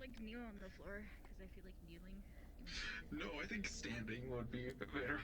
like kneel on the floor because I feel like kneeling. No, I think standing would be better.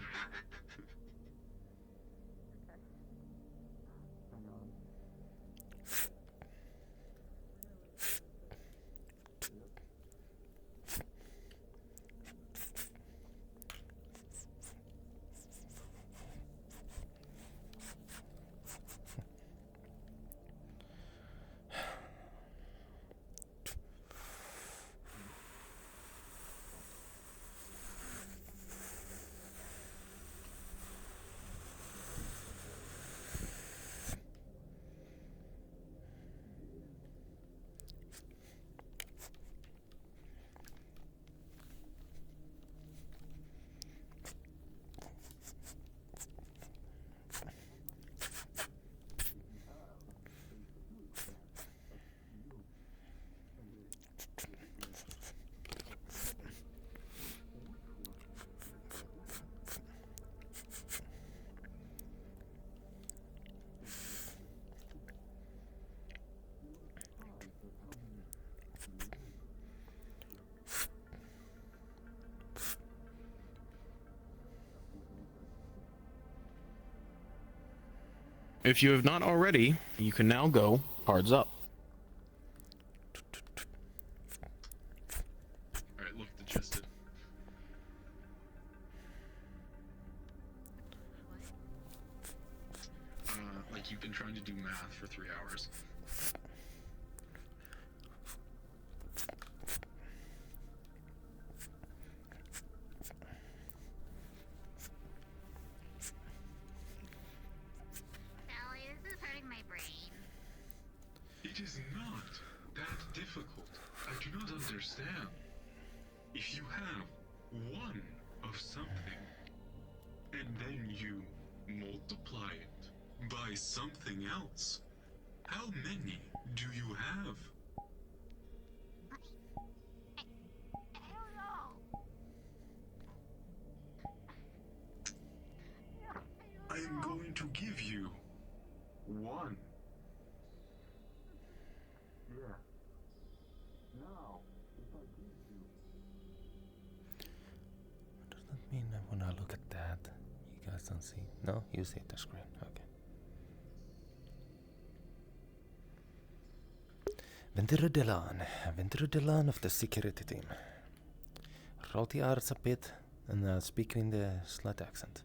If you have not already, you can now go cards up. Alright, look, digested. Like you've been trying to do math for 3 hours. Sally, this is hurting my brain. It is not that difficult. I do not understand. If you have one of something, and then you multiply it by something else, how many do you have? I don't know. I am going to give you one. Yeah. Now, if I give you... What does that mean when I look at that? You guys don't see? No? You see the screen. Okay. Venturo Delon of the security team. Roll the R's a bit and speak in the slight accent.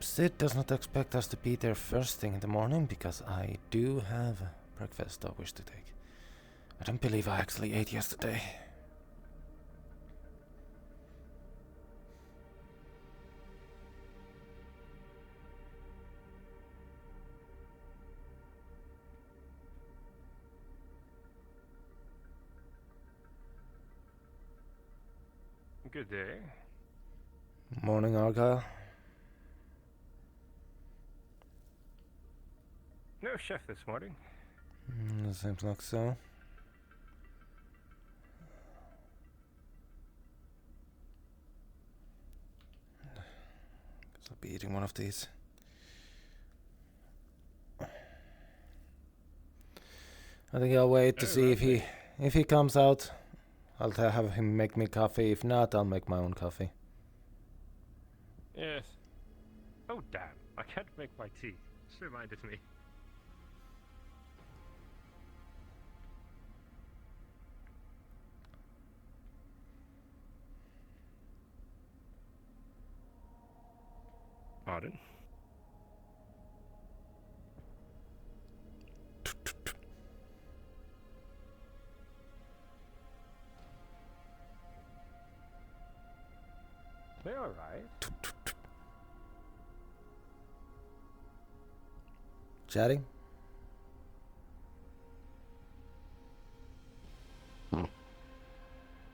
Sid does not expect us to be there first thing in the morning because I do have breakfast I wish to take. I don't believe I actually ate yesterday. Good day. Morning, Argyle. No chef this morning. Seems like so. Guess I'll be eating one of these. I think I'll wait to see if he comes out. I'll have him make me coffee. If not, I'll make my own coffee. Yes. Oh damn! I can't make my tea. Just reminded me. Pardon? they alright? Chatty?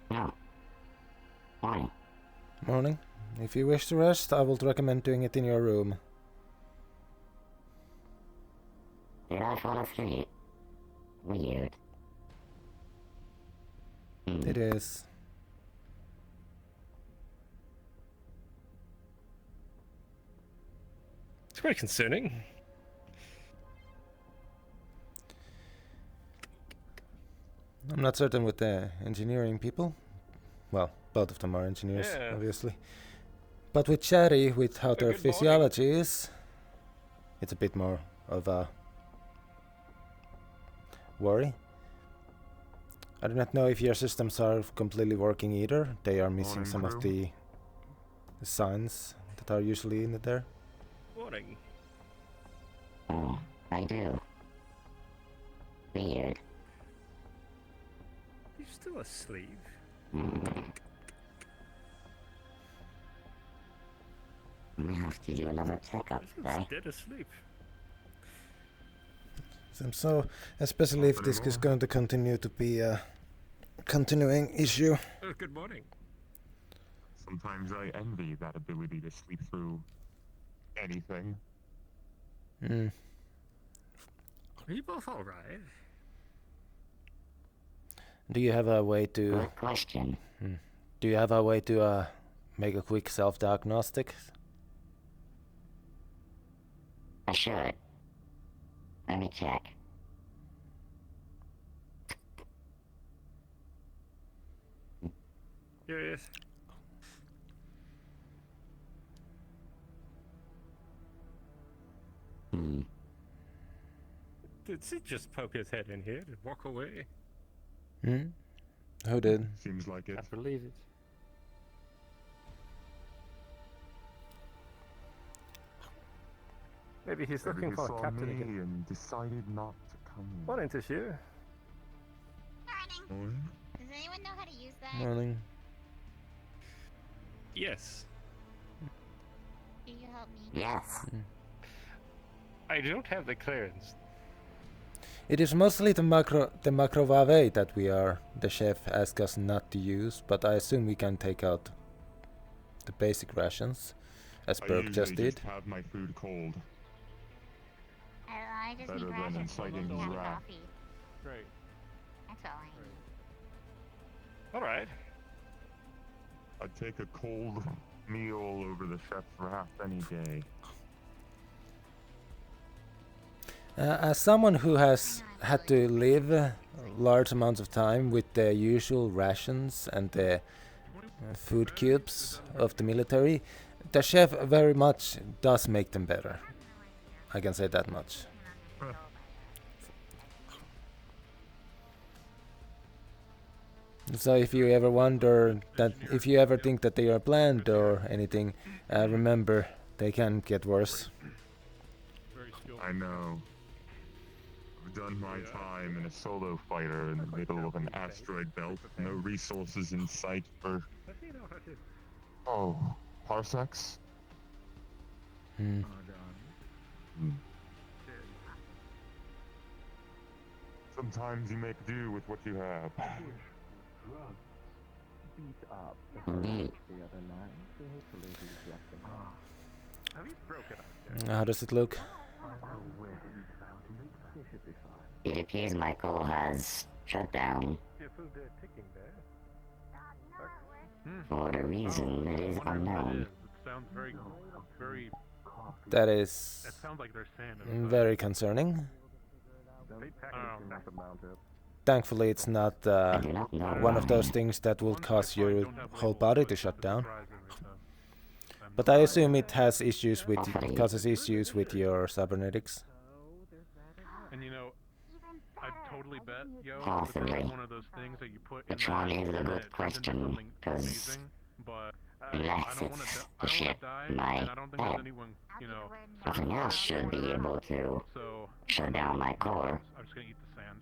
No. Morning. Morning. If you wish to rest, I would recommend doing it in your room. Did I fall asleep? Weird. It is. It's quite concerning. I'm not certain with the engineering people. Well, both of them are engineers, Yeah. obviously. But with Chatty, with how their good morning. physiology is, it's a bit more of a worry. I do not know if your systems are completely working either. They are missing Morning, some of crew. the signs that are usually in there. Morning. Oh, I do. Weird. You still asleep? We have to do another checkup today. Dead asleep. So, especially if this is going to continue to be a continuing issue. Oh, good morning. Sometimes I envy that ability to sleep through anything. Mm. Are you both alright? Do you have a way to? Good question. Do you have a way to make a quick self-diagnostic? I should. Let me check. Here he is. Did he just poke his head in here and walk away? Hmm? Who did? Seems like it. I believe it. Maybe he's Maybe looking he for saw a captain me again. and decided not to come. Morning, Tissue. Morning. Morning. Does anyone know how to use that? Morning. Yes. Can you help me? Yes. I don't have the clearance. It is mostly the macrovave that the chef asked us not to use, but I assume we can take out the basic rations, as I Berg just usually did. have my food cold. I just Better need than rations inciting and maybe wrath. coffee. Great. That's all I need. Alright. I'd take a cold meal over the chef's wrath any day. As someone who has had to live large amounts of time with the usual rations and the food cubes of the military, the chef very much does make them better. I can say that much. So if you ever wonder that, if you ever think that they are bland or anything, remember they can get worse. I know. I've done my time in a solo fighter in the middle of an asteroid belt, no resources in sight for, oh, parsecs? Hmm. Sometimes you make do with what you have. Indeed. How does it look? It appears Michael has shut down. For what reason it is unknown. Sounds very, very. That is That sounds like they're saying very concerning. Thankfully, it's not I do not know one of why. those things that will cause your whole body to shut down. But I assume it has issues with causes issues with your cybernetics. And you know, I totally bet, yo, Possibly. that that's one of those things that you put Which in one there is a and good it turns into question, something 'cause amazing, but unless I don't it's want to the ship die, my and I don't think there's head. anyone, you know, Nothing else should be able to so shut down my core. I'm just gonna eat the sand.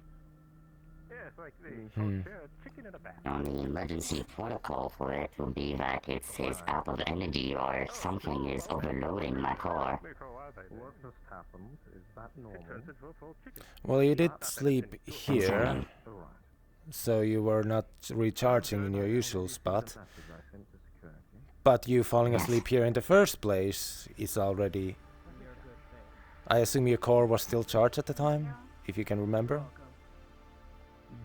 Yeah, Yes, like the chicken in a bath. On the emergency protocol for it will be that it's out of energy or something is overloading my core. What just happened? Is that normal? Well, you did sleep here, so you were not recharging in your usual spot. But you falling asleep here in the first place is already... I assume your core was still charged at the time, if you can remember?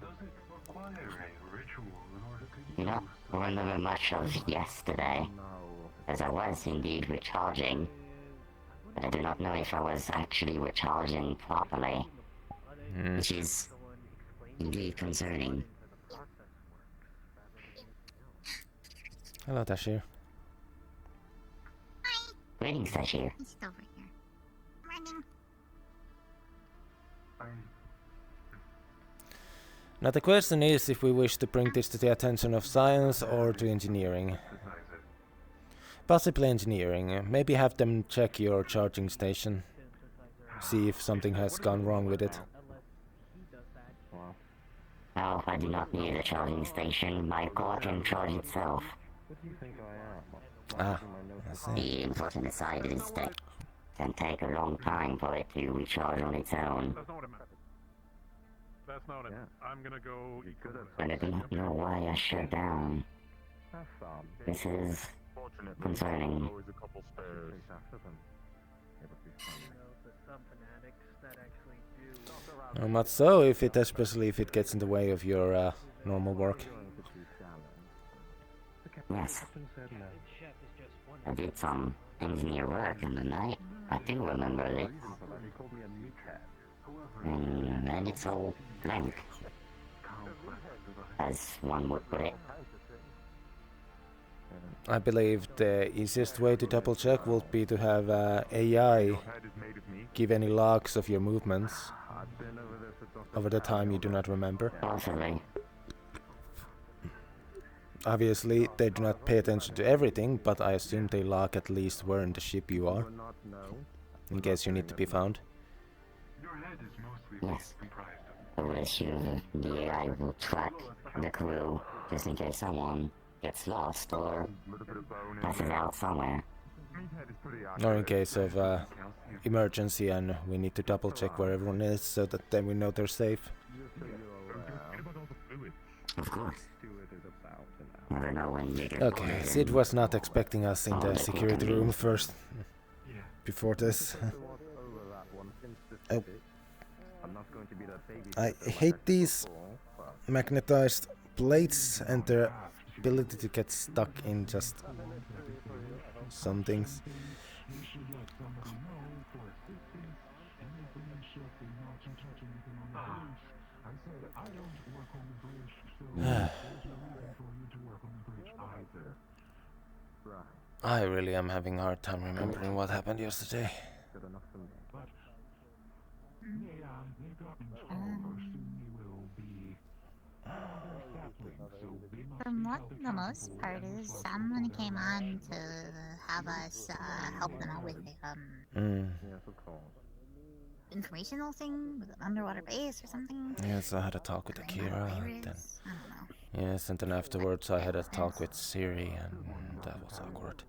Does it require a ritual in order to You don't remember much of yesterday, as I was indeed recharging, but I do not know if I was actually recharging properly, which is indeed concerning. Hello, Tashir. Greetings, Sashir. He's over here. Running. Now the question is if we wish to bring this to the attention of science or to engineering. Possibly engineering. Maybe have them check your charging station. See if something has gone wrong with it. Oh, I do not need a charging station. My core can charge itself. Ah, I see. The important aside is that it can take a long time for it to recharge on its own. That's not it. I'm gonna go eat some And I do not know why I shut down. This is concerning. Much so, if it, especially if it gets in the way of your normal work. Yes. I did some engineer work in the night. I do remember it. And then it's all blank, as one would put it. I believe the easiest way to double check would be to have AI give any logs of your movements over the time you do not remember. Possibly. Obviously, they do not pay attention to everything, but I assume they log at least where in the ship you are, in case you need to be found. Yes. I would assume the AI will track the crew, just in case someone gets lost or passes out somewhere. Or in case of emergency and we need to double check where everyone is, so that then we know they're safe. Of course. Never know when you get Okay, Sid was not expecting us in the security room first, before this. Oh. I hate these magnetized plates and their ability to get stuck in just some things. I really am having a hard time remembering what happened yesterday. For the most part, is someone came on to have us help them out with informational thing with an underwater base or something. Yes, I had a talk with Akira. Then, I don't know. yes, and then afterwards I had a talk with Siri, and that was awkward.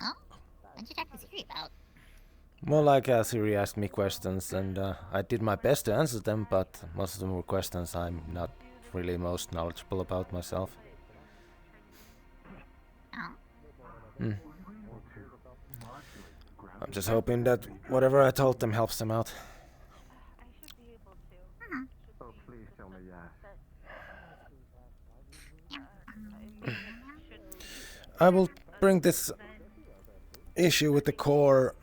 Oh? What'd you talk to Siri about? More like Siri asked me questions, and I did my best to answer them, but most of them were questions I'm not really most knowledgeable about myself. Oh. I'm just hoping that whatever I told them helps them out. I will bring this issue with the core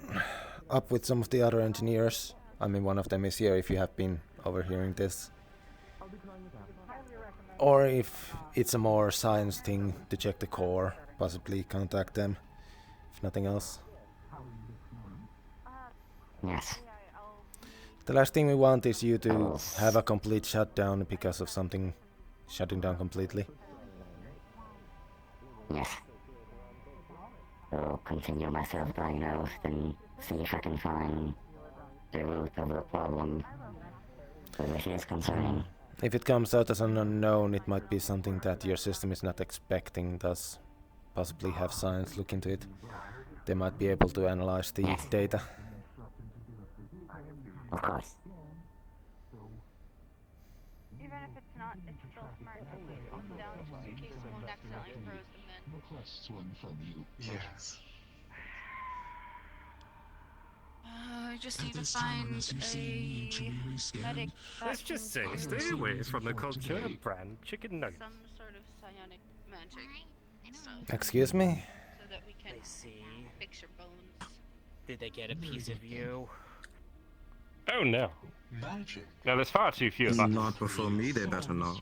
up with some of the other engineers. I mean, one of them is here if you have been overhearing this. Or if it's a more science thing to check the core, possibly contact them, if nothing else. Yes. The last thing we want is you to have a complete shutdown because of something shutting down completely. Yes. I'll continue my self-diagnose and see if I can find the root of the problem. because if it is concerning, If it comes out as an unknown, it might be something that your system is not expecting, thus possibly have science look into it. They might be able to analyze the Yes. data. of course. Even if it's not, it's still smart to put it down just in case someone accidentally throws them in. Yes. I just need to find a medic that Let's just can say, do stay away from the culture brand chicken nugget. some sort of psionic magic stuff Excuse me? so that we can I see. fix your bones. Did they get a piece of you? Oh no. Magic. Now there's far too few of us. Not before me, they better not.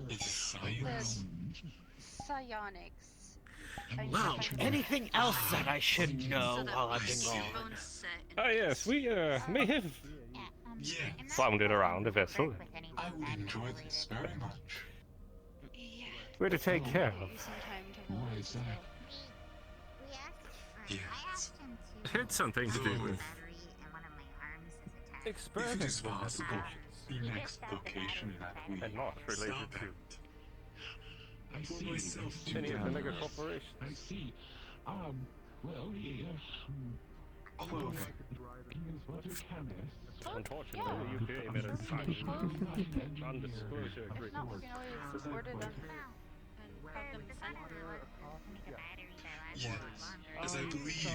It's science. Psionics. Well, anything else that I should know while I've been your gone? bones set in Ah yes, we may have Yes. floundered around a vessel. I would enjoy this very much. Yeah. We're to take care Give of. you some time to relax. Yes. It had something to do with If it experiments is possible, the next location that we and not related stop to at. For myself to any of the mega gather. corporations. I see. Well, he Clothing. is what you can Unfortunately, the UK made a non-disclosure If agreement. not, we can always order them and have them sent. Yes, as I believe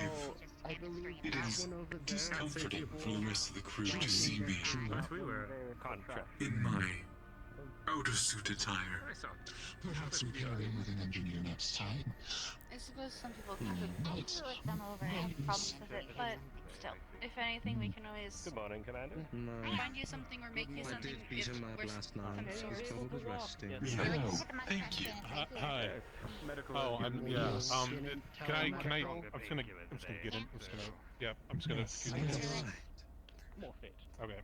it is discomforting for the rest of the crew to see me But we were contract. in my out-of-suit attire. Perhaps we carry in with an engineer next time. I suppose some people can look them over and have problems with it, but still, if anything, we can always Good morning, Commander. No. find you something or make you I something did beat if him up we're last night. unsure. His cold was resting. Hello, thank you. Hi. Medical Oh, I'm review. yeah. Yes. Can I? I'm just gonna get in. I'm just gonna. Yeah. I'm just gonna. Yes. More fit. Okay.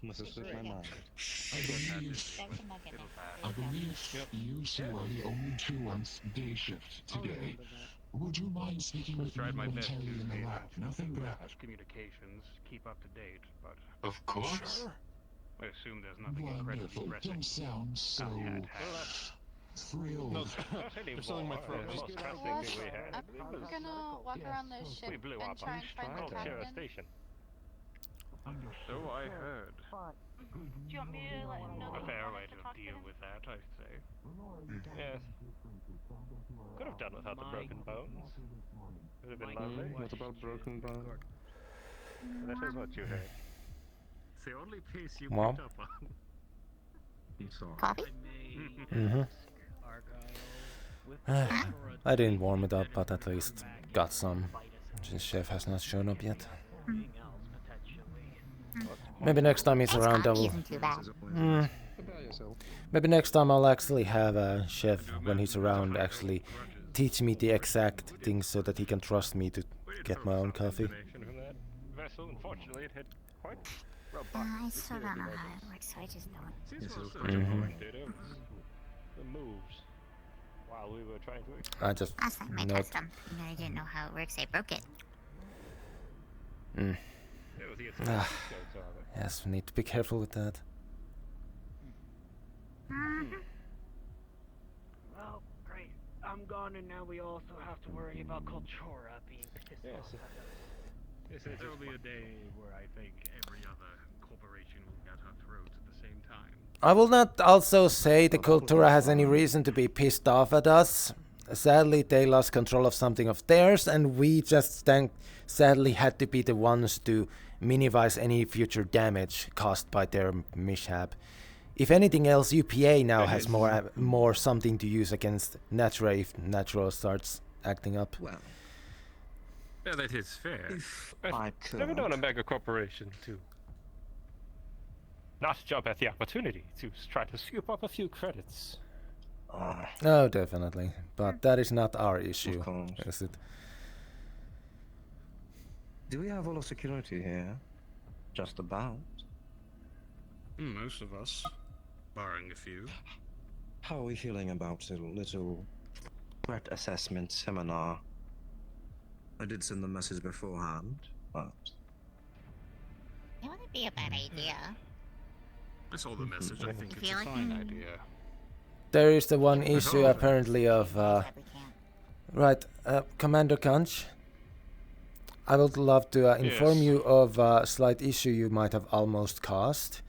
Must have slipped my mind. I believe you two are the only two on day shift today. Would you mind speaking with me Tried my best to momentarily in the lab? Nothing bad. communications, keep up to date, but Of course. I assume there's nothing incredibly Wonderful. pressing. Don't sound so thrilled. Not anymore. They're selling my throat. The most pressing thing we had. I'm gonna walk around this ship We blew and up try on and find the Share captain. Station. So I heard. Do you want me to let him know A that you fair wanted way to to talk to deal him? with that, I'd say. Yes. Could have done without the broken bones. Would have been lovely. What about broken bone? That is what you heard. It's the only piece you Well. picked up on. He saw. Coffee? Mm-hmm. I didn't warm it up, but at least got some, since Chef has not shown up yet. Maybe next time he's Thanks, around, I coffee will. isn't too bad. About yourself. Maybe next time I'll actually have a chef, when he's around, actually teach me the exact things so that he can trust me to get my own coffee. Information from that vessel, unfortunately, it had quite robust I still don't know how it works, so I just don't. This was Mhm. the moves while we were trying to I just Last time I note. touched them, and I didn't know how it works, I broke it. Mm. it was the Ah. scopes of it. Yes, we need to be careful with that. Well, great. I'm gone, and now we also have to worry about Cultura being pissed Yes. off. There'll be a day where I think every other corporation will get our throats at the same time. I will not also say the Cultura has any reason to be pissed off at us. Sadly, they lost control of something of theirs, and we just sadly had to be the ones to minimize any future damage caused by their mishap. If anything else, UPA now has more something to use against Natura if Natura starts acting up. Well, Yeah, that is fair. if I've I never could. known a mega corporation to not jump at the opportunity to try to scoop up a few credits. No, definitely. But that is not our issue, Of course. is it? Do we have all the security here? Just about. Most of us, barring a few. How are we feeling about a little threat assessment seminar? I did send the message beforehand, but It wouldn't be a bad idea. I saw the message. I think You it's feel a like fine idea. There is the one issue apparently of right, Commander Kanch. I would love to inform Yes. you of a slight issue you might have almost caused.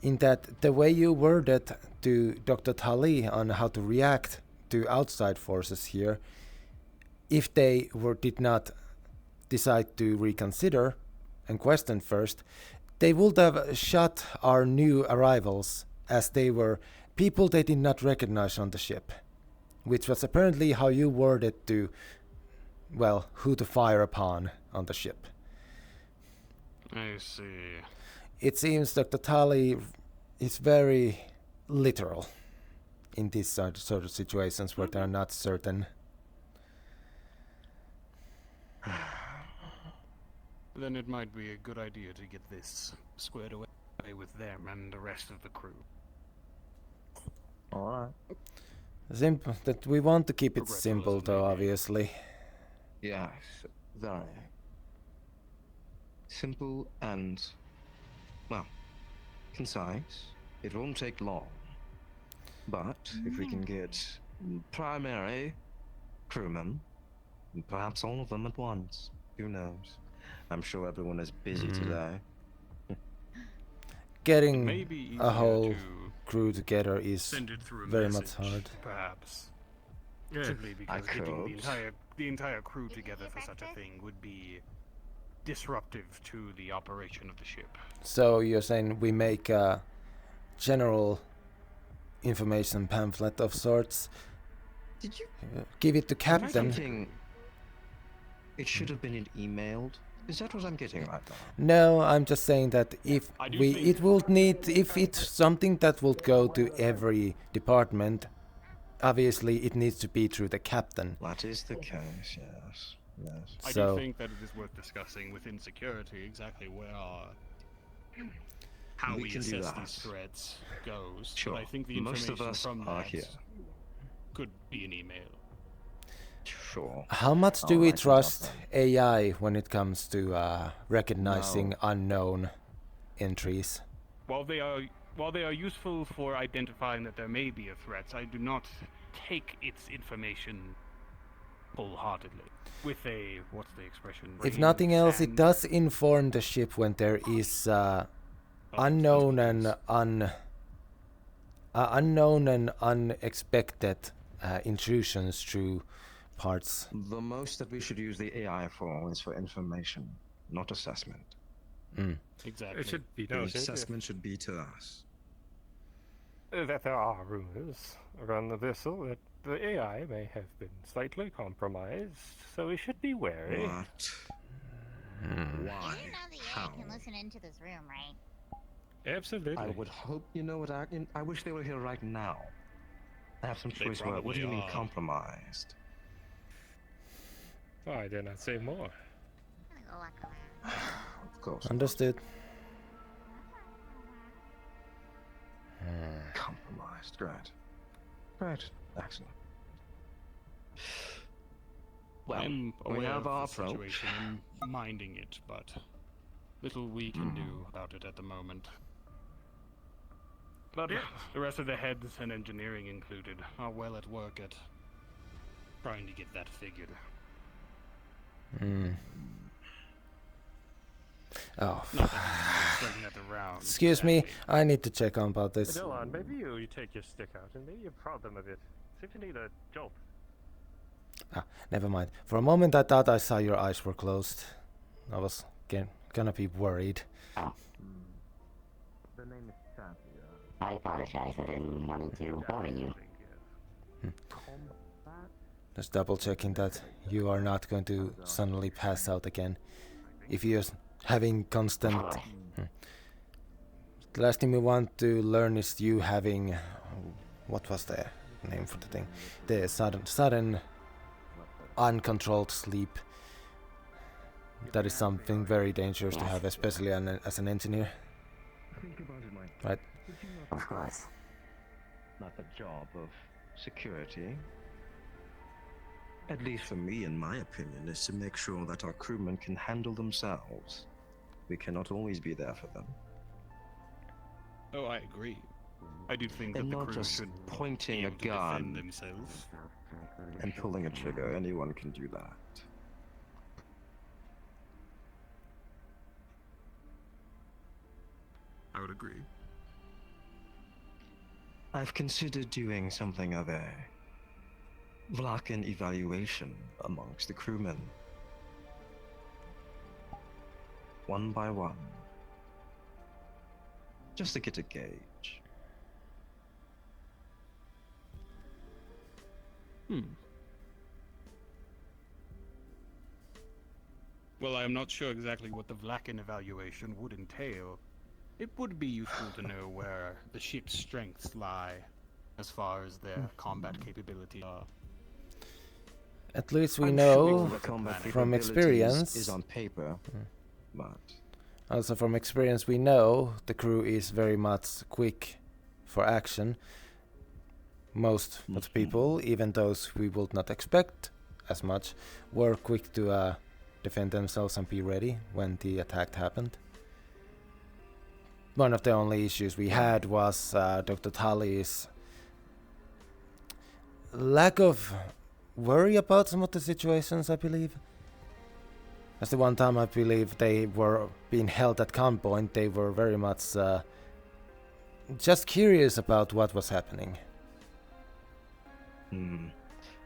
In that the way you worded to Dr. Tully on how to react to outside forces here, if they did not decide to reconsider and question first, they would have shot our new arrivals as they were people they did not recognize on the ship, which was apparently how you worded to, well, who to fire upon on the ship. I see. It seems Dr. Tully is very literal in these sort of situations where they're not certain. Then it might be a good idea to get this squared away with them and the rest of the crew. Alright. Simple. That we want to keep it simple, though, obviously. Yes, very. Simple and, well, concise. It won't take long. But if we can get primary crewmen, perhaps all of them at once, who knows? I'm sure everyone is busy today. Getting a whole crew together is very much hard. Perhaps. Simply because getting the entire crew together for such a thing would be disruptive to the operation of the ship. So you're saying we make a general information pamphlet of sorts? Did you give it to Captain? It should have been emailed. Is that what I'm getting right now? No, I'm just saying that if it's something that will go to every department, obviously it needs to be through the captain. That is the case, yes. I do think that it is worth discussing within security exactly where how we assess these threats goes. Sure. But I think the Most information of us from are that here. could be an email. Sure. How much do we trust AI when it comes to recognizing unknown entries? While they are useful for identifying that there may be a threat, I do not take its information wholeheartedly. With a what's the expression? If nothing else, it does inform the ship when there is unknown and unexpected intrusions through parts. The most that we should use the AI for is for information, not assessment. Exactly. It should be The noted assessment should be to us. that there are rumors around the vessel that the AI may have been slightly compromised, so we should be wary. What? Why? You know the AI can listen into this room, right? Absolutely. I would hope, you know what, I wish they were here right now. I have some They choice words. What do you mean probably are. compromised? I dare not say more. I'm gonna go walk around. Of course. Understood. Compromised. Great. Great. Excellent. Well, I'm we aware have our of the approach. situation and minding it, but little we can do about it at the moment. But the rest of the heads and engineering included are well at work at trying to get that figured. Oh. Not that I'm spreading that around. Excuse me, I need to check on about this. Delon, maybe you take your stick out and maybe you prod them a bit. See if you need a jolt. Ah, never mind. For a moment I thought I saw your eyes were closed. I was gonna be worried. The name is Chappie. I apologize, I didn't want to bother you. Just double checking that you are not going to suddenly pass out again. If you're having constant... The last thing we want to learn is you having... What was the name for the thing? The sudden uncontrolled sleep. That is something very dangerous to have, especially as an engineer. Think about it, Mike. Right. Of course. Not the job of security, at least for me, in my opinion, is to make sure that our crewmen can handle themselves. We cannot always be there for them. Oh, I agree. I do think And that the not crew just should pointing be a able to defend gun themselves. and pulling a trigger. Anyone can do that. I would agree. I've considered doing something of a Vlakan evaluation amongst the crewmen. One by one. Just to get a gauge. Well, I am not sure exactly what the Vlakin evaluation would entail. It would be useful to know where the ship's strengths lie, as far as their combat capability are. At least we I'm know sure the combat from capabilities experience. is on paper, but Also from experience we know the crew is very much quick for action. Most of the people, even those we would not expect as much, were quick to defend themselves and be ready when the attack happened. One of the only issues we had was Dr. Tully's lack of worry about some of the situations, I believe. As the one time I believe they were being held at gunpoint, they were very much just curious about what was happening.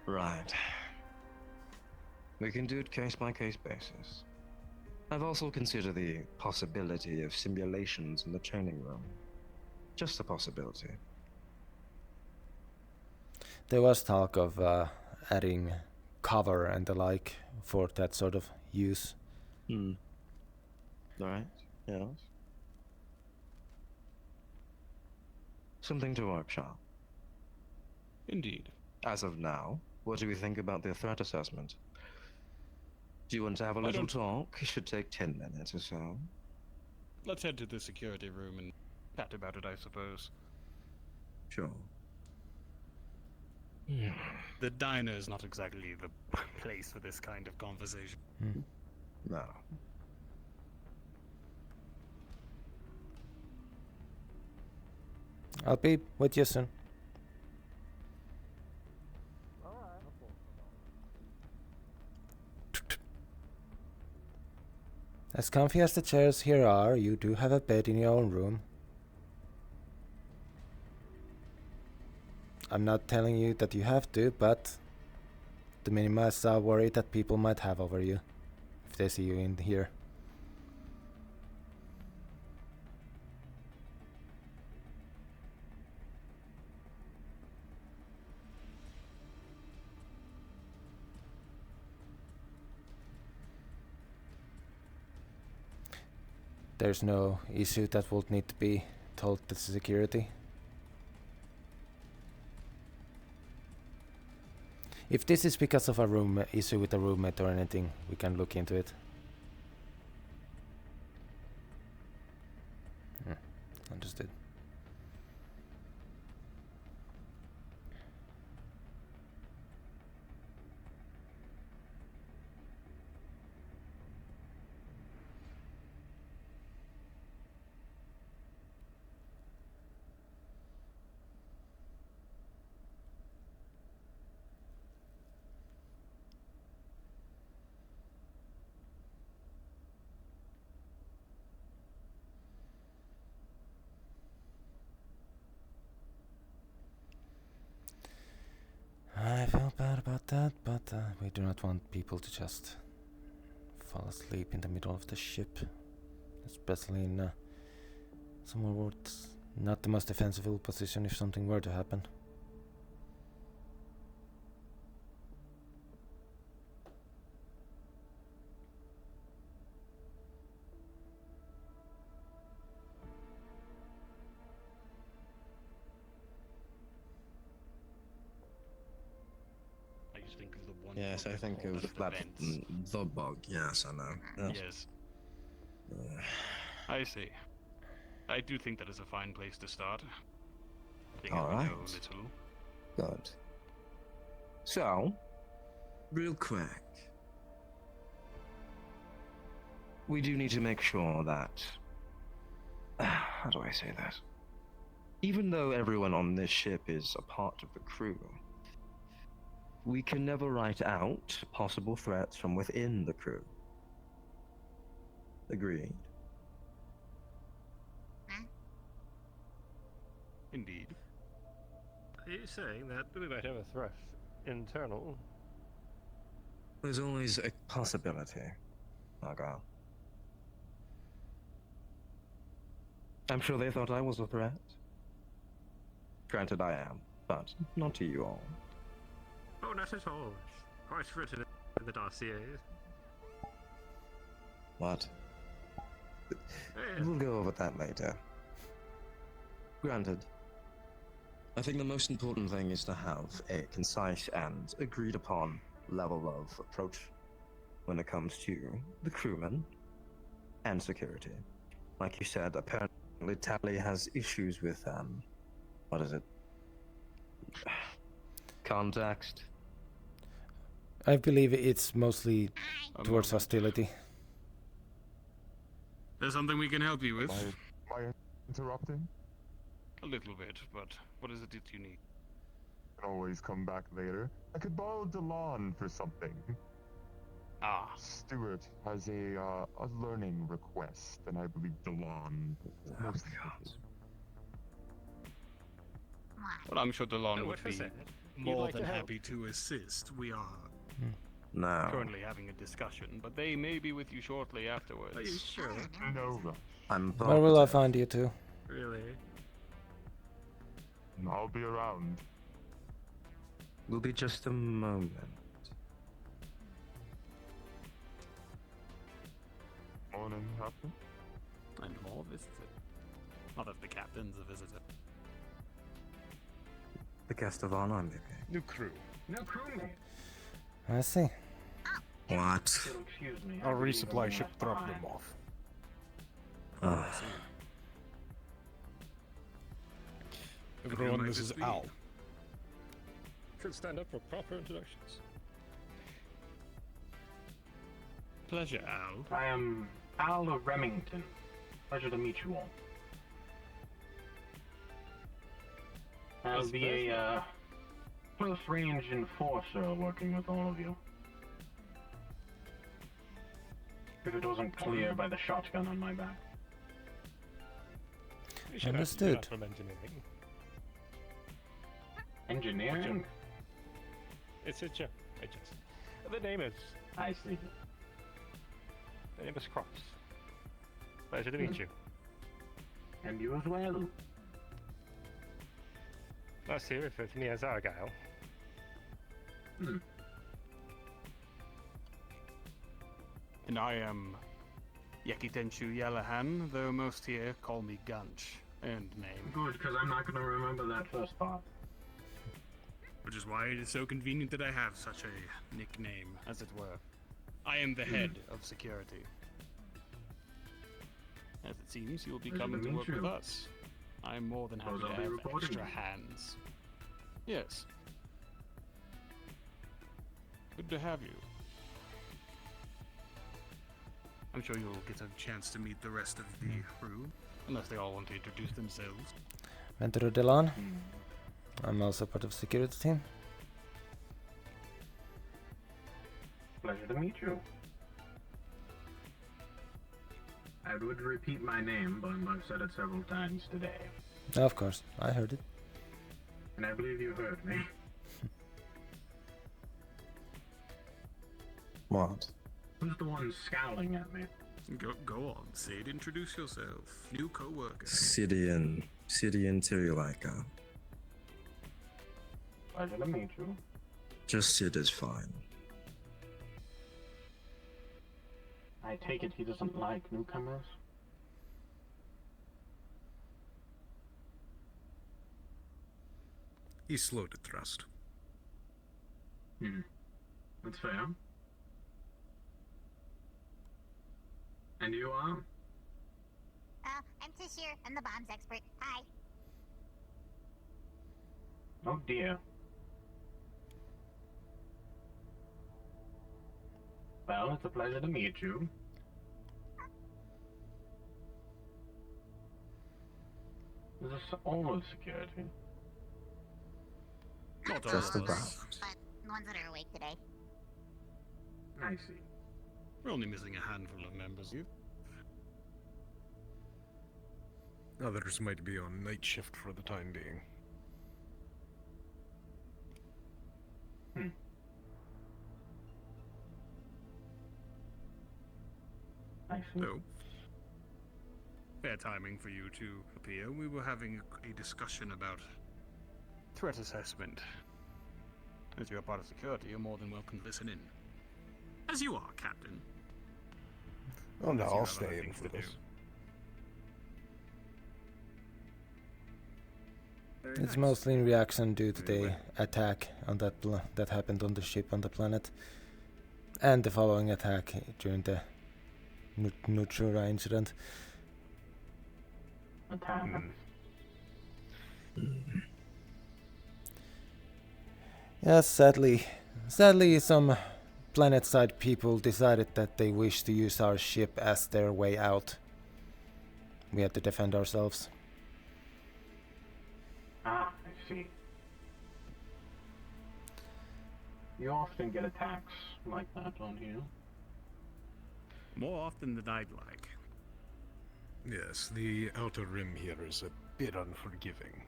Right. We can do it case by case basis. I've also considered the possibility of simulations in the training room. Just a possibility. There was talk of adding cover and the like for that sort of use. Right, yes. Something to workshop. Indeed. As of now, what do we think about the threat assessment? Do you want to have a little talk? It should take 10 minutes or so. Let's head to the security room and chat about it, I suppose. Sure. The diner is not exactly the place for this kind of conversation. No. I'll be with you soon. As comfy as the chairs here are, you do have a bed in your own room. I'm not telling you that you have to, but to minimize the worry that people might have over you if they see you in here. There's no issue that would need to be told to security. If this is because of a room issue with a roommate or anything, we can look into it. Understood. I feel bad about that, but we do not want people to just fall asleep in the middle of the ship. Especially in somewhere where it's not the most defensible position if something were to happen. Yes, I think of that. The bug, yes, I know. Yes. I see. I do think that is a fine place to start. All right. Good. So, real quick. We do need to make sure that... how do I say this? Even though everyone on this ship is a part of the crew, we can never write out possible threats from within the crew. Agreed. Indeed. Are you saying that we might have a threat internal? There's always a possibility, Argyle. I'm sure they thought I was a threat. Granted, I am, but not to you all. Oh, not at all. Quite written in the dossier. What? We'll go over that later. Granted. I think the most important thing is to have a concise and agreed upon level of approach when it comes to the crewmen and security. Like you said, apparently Tally has issues with, what is it? Context? I believe it's mostly towards hostility. There's something we can help you with. Am I interrupting? A little bit, but what is it that you need? I can always come back later. I could borrow Delon for something. Ah. Stuart has a learning request, and I believe Delon most Well, I'm sure Delon Oh, would what was be that? more like than to help? happy to assist. We are No. currently having a discussion, but they may be with you shortly afterwards. Are you sure? No. I'm Where will I find you two? Really? I'll be around. Will be just a moment. Morning, Captain. And more visitor. Not that the captain's a visitor. The guest of honor, maybe. New crew. No crewmate. I see. What? Excuse me. Our resupply ship dropped them off. Everyone, this is Al. Should stand up for proper introductions. Pleasure, Al. I am Al of Remington. Pleasure to meet you all. I'll be a close-range enforcer working with all of you. If it wasn't clear by the shotgun on my back. We should Understood. have from engineering. Engineering? It's a joke. I just. The name is. I see. The name is Cross. Pleasure to meet you. And you as well. Last year referred to me as Argyle. And I am Yakitenshu Yalahan, though most here call me Gunch. And name. Good, because I'm not going to remember that first part. Which is why it is so convenient that I have such a nickname, as it were. I am the head of security. As it seems, you'll be coming to work with us. I'm more than happy to have extra hands. Yes. Good to have you. I'm sure you'll get a chance to meet the rest of the crew, unless they all want to introduce themselves. Venturo Delon. I'm also part of the security team. Pleasure to meet you. I would repeat my name, but I've said it several times today. Of course, I heard it. And I believe you heard me. What? Who's the one scowling at me? Go on, Sid. Introduce yourself. New co-worker. Sidian Tirilaika. Pleasure to meet you. Just Sid is fine. I take it he doesn't like newcomers? He's slow to trust. That's fair. And you are? I'm Tishir. I'm the bombs expert. Hi. Oh dear. Well, it's a pleasure to meet you. this all of security? Not all Just of about. us. But the ones that are awake today. I see. We're only missing a handful of members. Others might be on night shift for the time being. I see. So, fair timing for you to appear. We were having a discussion about threat assessment. As you're a part of security, you're more than welcome to listen in. As you are, Captain. Oh no, Unless you I'll have stay other in things for to this. do. Very It's nice. mostly in reaction due to Very the well. attack on that happened on the ship on the planet, and the following attack during the Nutrura incident. Attack. Yes, sadly, some planet-side people decided that they wish to use our ship as their way out. We had to defend ourselves. Ah, I see. You often get attacks like that on you. More often than I'd like. Yes, the outer rim here is a bit unforgiving,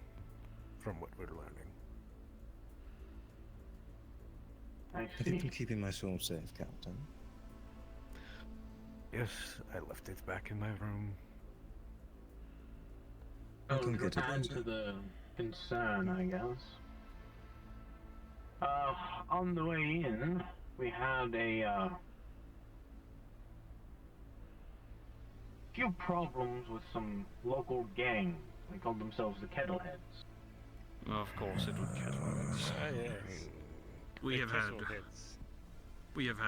from what we're learning. I Have you been see. keeping my soul safe, Captain? Yes, I left it back in my room. I'll So come to get it add later. to the concern, I guess. On the way in, we had a few problems with some local gangs. They called themselves the Kettleheads. Of course, it would get worse. Yes. We have had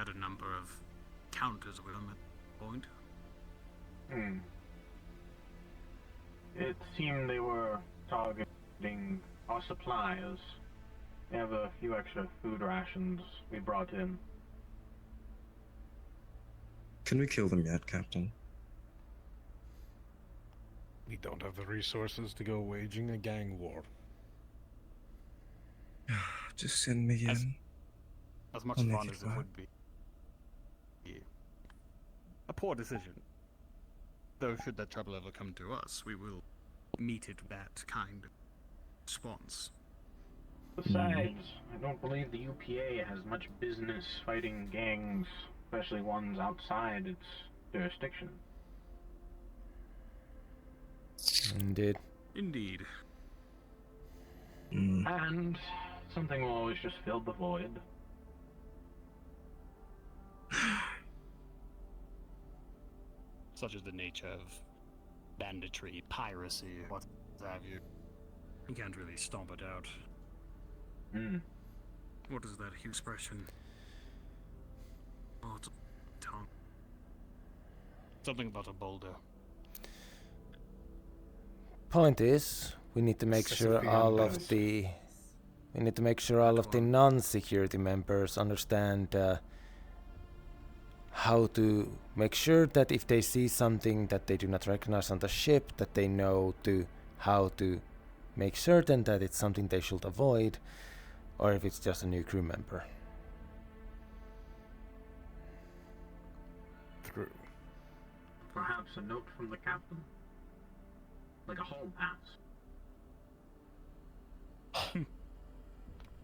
a number of counters with them at this point. It seemed they were targeting our suppliers. We have a few extra food rations we brought in. Can we kill them yet, Captain? We don't have the resources to go waging a gang war. Just send me in. As much I'll make fun it as it work. would be. A poor decision. Though should that trouble ever come to us, we will meet it with that kind of response. Besides, I don't believe the UPA has much business fighting gangs, especially ones outside its jurisdiction. Indeed. Indeed. And something will always just fill the void. Such is the nature of banditry, piracy, what have you. You can't really stomp it out. What is that expression? Oh, it's a tongue. Something about a boulder. Point is, we need to make sure all of the non-security members understand how to make sure that if they see something that they do not recognize on the ship, that they know how to make certain that it's something they should avoid, or if it's just a new crew member. True. Perhaps a note from the captain? Like a hall pass.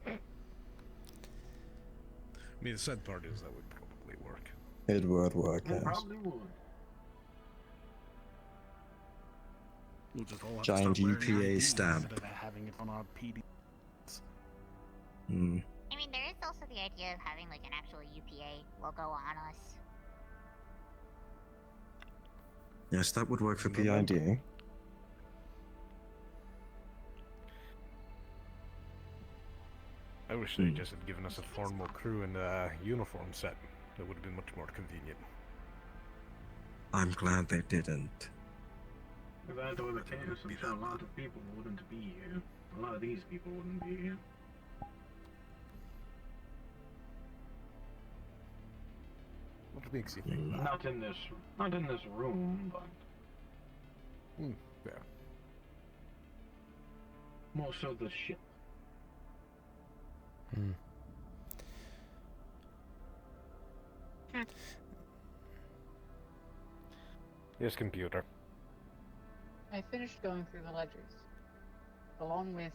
I mean, the sad part is that would probably work. It would work, It yes. probably would. We'll just all have Giant to start wearing UPA IDs stamp. instead of having it on our PD. I mean, there is also the idea of having like an actual UPA logo on us. Yes, that would work for PID. I wish they just had given us a formal crew and a uniform set. That would have been much more convenient. I'm glad they didn't. If that were the case, I'm sure a lot of people wouldn't be here. A lot of these people wouldn't be here. What makes you think that? Not in this room, but Yeah. More so the ship. Hmm. Yes, computer. I finished going through the ledgers, along with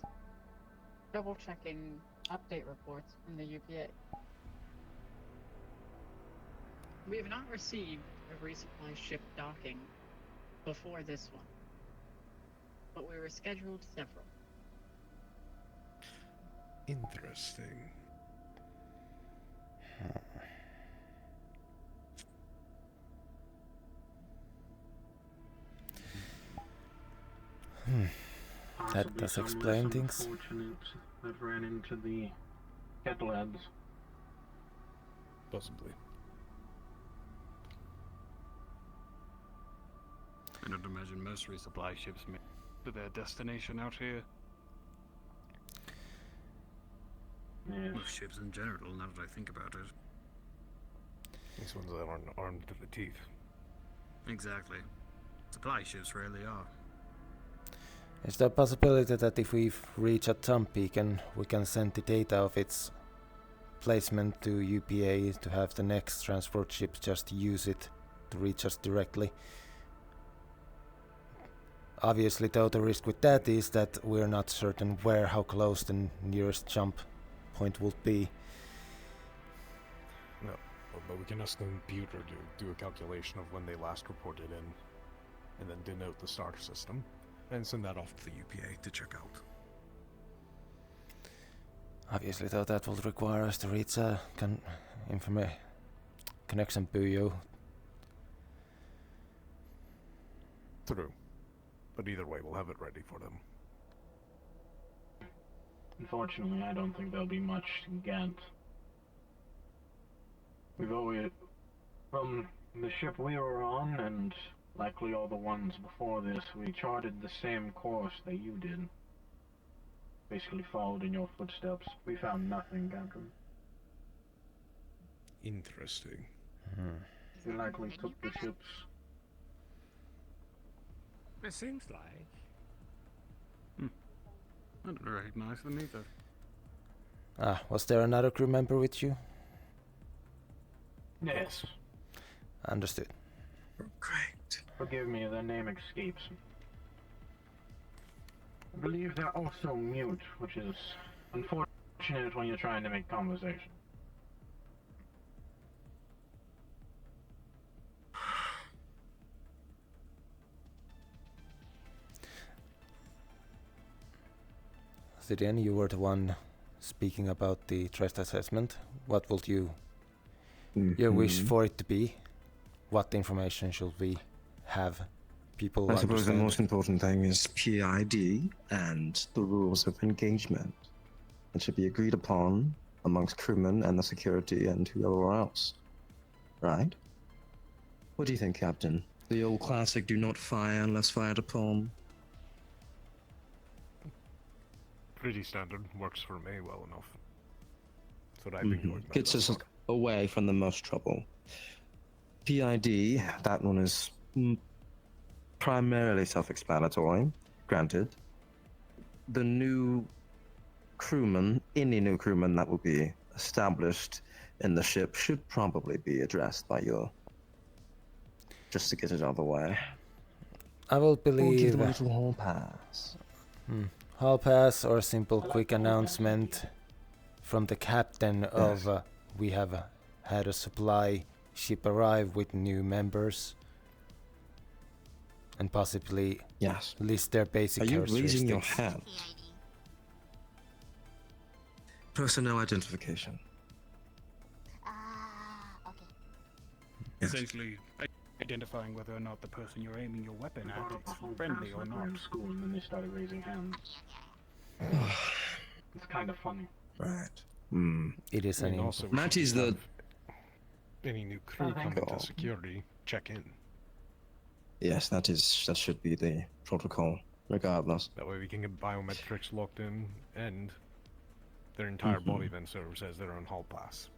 double-checking update reports from the UPA. We have not received a resupply ship docking before this one, but we were scheduled several. Interesting. That Possibly does some explain less things. unfortunate that ran into the kettleheads. Possibly. I don't imagine most resupply ships make to their destination out here. Yes. Most ships in general, now that I think about it. These ones that aren't armed to the teeth. Exactly. Supply ships rarely are. Is there a possibility that if we reach a jump beacon, we can send the data of its placement to UPA to have the next transport ship just use it to reach us directly? Obviously, though, the risk with that is that we're not certain how close the nearest jump point would be. No, but we can ask the computer to do a calculation of when they last reported in, and then denote the star system, and send that off to the UPA to check out. Obviously, though, that will require us to reach a connection buoy. True. But either way, we'll have it ready for them. Unfortunately, I don't think there'll be much to get. We've always, from the ship we were on, and likely all the ones before this, we charted the same course that you did. Basically followed in your footsteps. We found nothing, Captain. Interesting. We likely took the ships. It seems like. I don't recognize them either. Ah, was there another crew member with you? Yes. Understood. Great. Forgive me, their name escapes me. I believe they're also mute, which is unfortunate when you're trying to make conversation. Zidian, you were the one speaking about the trust assessment. What would you your wish for it to be? What information should we have? People I suppose the understand? most important thing is PID and the rules of engagement. It should be agreed upon amongst crewmen and the security and whoever else. Right? What do you think, Captain? The old classic do not fire unless fired upon? Pretty standard. Works for me well enough. That's what I've been going by. Gets us away from the most trouble. PID, that one is primarily self-explanatory, granted. The new crewman, any new crewman that will be established in the ship should probably be addressed by you. Just to get it out of the way. I will Or believe give them a little hall pass. hall pass or a simple quick announcement from the captain of we have had a supply ship arrive with new members and possibly list their basic Are you characteristics. raising your hand? Personnel identification. Essentially, identifying whether or not the person you're aiming your weapon at is friendly or not. In school, and then they started raising hands. It's kind of funny. Right. It is an also Matty's the... any new crew coming to security, check in. Yes, that should be the protocol, regardless. That way we can get biometrics locked in, and their entire body then serves as their own hall pass.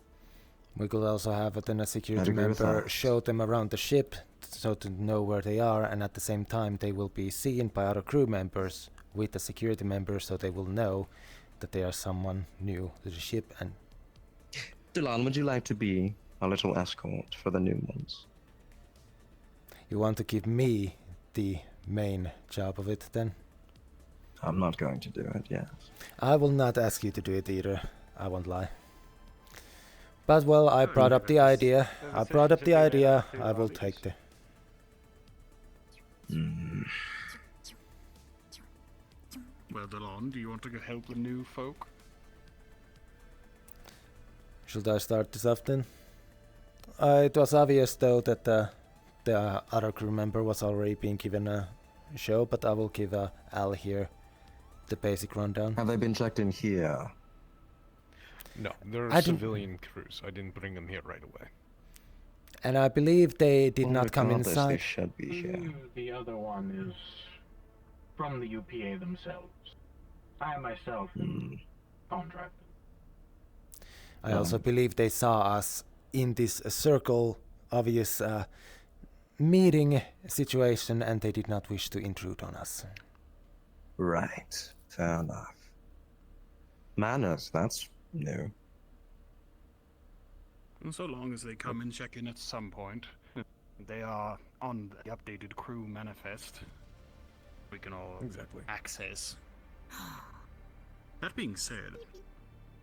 We could also have then a security agree with member that. show them around the ship so to know where they are, and at the same time they will be seen by other crew members with a security member so they will know that they are someone new to the ship. And Delon, would you like to be a little escort for the new ones? you want to give me the main job of it then? I'm not going to do it, yes. I will not ask you to do it either, I won't lie. But well, I brought up the idea. I brought up the idea. I will take the... Well, Delon, do you want to go help the new folk? Should I start this off then? It was obvious though that the other crew member was already being given a show, but I will give Al here the basic rundown. Have they been checked in here? No, they're civilian crews. I didn't bring them here right away. And I believe they did Well, not come regardless, inside. They should be here. The other one is from the UPA themselves. I myself am contracted. I also believe they saw us in this circle, obvious meeting situation, and they did not wish to intrude on us. Right. Fair enough. Manners, that's new. And so long as they come and check in at some point, they are on the updated crew manifest. We can all access. That being said,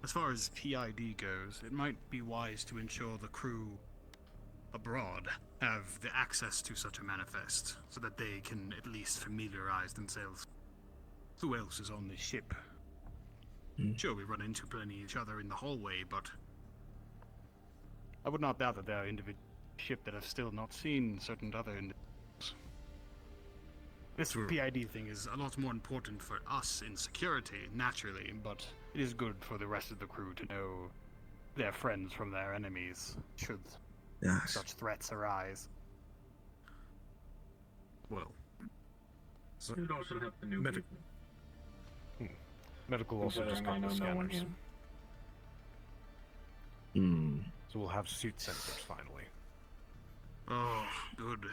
as far as PID goes, it might be wise to ensure the crew abroad have the access to such a manifest, so that they can at least familiarize themselves. Who else is on this ship? Sure, we run into plenty each other in the hallway, but I would not doubt that there are individuals on the ship that have still not seen certain other individuals. This PID thing is a lot more important for us in security, naturally, but it is good for the rest of the crew to know their friends from their enemies, should such threats arise. Well, You'd also have the new people. Medical also just got the scanners. So we'll have suit sensors finally. Oh, good.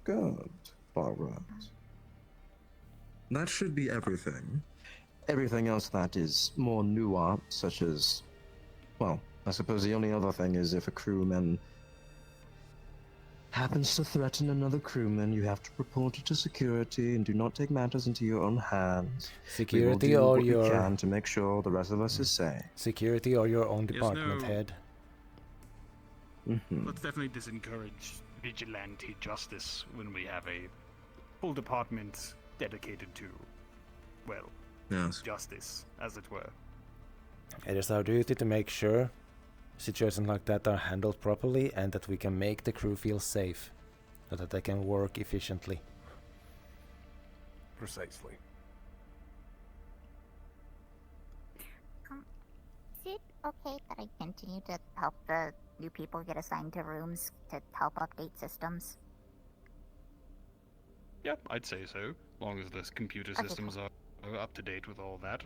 Good. Alright. That should be everything. Everything else that is more nuanced, such as, well, I suppose the only other thing is if a crewman happens to threaten another crewman, you have to report it to security and do not take matters into your own hands. Security or what your... we can to make sure the rest of us is safe. Security or your own department head. Let's definitely disencourage vigilante justice when we have a full department dedicated to, well, justice, as it were. It is our duty to make sure situations like that are handled properly and that we can make the crew feel safe so that they can work efficiently. Precisely. Is it okay that I continue to help the new people get assigned to rooms to help update systems? Yeah, I'd say so, as long as the computer systems are up to date with all that.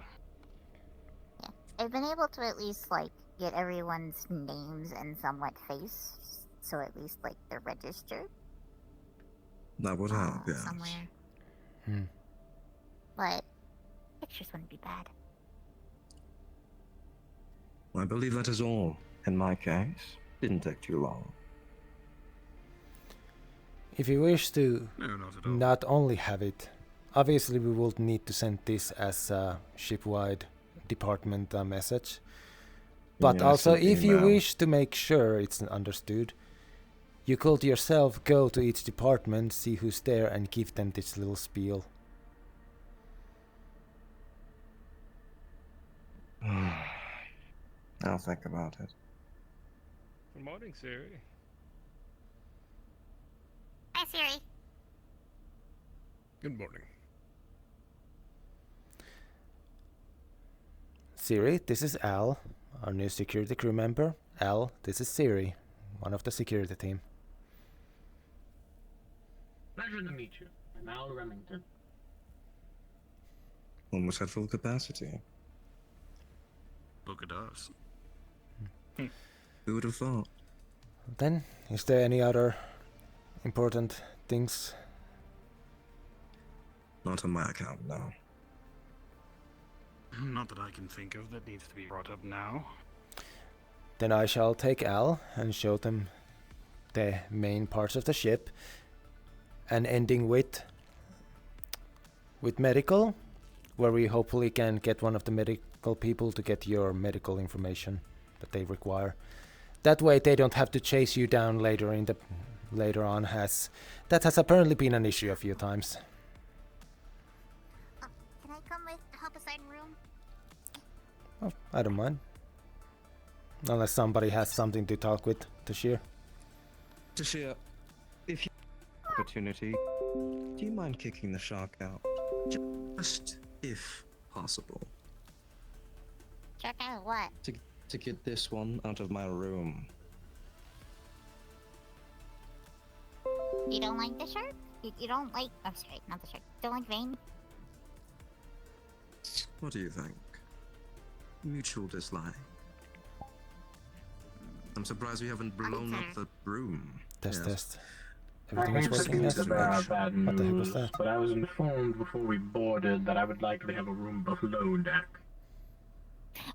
Yeah, I've been able to at least, like, get everyone's names and somewhat face, so at least, like, they're registered. That would help, yes. Somewhere. But pictures wouldn't be bad. I believe that is all, in my case. Didn't take too long. If you wish to not only have it, obviously we will need to send this as a ship-wide department message. But also, if you wish to make sure it's understood, you could yourself go to each department, see who's there, and give them this little spiel. I'll think about it. Good morning, Siri. Hi, Siri. Good morning. Siri, this is Al, our new security crew member. Al, this is Siri, one of the security team. Pleasure to meet you. I'm Al Remington. Almost at full capacity. Look at us. Who would have thought? Then, is there any other important things? Not on my account, no. Not that I can think of that needs to be brought up now. Then I shall take Al and show them the main parts of the ship, and ending with medical, where we hopefully can get one of the medical people to get your medical information that they require. That way they don't have to chase you down later on, as that has apparently been an issue a few times. Can I come with help aside room? Oh, I don't mind. Unless somebody has something to talk with Tashir. Tashir, if you have opportunity, do you mind kicking the shark out? Just if possible. Check out what? To get this one out of my room. You don't like the shark? You don't like... I'm sorry, not the shark. Don't like Vane? What do you think? Mutual dislike. I'm surprised we haven't blown up the room. Test. I Everything is hate to working use as bad What the heck was news, that? but I was informed before we boarded that I would likely have a room below deck.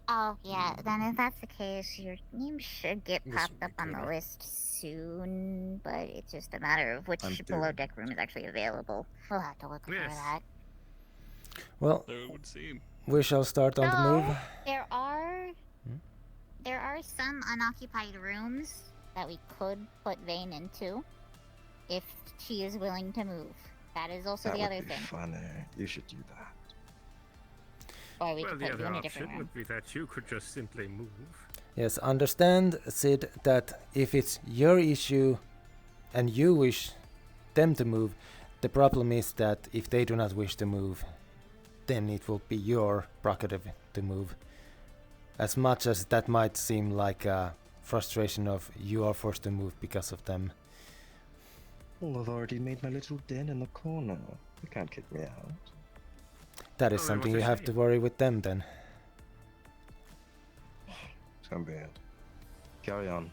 Oh, yeah. Then if that's the case, your name should get This popped would up be on the good. list soon, but it's just a matter of which below deck room is actually available. We'll have to look for Yes. that. Well, So it would seem. we shall start on the move. There are some unoccupied rooms that we could put Vane into if she is willing to move. That is also That the would other be thing. funny. You should do that. Or we Well, could the put you other in a option different room. would be that you could just simply move. Yes, understand, Sid, that if it's your issue and you wish them to move, the problem is that if they do not wish to move, then it will be your prerogative to move. As much as that might seem like a frustration of you are forced to move because of them. Well, I've already made my little den in the corner. You can't kick me out. That is Well, then something what's you a have shame? to worry with them then. So be it. Carry on.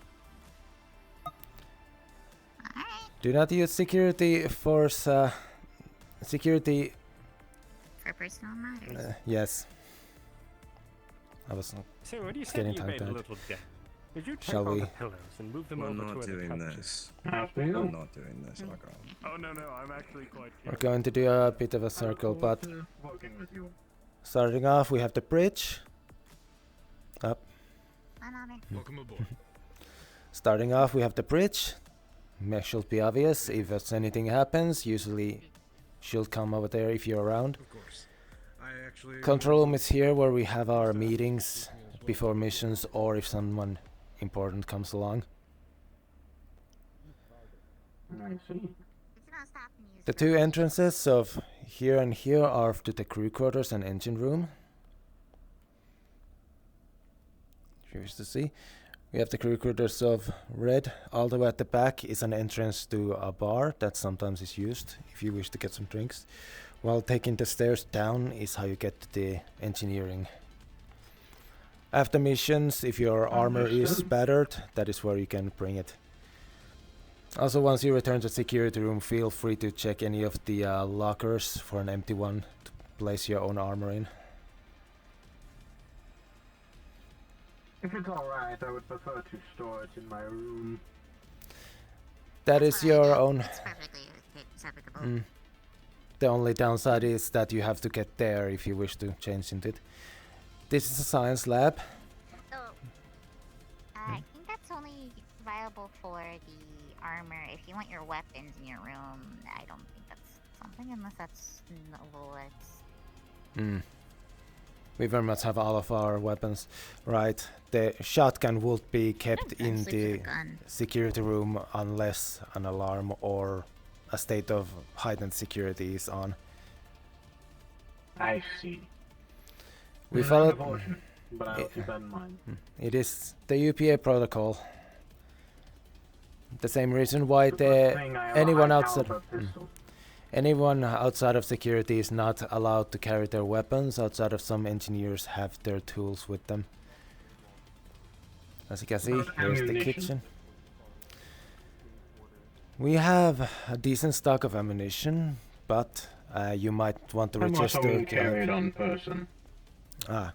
Do not use security force, security... For personal matters. yes. I was So when you It's said getting you made a tongue-tied. little den, did you take Shall all we? the pillows and move them We're over not to where the doing couch this. After I'm you. not doing this, Lagram. Oh no, I'm actually quite. We're going to do a bit of a circle, but Working with you. starting off we have the bridge. Up. Welcome aboard. Starting off we have the bridge. Mech should be obvious. If anything happens, usually she'll come over there if you're around. Of course. I actually. Control room is here where we have our meetings before missions or if someone important comes along. I see. The two entrances of here and here are to the crew quarters and engine room. If you wish to see. We have the crew quarters of red. All the way at the back is an entrance to a bar that sometimes is used if you wish to get some drinks. While taking the stairs down is how you get to the engineering. After missions, if your armor is battered, that is where you can bring it. Also, once you return to the security room, feel free to check any of the lockers for an empty one to place your own armor in. If it's alright, I would prefer to store it in my room. That is your own. It's perfectly acceptable. The only downside is that you have to get there if you wish to change into it. This is a science lab. So, I think that's only viable for the armor. If you want your weapons in your room, I don't think that's something unless that's novel. We very much have all of our weapons. Right. The shotgun would be kept in Sleep with a the gun. security room unless an alarm or a state of heightened security is on. I see. We Not follow. important, but I'll keep that in mind. It is the UPA protocol. The same reason why Good thing I have a anyone high outside caliber pistol. anyone outside of security is not allowed to carry their weapons. Outside of some engineers have their tools with them. As you can see, About here's the ammunition? kitchen. We have a decent stock of ammunition, but You might want to I'm also register. being carried on person. Ah.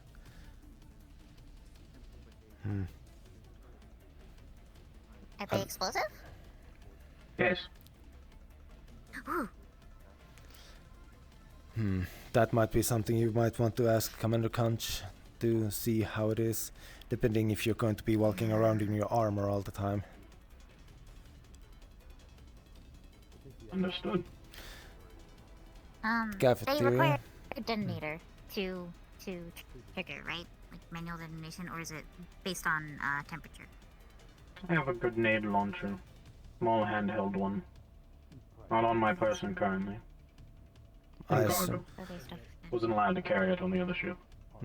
Are they explosive? Yes. That might be something you might want to ask Commander Conch to see how it is, depending if you're going to be walking around in your armor all the time. Understood. They Cafeteria. require a detonator to trigger, right? Like manual detonation, or is it based on temperature? I have a grenade launcher. Small handheld one. Not on my person currently. I In assume. cargo. Wasn't allowed to carry it on the other ship.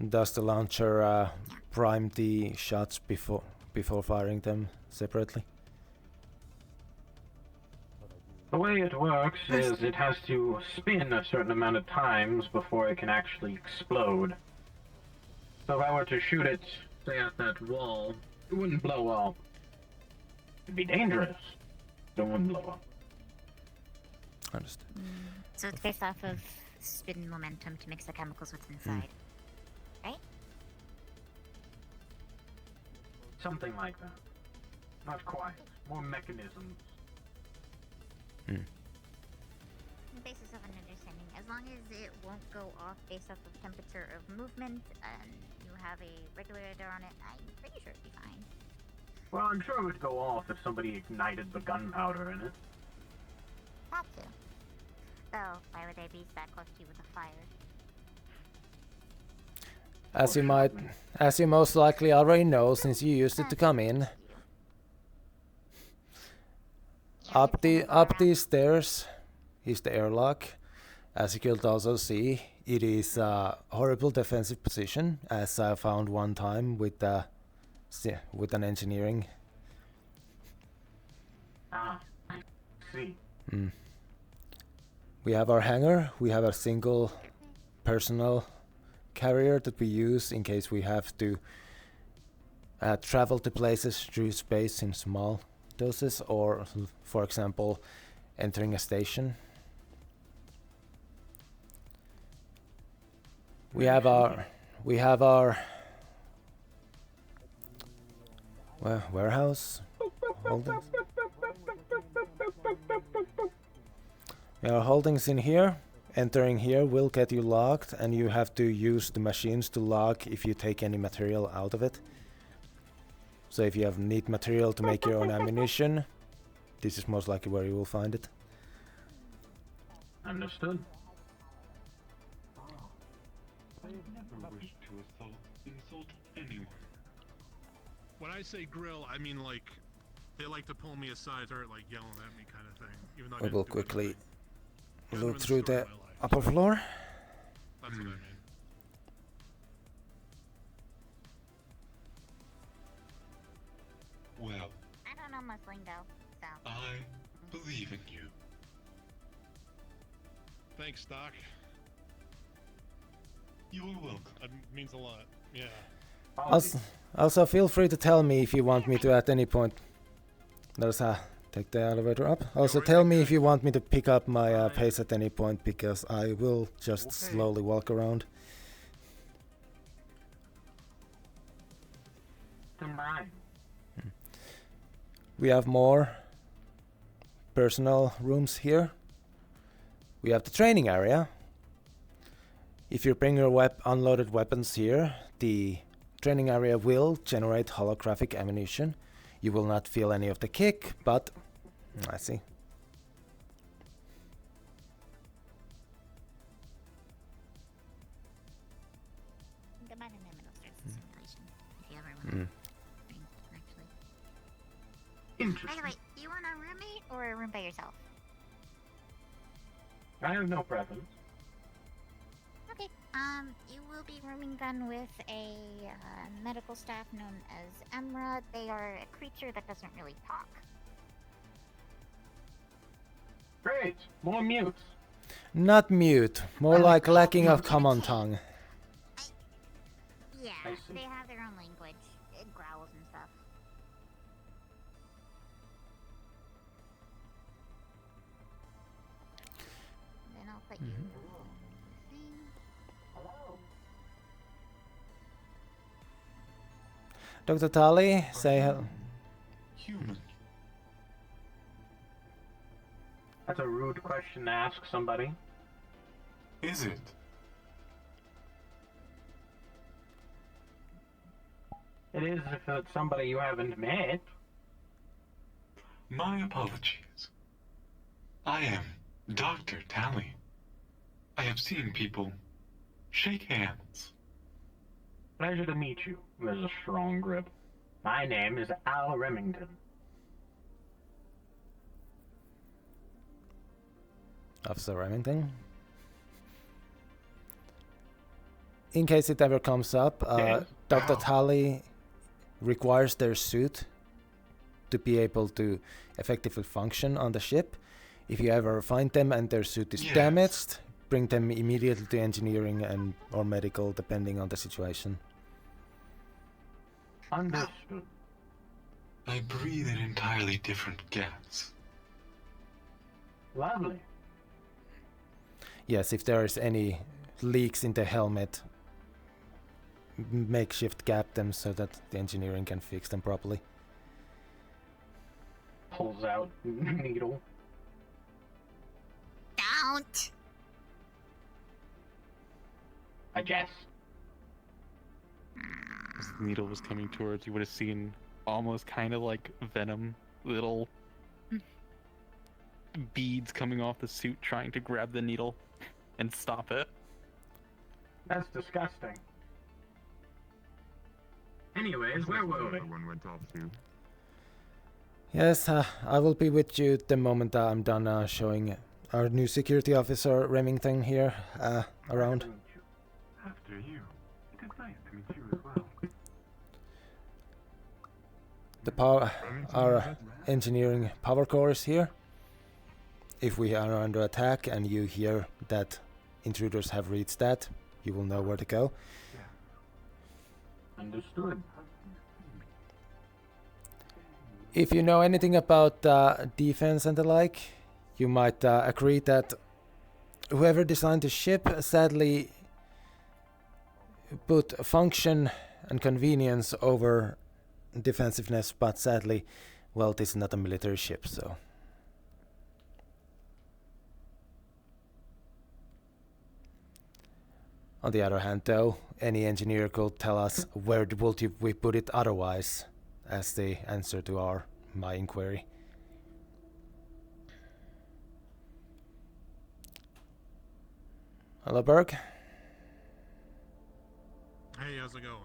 Does the launcher prime the shots before firing them separately? The way it works is it has to spin a certain amount of times before it can actually explode. So if I were to shoot it, say at that wall, it wouldn't blow up. It'd be dangerous. It wouldn't blow up. Understood. So it's based off of spin momentum to mix the chemicals what's inside, right? Something like that. Not quite. More mechanisms. The basis of an understanding. As long as it won't go off based off of temperature of movement and you have a regulator on it, I'm pretty sure it'd be fine. Well, I'm sure it would go off if somebody ignited the gunpowder in it. That too. So, why would they be that close to you with a fire? As you most likely already know, since you used it to come in. Up these stairs is the airlock. As you could also see, it is a horrible defensive position, as I found one time with an engineering. Ah, I see. We have our hangar. We have a single personal carrier that we use in case we have to travel to places through space in small doses, or for example entering a station. We have our warehouse holdings. Our holdings in here. Entering here will get you locked, and you have to use the machines to lock if you take any material out of it. So if you have need material to make your own ammunition, this is most likely where you will find it. Understood. I never wish to insult anyone. When I say grill, I mean like they like to pull me aside, start like yelling at me, kind of thing. Even though I We didn't will do quickly anything. look through the upper floor. That's what I mean. Well, I don't know much lingo, so. I believe in you. Thanks, Doc. You are welcome. That means a lot. Yeah. Also, feel free to tell me if you want me to at any point. Take the elevator up. Also, tell me if you want me to pick up my pace at any point, because I will just slowly walk around. We have more personal rooms here. We have the training area. If you bring your unloaded weapons here, the training area will generate holographic ammunition. You will not feel any of the kick, but I see. Combine and then it'll start the simulation. If you ever want actually. By the way, do you want a roommate or a room by yourself? I have no preference. Okay. You will be rooming then with a medical staff known as Emra. They are a creature that doesn't really talk. Great, more mutes. Not mute, more like lacking of common tongue. Yeah, they have their own language. It growls and stuff. Then I'll put you Dr. Tali, say hello. Human. That's a rude question to ask somebody. Is it? It is if it's somebody you haven't met. My apologies. I am Dr. Tally. I have seen people shake hands. Pleasure to meet you. There's a strong grip. My name is Al Remington. Officer Remington. In case it ever comes up, Yes. Dr. Tali requires their suit to be able to effectively function on the ship. If you ever find them and their suit is Yes. damaged, bring them immediately to engineering and or medical, depending on the situation. Understood. I breathe an entirely different gas. Lovely. Yes, if there is any leaks in the helmet, makeshift gap them so that the engineering can fix them properly. Pulls out needle. Don't! I guess. As the needle was coming towards, you would have seen almost kind of like Venom, little beads coming off the suit trying to grab the needle and stop it. That's disgusting. Anyways, where were we? Everyone went off to. Yes, I will be with you the moment I'm done showing our new security officer Remington here around. After you. It is nice to meet you as well. Our engineering power core is here. If we are under attack and you hear that intruders have reached that, you will know where to go. Understood. If you know anything about defense and the like, you might agree that whoever designed the ship sadly put function and convenience over defensiveness, but sadly, well, this is not a military ship, so. On the other hand, though, any engineer could tell us where would we put it otherwise, as the answer to my inquiry. Hello, Berg. Hey, how's it going?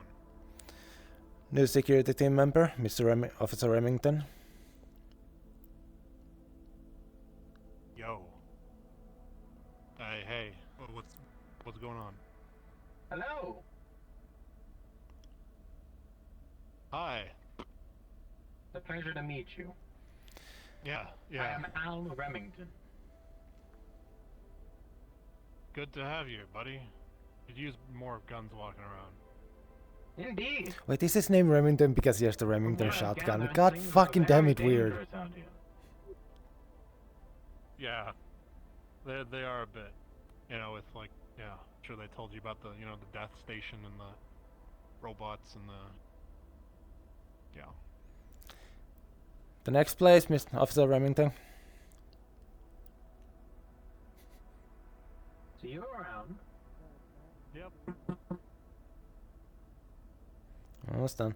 New security team member, Mr. Officer Remington. Yo. Hey. What's going on? Hello. Hi. It's a pleasure to meet you. Yeah. I am Al Remington. Good to have you, buddy. Could use more guns walking around. Indeed. Wait, is his name Remington because he has the Remington shotgun? God fucking damn it, weird. Yeah. They are a bit. With like, yeah. I'm sure they told you about the, the death station and the robots and the... Yeah. The next place, Mr. Officer Remington. See you around. Yep. Almost done.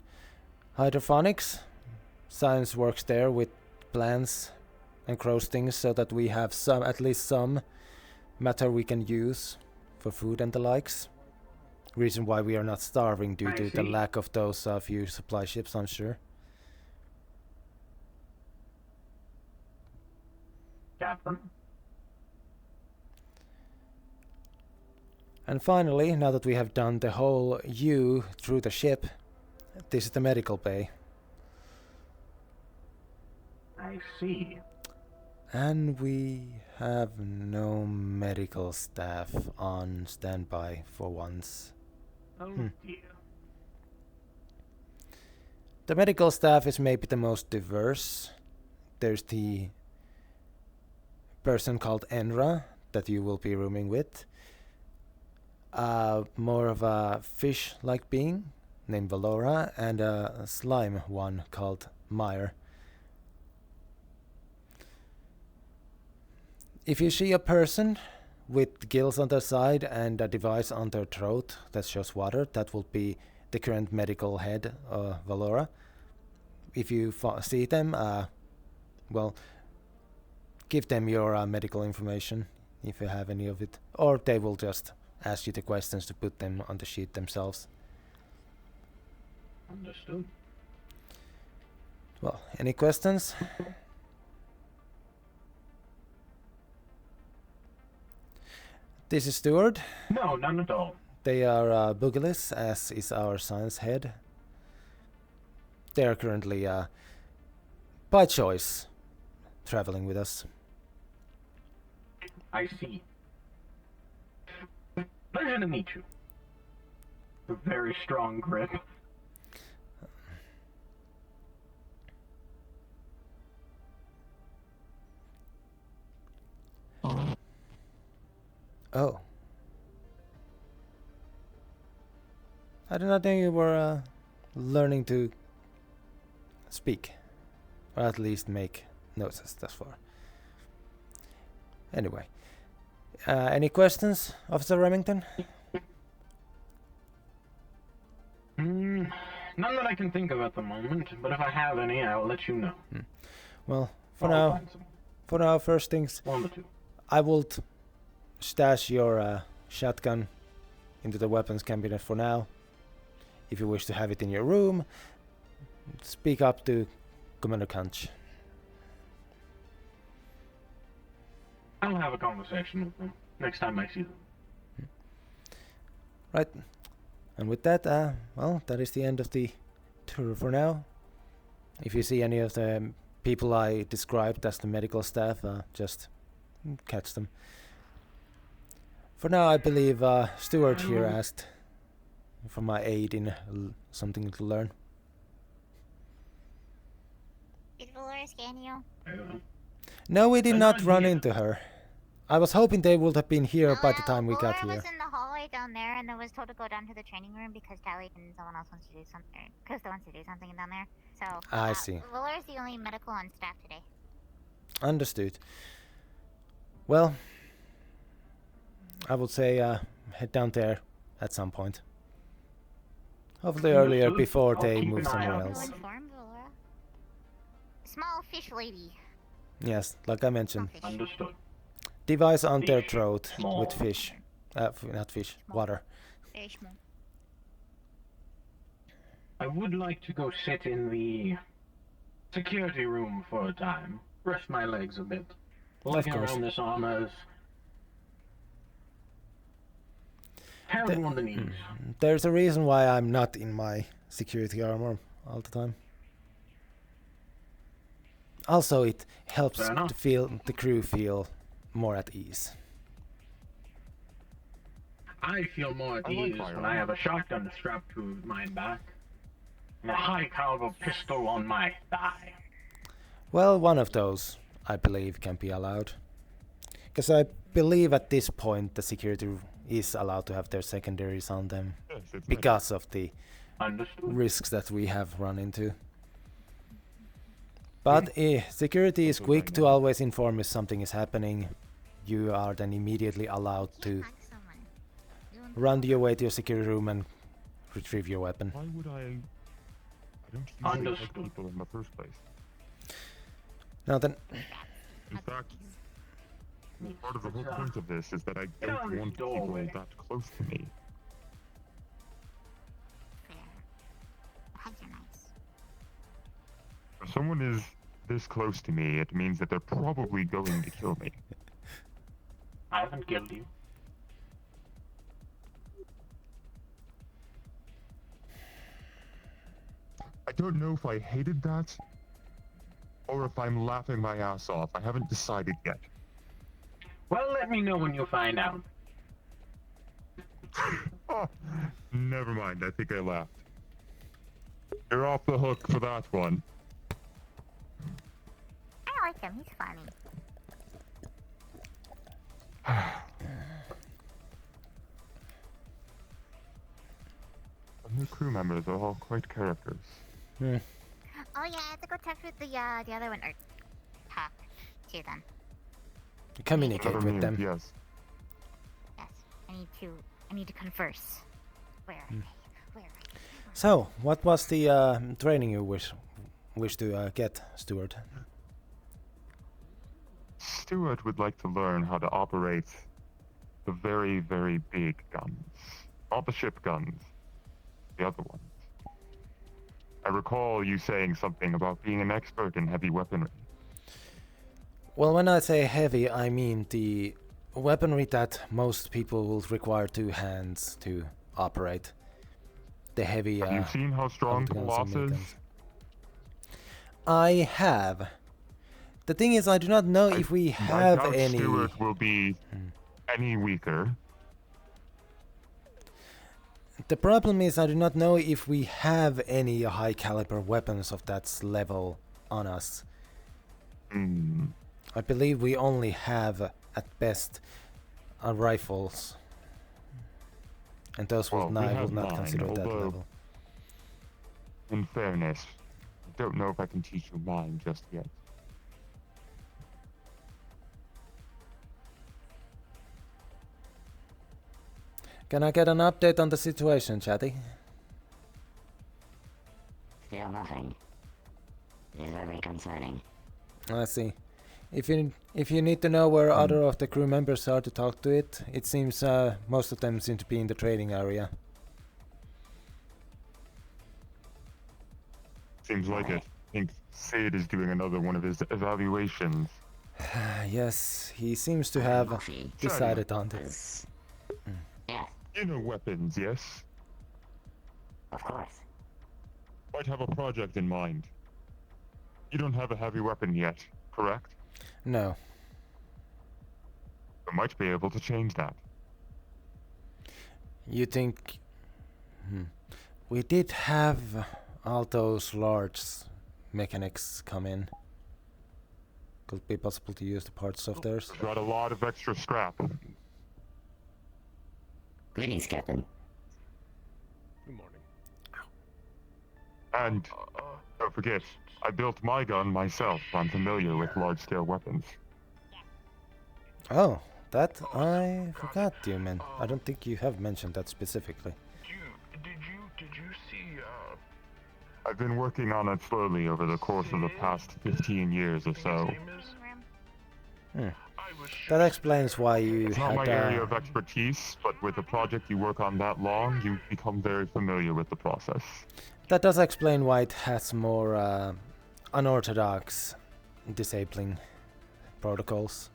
Hydroponics. Science works there with plants and grows things so that we have at least some matter we can use for food and the likes. Reason why we are not starving due to the lack of those few supply ships, I'm sure. Captain. And finally, now that we have done the whole U through the ship, this is the medical bay. I see. And we have no medical staff on standby for once. Oh dear. The medical staff is maybe the most diverse. There's the person called Enra that you will be rooming with. More of a fish-like being, named Valora and a slime one called Meyer. If you see a person with gills on their side and a device on their throat that shows water, that will be the current medical head, Valora. If you see them, well, give them your medical information if you have any of it, or they will just ask you the questions to put them on the sheet themselves. Understood. Well, any questions? This is Stuart. No, none at all. They are Boogyless, as is our science head. They are currently, by choice, traveling with us. I see. Pleasure to meet you. A very strong grip. Oh. I did not know you were learning to speak, or at least make notes thus far. Anyway, any questions, Officer Remington? None that I can think of at the moment, but if I have any, I will let you know. Well, for now, first things, One or two. I will stash your shotgun into the weapons cabinet for now. If you wish to have it in your room, speak up to Commander Kanch. I'll have a conversation with them next time I see them. Right. And with that, well, that is the end of the tour for now. If you see any of the people I described as the medical staff, just catch them. For now, I believe Stuart here asked for my aid in something to learn. Did Valora scan you? No, we did not run into her. I was hoping they would have been here by the time we got Valora here. was in the hallway down there and then was told to go down to the training room because Tally and someone else wants to do something. Krista wants to do something down there. So, I see. Valora's the only medical on staff today. Understood. Well, I would say head down there at some point. Hopefully earlier before they move somewhere else. Inform Valora. Small fish lady. Yes, like I mentioned. Understood. Device on their throat Small. with fish. Not fish, water. Very small. I would like to go sit in the security room for a time. Rest my legs a bit. Looking course. around this armor is terrible on the knees. There's a reason why I'm not in my security armor all the time. Also, it helps Fair enough. the crew feel more at ease. I feel more at I like ease when I firearms. have a shotgun strapped to my back and a high-caliber pistol on my thigh. Well, one of those, I believe, can be allowed. Because I believe at this point the security is allowed to have their secondaries on them Yes, it's because of the Understood. risks that we have run into. But security is quick to always inform if something is happening. You are then immediately allowed to run your way to your security room and retrieve your weapon. Why would I don't usually hug Understood. people in the first place. Now then, In fact, part of the whole point of this is that I Get out of don't this want people doorway. that close to me. Fair. Hugs are nice. If someone is this close to me, it means that they're probably going to kill me. I haven't killed you. I don't know if I hated that or if I'm laughing my ass off. I haven't decided yet. Well, let me know when you find out. Oh, never mind. I think I laughed. You're off the hook for that one. I like him. He's funny. Your crew members are all quite characters. Oh yeah, I have to go talk with the other one, or talk to them. Communicate Another with means, them. yes. Yes, I need to converse. Where are they? Where are they? So, what was the training you wish to get, Stuart? Stuart would like to learn how to operate the very, very big guns. Not the ship guns, the other ones. I recall you saying something about being an expert in heavy weaponry. Well, when I say heavy, I mean the weaponry that most people will require two hands to operate. The heavy. Have you seen how strong guns and Colossus is? miniguns. I have. The thing is, I do not know if we have I doubt any. Stuart will be any weaker. The problem is, I do not know if we have any high caliber weapons of that level on us. I believe we only have, at best, rifles. And those Well, would we not, I have would not mine, consider that although, level. In fairness, I don't know if I can teach you mine just yet. Can I get an update on the situation, Chatty? Still nothing. It is very concerning. I see. If you need to know where other of the crew members are to talk to it, it seems most of them seem to be in the trading area. Seems like it. I think Sid is doing another one of his evaluations. Yes, he seems to have decided on this. Yeah. You know weapons, yes? Of course. Might have a project in mind. You don't have a heavy weapon yet, correct? No. I might be able to change that. You think... We did have all those large mechanics come in. Could be possible to use the parts of theirs. Got a lot of extra scrap. Greetings, Captain. Good morning. And don't forget, I built my gun myself. I'm familiar with large-scale weapons. Oh, that I forgot you meant. I don't think you have mentioned that specifically. Did you see, I've been working on it slowly over the course of the past 15 years or so. That explains why you It's had not my area of expertise, but with a project you work on that long, you become very familiar with the process. That does explain why it has more unorthodox disabling protocols.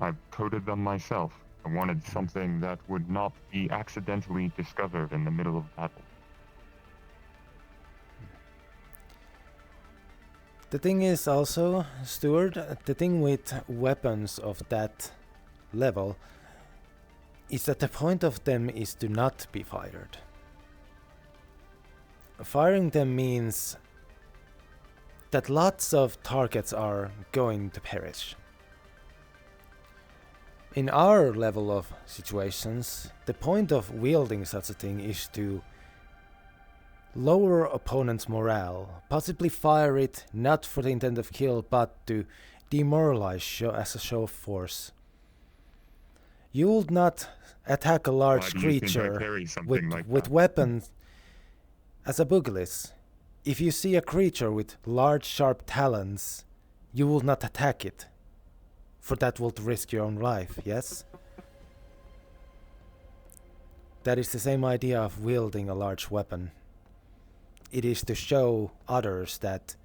I've coded them myself. I wanted something that would not be accidentally discovered in the middle of battle. The thing is also, Stuart, the thing with weapons of that level is that the point of them is to not be fired. Firing them means that lots of targets are going to perish. In our level of situations, the point of wielding such a thing is to lower opponent's morale, possibly fire it not for the intent of kill, but to demoralize as a show of force. You would not attack a large creature with weapons as a booglis. If you see a creature with large sharp talons, you will not attack it, for that will risk your own life, yes? That is the same idea of wielding a large weapon. It is to show others that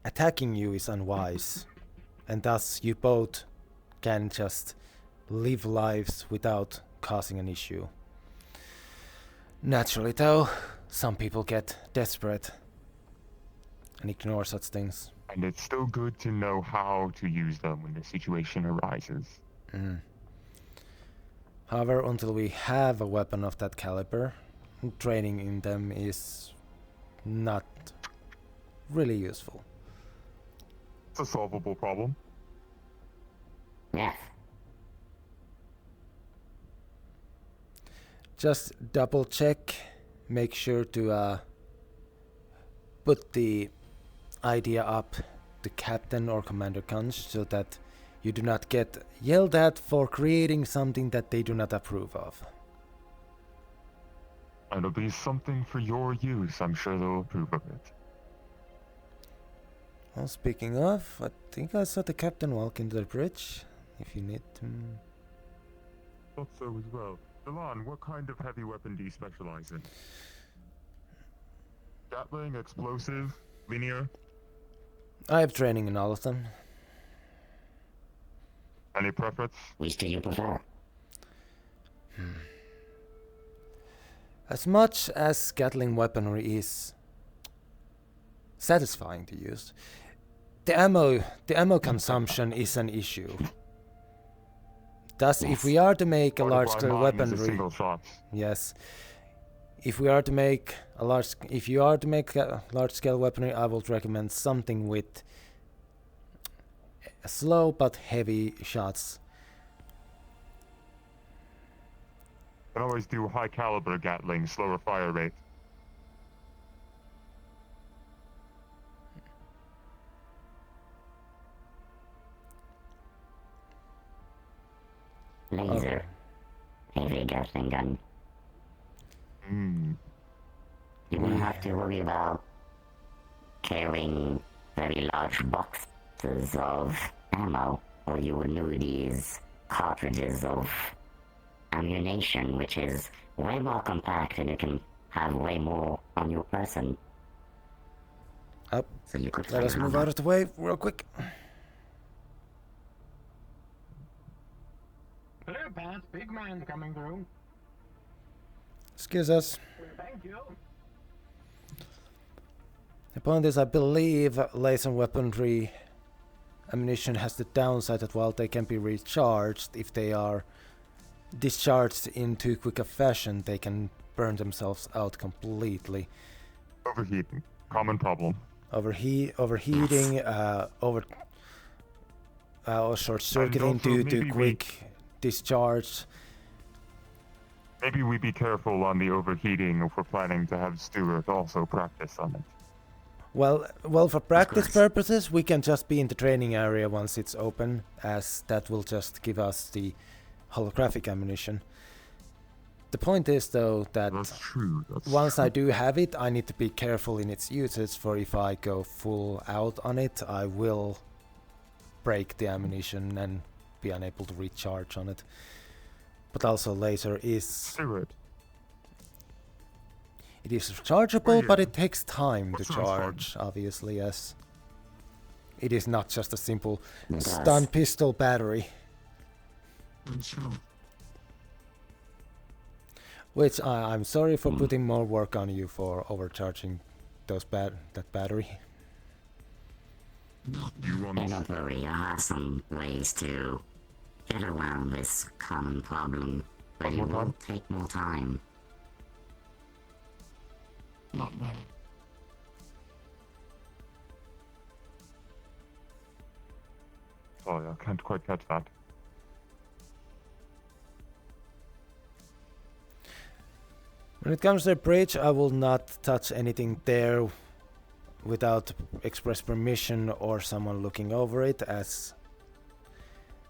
attacking you is unwise, and thus you both can just live lives without causing an issue. Naturally though, some people get desperate and ignore such things. And it's still good to know how to use them when the situation arises. However, until we have a weapon of that caliber, training in them is not really useful. It's a solvable problem. Yes. just double check, make sure to put the idea up to Captain or Commander Kunch so that you do not get yelled at for creating something that they do not approve of. It'll be something for your use. I'm sure they'll approve of it. Well, speaking of, I think I saw the captain walk into the bridge. If you need to... Thought so as well. Delon, what kind of heavy weapon do you specialize in? Gatling, explosive, linear? I have training in all of them. Any preference? Which do you prefer? As much as Gatling weaponry is satisfying to use, the ammo consumption is an issue. Thus, if we are to make a large-scale weaponry, yes, if you are to make a large-scale weaponry, I would recommend something with slow but heavy shots. Can always do high caliber Gatling, slower fire rate. Laser. Heavy Gatling gun. You won't have to worry about carrying very large boxes of ammo, or you would need these cartridges of ammunition, which is way more compact and you can have way more on your person. Up. So you could Let us move out of the way real quick. Clear path, big man coming through. Excuse us. Thank you. The point is, I believe laser weaponry ammunition has the downside that while they can be recharged, if they are discharged in too quick a fashion, they can burn themselves out completely. Overheating. Common problem. Overheating, or short-circuiting due to quick discharge. Maybe we be careful on the overheating if we're planning to have Stuart also practice on it. Well, for practice purposes, we can just be in the training area once it's open, as that will just give us the holographic ammunition. The point is, though, that once I do have it, I need to be careful in its usage, for if I go full out on it, I will break the ammunition and be unable to recharge on it. But also laser is... It is rechargeable, but it takes time to charge, obviously, yes. It is not just a simple stun pistol battery. Which I'm sorry for putting more work on you for overcharging that battery. Don't worry, I have some ways to get around this common problem, but it will take more time. Sorry, I can't quite catch that. When it comes to the bridge, I will not touch anything there without express permission or someone looking over it, as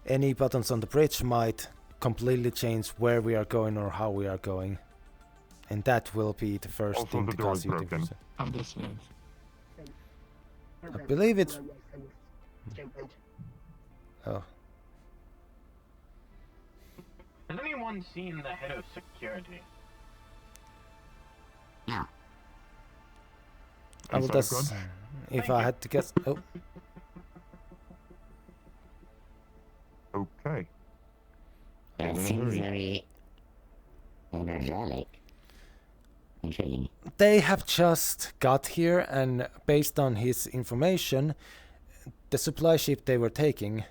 any buttons on the bridge might completely change where we are going or how we are going. And that will be the first thing to cause you to... I believe it's... Oh. Has anyone seen the head of security? No. I will just... If I had to guess... Oh. Okay. It seems very energetic. Intriguing. They have just got here, and based on his information, the supply ship they were taking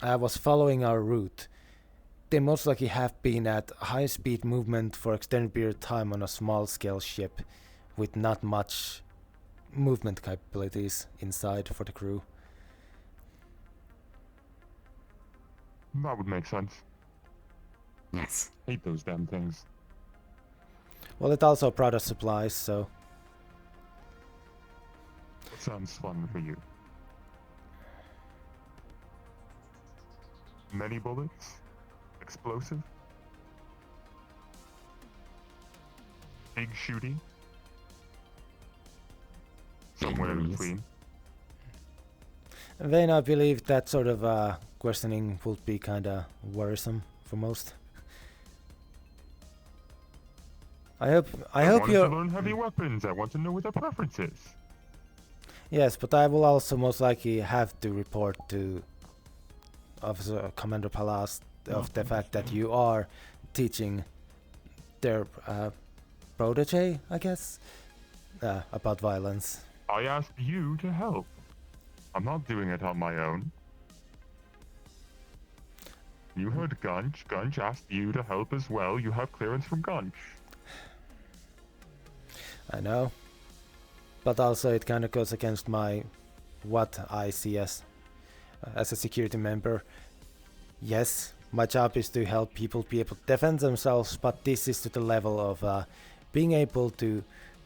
was following our route. They most likely have been at high speed movement for extended period of time on a small scale ship with not much movement capabilities inside for the crew. That would make sense. Yes. Hate those damn things. Well, it also brought us supplies, so... That sounds fun for you. Many bullets? Explosive? Big shooting? Somewhere in between. Then I believe that sort of questioning would be kinda worrisome for most. I hope you're... to learn heavy weapons. I want to know what their preference is. Yes, but I will also most likely have to report to Officer Commander Palas of the fact that you are teaching their protege, I guess, about violence. I asked you to help. I'm not doing it on my own. You heard Gunch. Gunch asked you to help as well. You have clearance from Gunch. I know. But also it kind of goes against what I see as a security member. Yes, my job is to help people be able to defend themselves, but this is to the level of being able to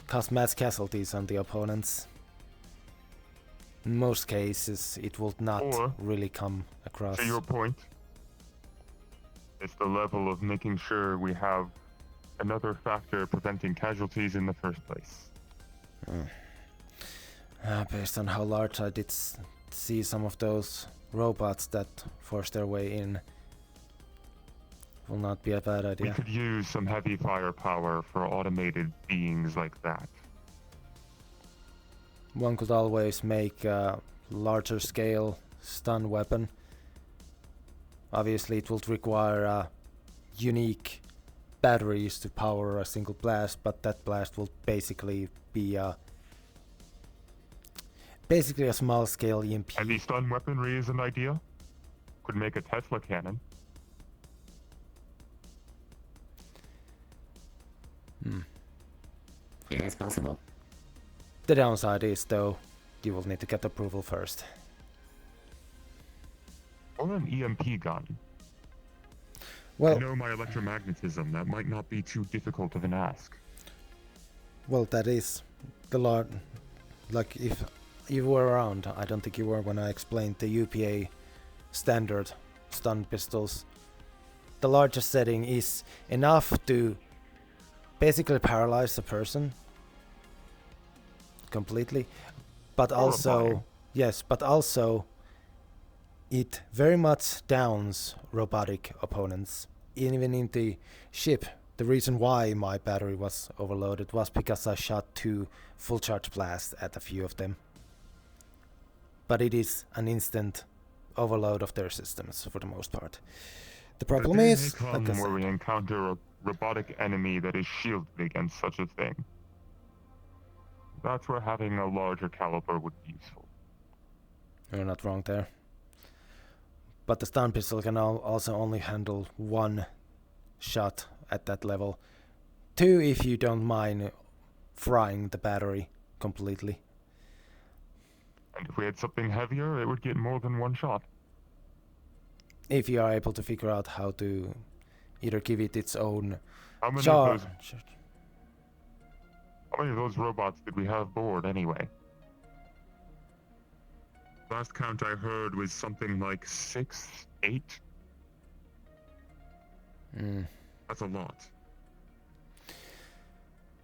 cause mass casualties on the opponents. In most cases, it will not really come across. To your point, it's the level of making sure we have another factor preventing casualties in the first place. Based on how large I did see some of those robots that forced their way in, will not be a bad idea. We could use some heavy firepower for automated beings like that. One could always make a larger scale stun weapon. Obviously it would require unique batteries to power a single blast, but that blast will basically be a small scale EMP. Heavy stun weaponry is an idea. Could make a Tesla cannon. It is possible. The downside is, though, you will need to get approval first. Or an EMP gun. Well, I know my electromagnetism. That might not be too difficult of an ask. Well, that is the lot. Like, if you were around, I don't think you were when I explained the UPA standard stun pistols. The largest setting is enough to basically paralyze a person completely, but also, yes, but also it very much downs robotic opponents. Even in the ship, the reason why my battery was overloaded was because I shot 2 full charge blasts at a few of them. But it is an instant overload of their systems for the most part. The problem is, like I said, where we encounter a robotic enemy that is shielded against such a thing. That's where having a larger caliber would be useful. You're not wrong there. But the stun pistol can also only handle 1 shot at that level. 2 if you don't mind frying the battery completely. And if we had something heavier, it would get more than 1 shot. If you are able to figure out how to either give it its own How many charge. How many of those robots did we have aboard anyway? Last count I heard was something like 6, 8. That's a lot.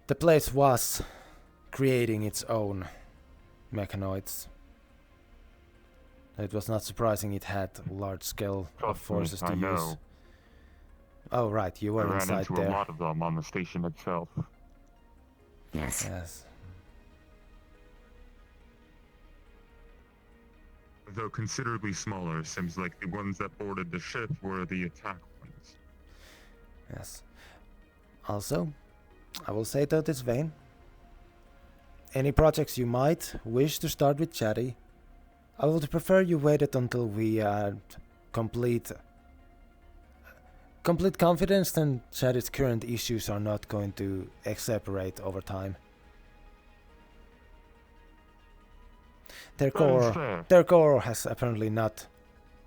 The place was creating its own mechanoids. It was not surprising it had large scale of forces to I use. know. Oh right, you were I ran inside into there. a lot of them on the station itself. Yes. Yes. Though considerably smaller, seems like the ones that boarded the ship were the attack ones. Yes. Also, I will say to this vein, any projects you might wish to start with Chatty, I would prefer you waited until we had complete confidence that Chatty's current issues are not going to exacerbate over time. Their core has apparently not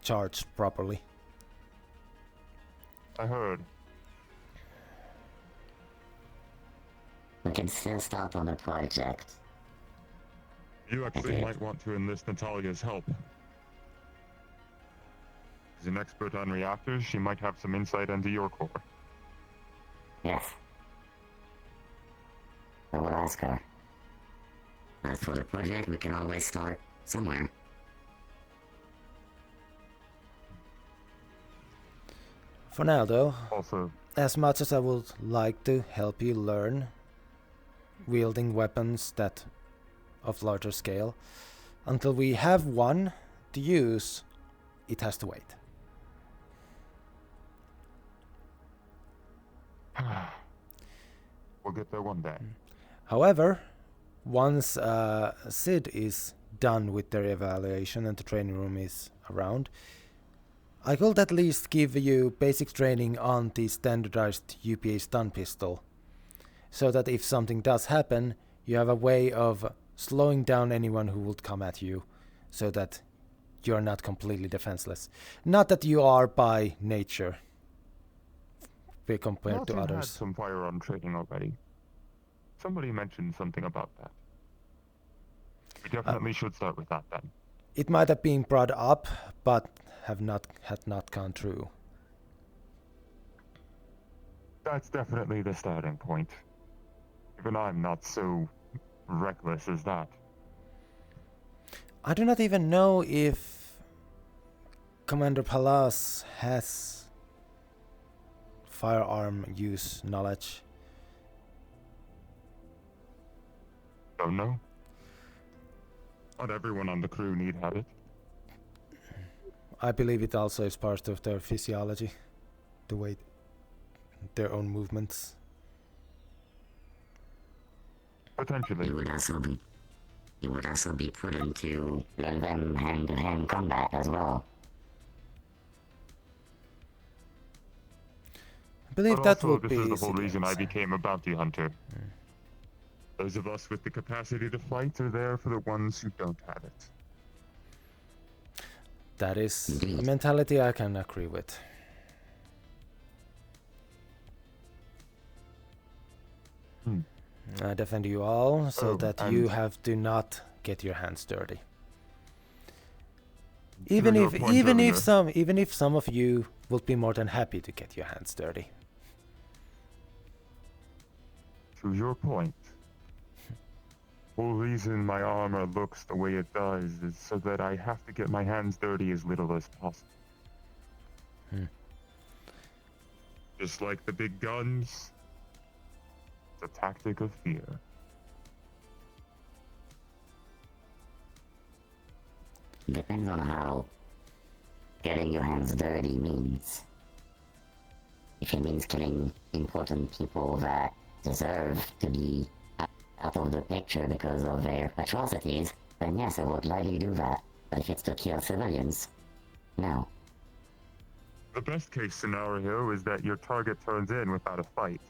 charged properly. I heard. We can still start on the project. You actually Okay. might want to enlist Natalia's help. She's an expert on reactors. She might have some insight into your core. Yes. I will ask her. As for the project, we can always start somewhere. For now, though, Also, as much as I would like to help you learn wielding weapons that of larger scale, until we have one to use, it has to wait. we'll get there one day. However, once Sid is done with their evaluation and the training room is around, I could at least give you basic training on the standardized UPA stun pistol, so that if something does happen, you have a way of slowing down anyone who would come at you, so that you're not completely defenseless. Not that you are by nature, compared to Martin had others. some firearm training already. Somebody mentioned something about that. We definitely should start with that then. It might have been brought up, but had not gone through. That's definitely the starting point. Even I'm not so reckless as that. I do not even know if Commander Palas has firearm use knowledge. Don't know. Not everyone on the crew need have it. I believe it also is part of their physiology, the way their own movements. Potentially. It would also be prudent to learn them hand-to-hand combat as well. I believe But that also, would this be is the easy whole to reason I answer. became a bounty hunter. Those of us with the capacity to fight are there for the ones who don't have it. That is a mentality I can agree with. I defend you all so that you have to not get your hands dirty. Even if some of you would be more than happy to get your hands dirty. To your point, whole reason my armor looks the way it does is so that I have to get my hands dirty as little as possible. Just like the big guns, it's a tactic of fear. Depends on how getting your hands dirty means. If it means killing important people that deserve to be out of the picture because of their atrocities, then yes, I would gladly do that. But if it's to kill civilians, no. The best case scenario is that your target turns in without a fight.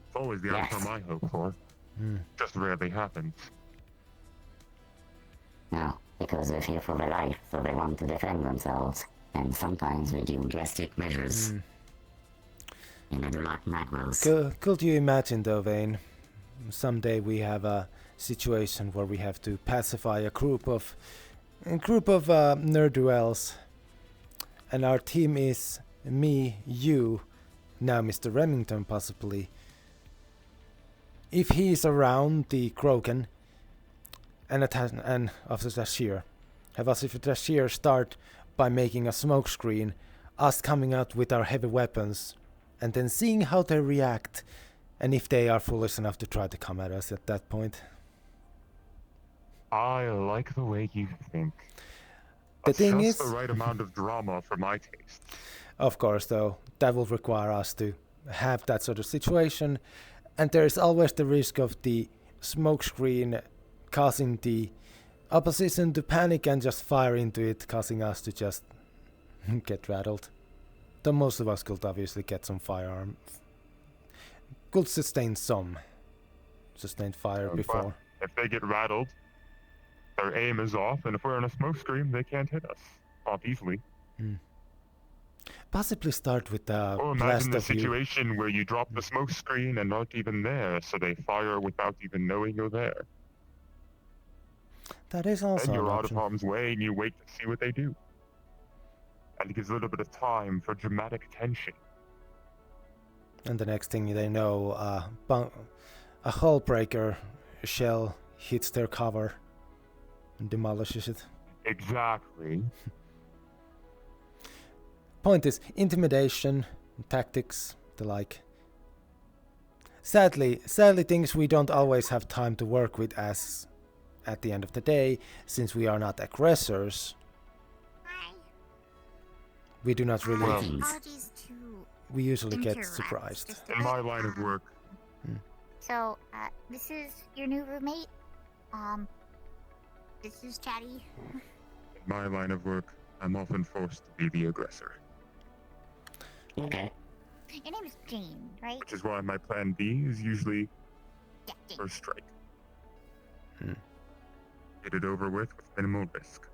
It's always the Yes. outcome I hope for. Just rarely happens. No, because they're here for their life, so they want to defend themselves. And sometimes we do drastic measures. And I do like macros. Could you imagine though, Vane? Someday we have a situation where we have to pacify a group of ne'er-do-wells, and our team is me, you, now Mr. Remington possibly. If he is around the Krogan and Officer Tashir, have Officer Tashir start by making a smoke screen, us coming out with our heavy weapons, and then seeing how they react, and if they are foolish enough to try to come at us at that point. I like the way you think. The thing just is, the right amount of drama for my taste. of course, though, that will require us to have that sort of situation, and there is always the risk of the smoke screen causing the opposition to panic and just fire into it, causing us to just get rattled. Though most of us could obviously get some firearm, could sustain some sustained fire before. If they get rattled, their aim is off, and if we're in a smoke screen, they can't hit us off easily. possibly start with the Or blast imagine the of you. situation where you drop the smoke screen and aren't even there, so they fire without even knowing you're there. That is also Then an you're out of option. harm's way and you wait to see what they do. And it gives a little bit of time for dramatic tension. And the next thing they know, a hull breaker shell hits their cover and demolishes it. Exactly. Point is, intimidation, tactics, the like. Sadly, things we don't always have time to work with as at the end of the day, since we are not aggressors. We do not really... Apologies to we usually get interrupt surprised. just a In bit. my line of work. So, this is your new roommate. This is Chatty. In my line of work, I'm often forced to be the aggressor. Okay. Your name is Jane, right? Which is why my plan B is usually Yeah, Jane. first strike. Get it over with minimal risk.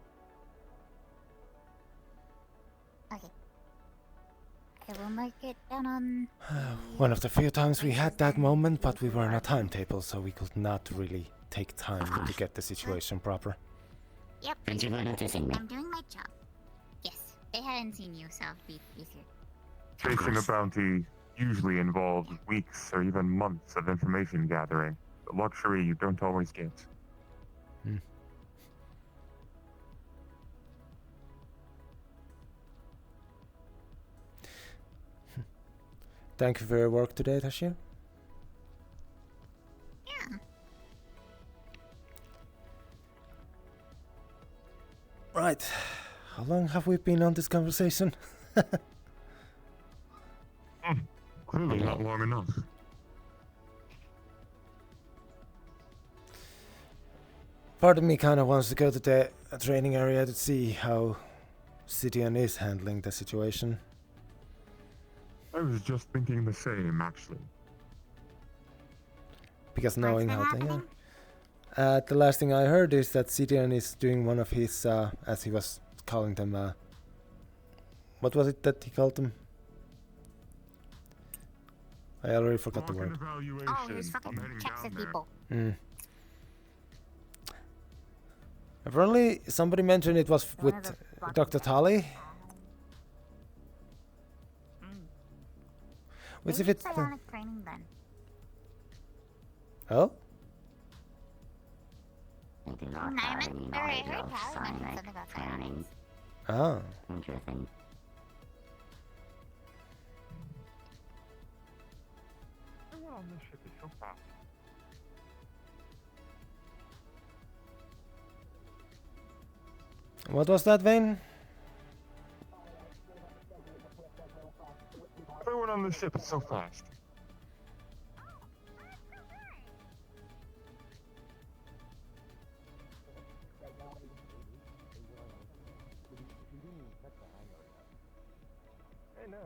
Okay. I will mark it down on... One of the few times we had that moment, but we were on a timetable, so we could not really take time to get the situation proper. Yep. Thank you for noticing me. I'm doing my job. Yes. They hadn't seen you, so be easier. Chasing a bounty usually involves weeks or even months of information gathering, a luxury you don't always get. Thank you for your work today, Tashir. Yeah. Right. How long have we been on this conversation? Clearly not long enough. Part of me kind of wants to go to the training area to see how Sidian is handling the situation. I was just thinking the same, actually. Because knowing how they are. The last thing I heard is that Sidian is doing one of his, as he was calling them, what was it that he called them? I already forgot the word. Oh, he was fucking checks at people. Apparently, somebody mentioned it was with Dr. Tali. Which if it's... psionic training then. Oh? I do not have any knowledge of psionic training. Oh. Interesting. Everyone on this ship is so fast. What was that, Vane? Everyone on this ship is so fast. Hey, no.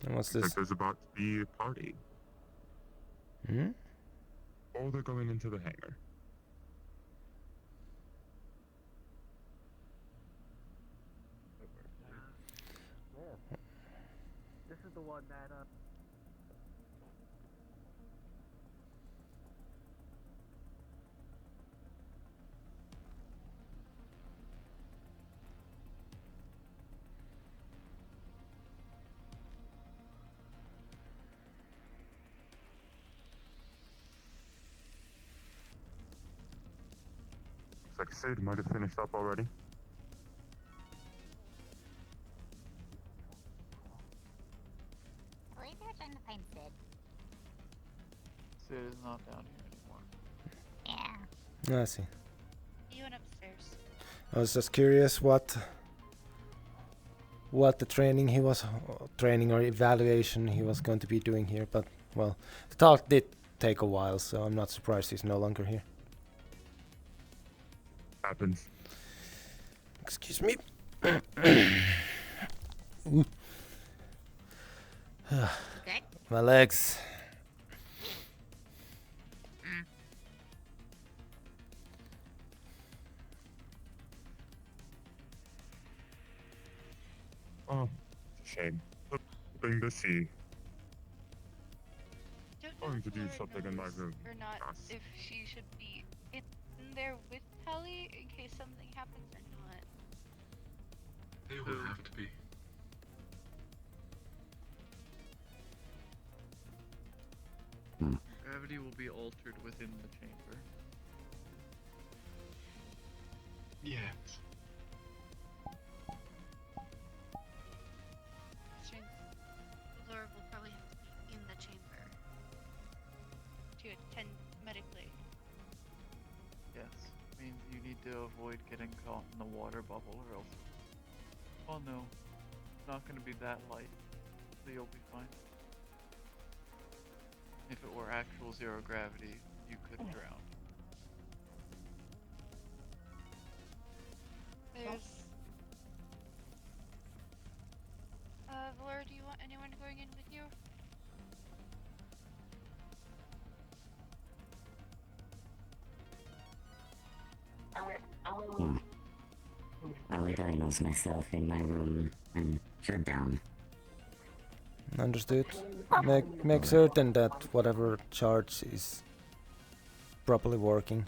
And what's Like this? there's about to be a party. Or they're going into the hangar. This is the one that, Looks like Sid might have finished up already. I believe they're trying to find Sid. Sid is not down here anymore. Yeah. I see. You went upstairs. I was just curious what the training he was training or evaluation he was going to be doing here, but well, the talk did take a while, so I'm not surprised he's no longer here. Happens. Excuse me. My legs. Shame. Hoping to see. Don't know Going if to do Laura something in my knows room. or not if she should be in there with Tally in case something happens or not. They will have to be. Gravity will be altered within the chamber. Yes. Which means Laura will probably have to be in the chamber to attend medically. Yes, means you need to avoid getting caught in the water bubble or else. Oh no, it's not going to be that light, so you'll be fine. If it were actual zero gravity, you could drown. There's. Laura, do you want anyone going in with you? I will diagnose myself in my room and shut down. Understood. Make certain that whatever charge is properly working,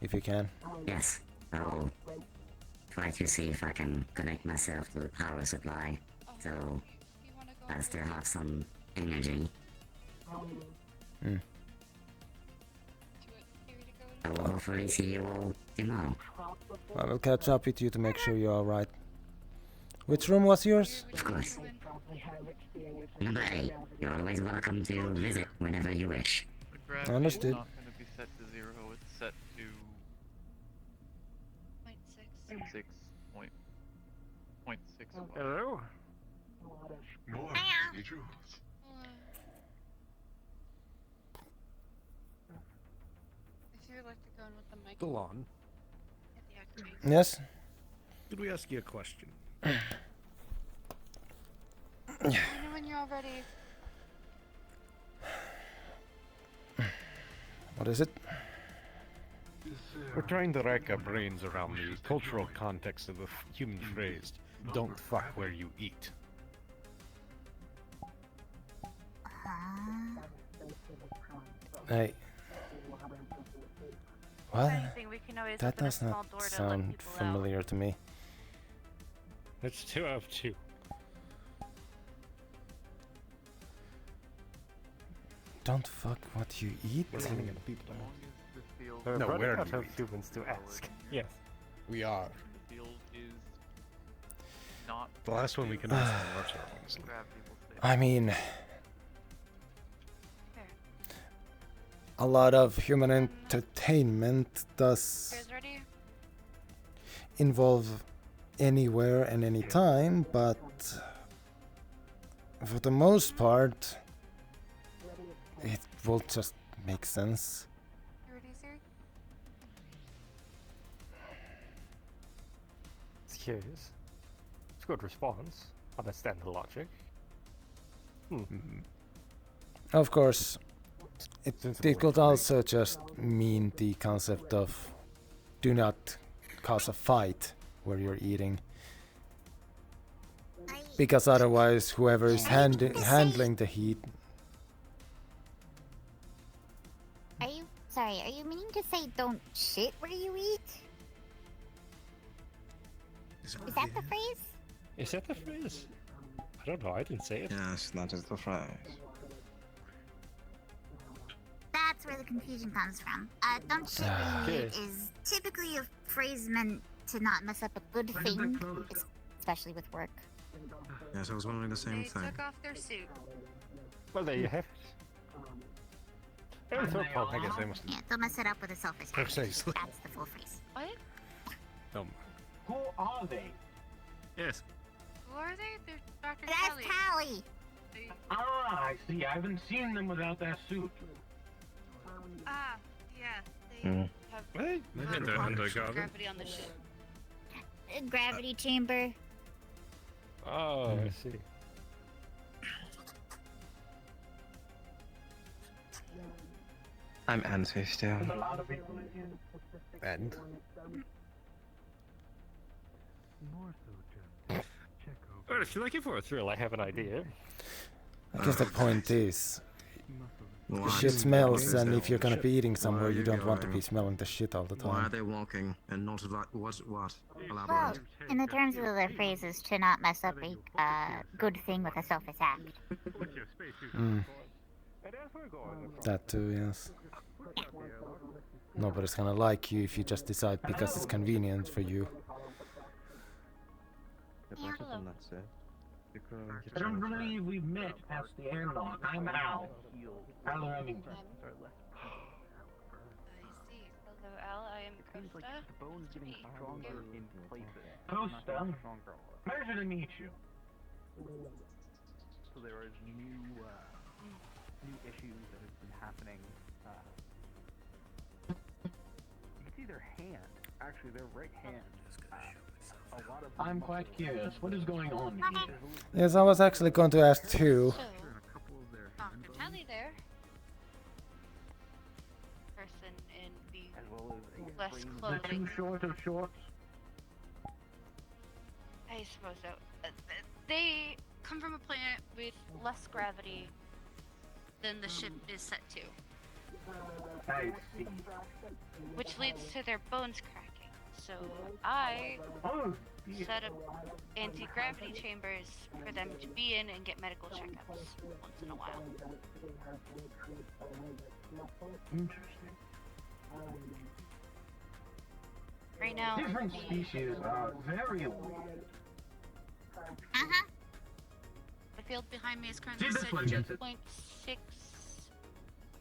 if you can. Yes, I will try to see if I can connect myself to the power supply, so I still have some energy. I will hopefully see you all tomorrow. I will catch up with you to make sure you're alright. Which room was yours? Of course. Number 8. You're always welcome to visit whenever you wish. The gravity Understood. is not going to be set to 0, it's set to 0.6. 0.6. Hello? More individuals. If you'd like to go in with the mic. Delon. Yes? Could we ask you a question? Let me know when you're all ready. What is it? We're trying to rack our brains around the cultural context of the human phrase, don't fuck where you eat. Hey. What? Anything, we can always That open a does small not door to let sound people out. familiar to me. It's 2 out of 2. Don't fuck what you eat? We're running into people. We're No, running where out do of we? humans to ask. Yes. We are. The field is not. The last one we can ask them much of, honestly. Gravity will stay. I mean, a lot of human entertainment does You guys ready? involve anywhere and anytime, but for the most part, it will just make sense. You ready, Siri? Yes. It's a good response. Understand the logic. Of course, it could also just mean the concept of do not cause a fight where you're eating. Because otherwise, whoever is handling the heat. Are you meaning to say don't shit where you eat? Is that the phrase? Is that the phrase? I don't know, I didn't say it. Yes, that is the phrase. That's where the confusion comes from. Don't shit where you eat is typically a phrase meant to not mess up a good thing, especially with work. Yes, I was wondering the same They thing. took off their suit. Well, there you have it. I guess they must Yeah, don't mess it up with a selfish act. Precisely. That's the full phrase. What? Who are they? Yes. Who are they? They're Dr. That's Kelly. Tally! Ah, I see. I haven't seen them without that suit. Ah, yeah. They Mm. have Hey, maybe they're undercover. gravity on the ship. Gravity chamber. Oh, I see. I'm anti still. There's a lot of people in here. And? More so just check over Well, if you're looking for a thrill, I have an idea. I guess the point is, the What? shit smells, What is and that? if you're gonna be eating somewhere, Where are you you don't want to going? be smelling the shit all the Why are time. they walking and not what? Well, Elaborate. in the terms of the phrases, to not mess up a good thing with a selfish act. Mm. That too, yes. Nobody's gonna like you if you just decide because it's convenient for you. I don't believe we've met past the airlock. I'm Al. Al Remington. Hello, Al. I am Krista. Costa, pleasure to meet you. So there is new issues that have been happening. You can see their hand, actually their right hand. A lot of I'm quite curious. What is going on here? Yes, I was actually going to ask too. Dr. Tally there. Person in the less The clothing. too short of shorts? I suppose so. They come from a planet with less gravity than the ship is set to. I see. Which leads to their bones cracking. So I set up anti-gravity chambers for them to be in and get medical checkups once in a while. Interesting. Right now, Different species are very weird. the field behind me is currently See, set this one to gets it. 0.6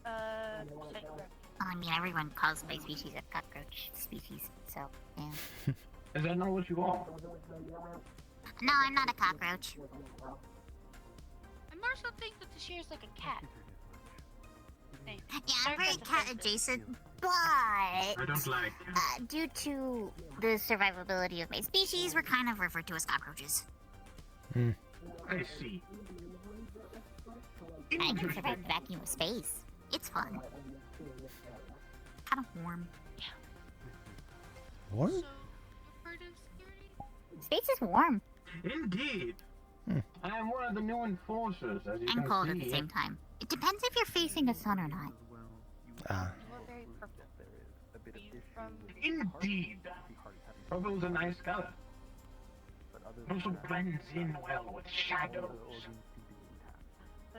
I mean, everyone calls my species a cockroach species, so, yeah. Is that not what you are? No, I'm not a cockroach. I more so think that the shear's like a cat. Hey, Yeah, sorry I'm very if that's cat offensive. adjacent, but I don't like due to the survivability of my species, we're kind of referred to as cockroaches. I see. I can survive the vacuum of space. It's fun. Kind of warm. What? Space is warm Indeed. I am one of the new enforcers, as you and can cold see. at the same time. It depends if you're facing the sun or not. Ah. You're very purple. Are you from... Indeed. Purple's a nice color. It also blends in well with shadows. So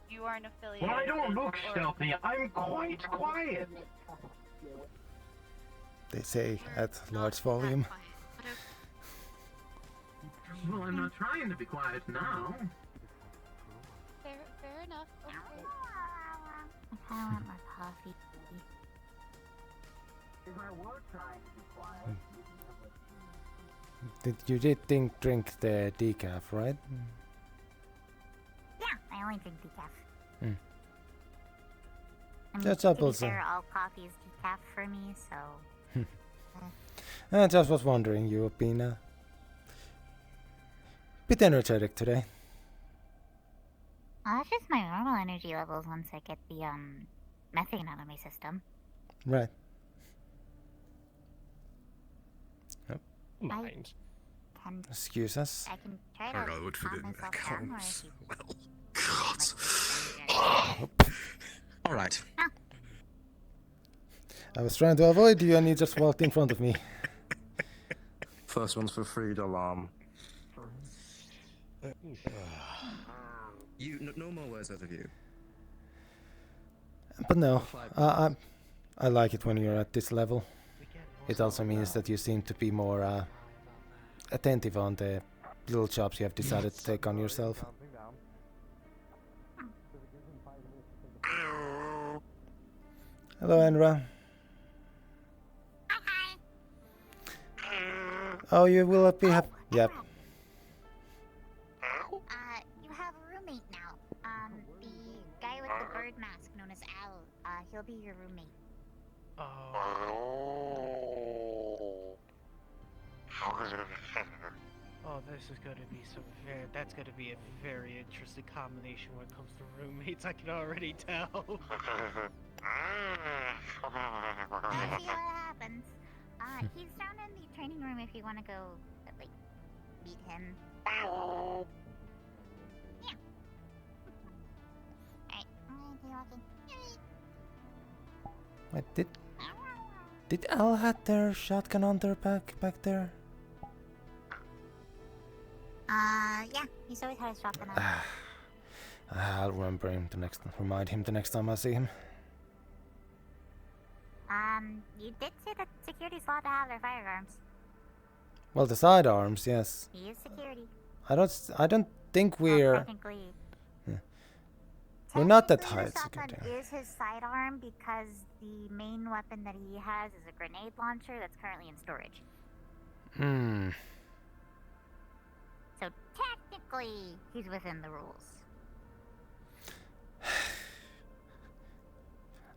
you aren't affiliated Well, I don't with look or- stealthy. I'm quite quiet. They say at large volume. Well, I'm not trying to be quiet now. Fair enough. Okay. I kind of want more coffee. If I were trying to be quiet, You did drink the decaf, right? Yeah, I only drink decaf. Hmm. I mean, That's to up be also. fair, all coffee is decaf for me, so... I just was wondering, you have been a bit energetic today. That's just my normal energy levels once I get the, methane out of my system. Right. Mind. Excuse us. I can try to Road for calm the myself down, or if you... All right. I was trying to avoid you and you just walked in front of me. First one's for Freed Alarm. No more words out of you. But no, I like it when you're at this level. It also means that you seem to be more attentive on the little jobs you have decided to take on yourself. Hello, Enra. Oh, you will be happy. Yep. You have a roommate now. The guy with the bird mask known as Al, he'll be your roommate. Oh, this is gonna be that's gonna be a very interesting combination when it comes to roommates, I can already tell. Let's see what happens. He's down in the training room if you want to go, like, meet him. Yeah. Alright, keep walking. Wait, did Al had their shotgun on their back there? Yeah, he's always had his shotgun on. I'll remember him remind him the next time I see him. You did say that security's allowed to have their firearms. Well, the sidearms, yes. He is security. I don't think we're. Technically. We're not that high The at security. shotgun is his sidearm because the main weapon that he has is a grenade launcher that's currently in storage. Hmm. So technically, he's within the rules.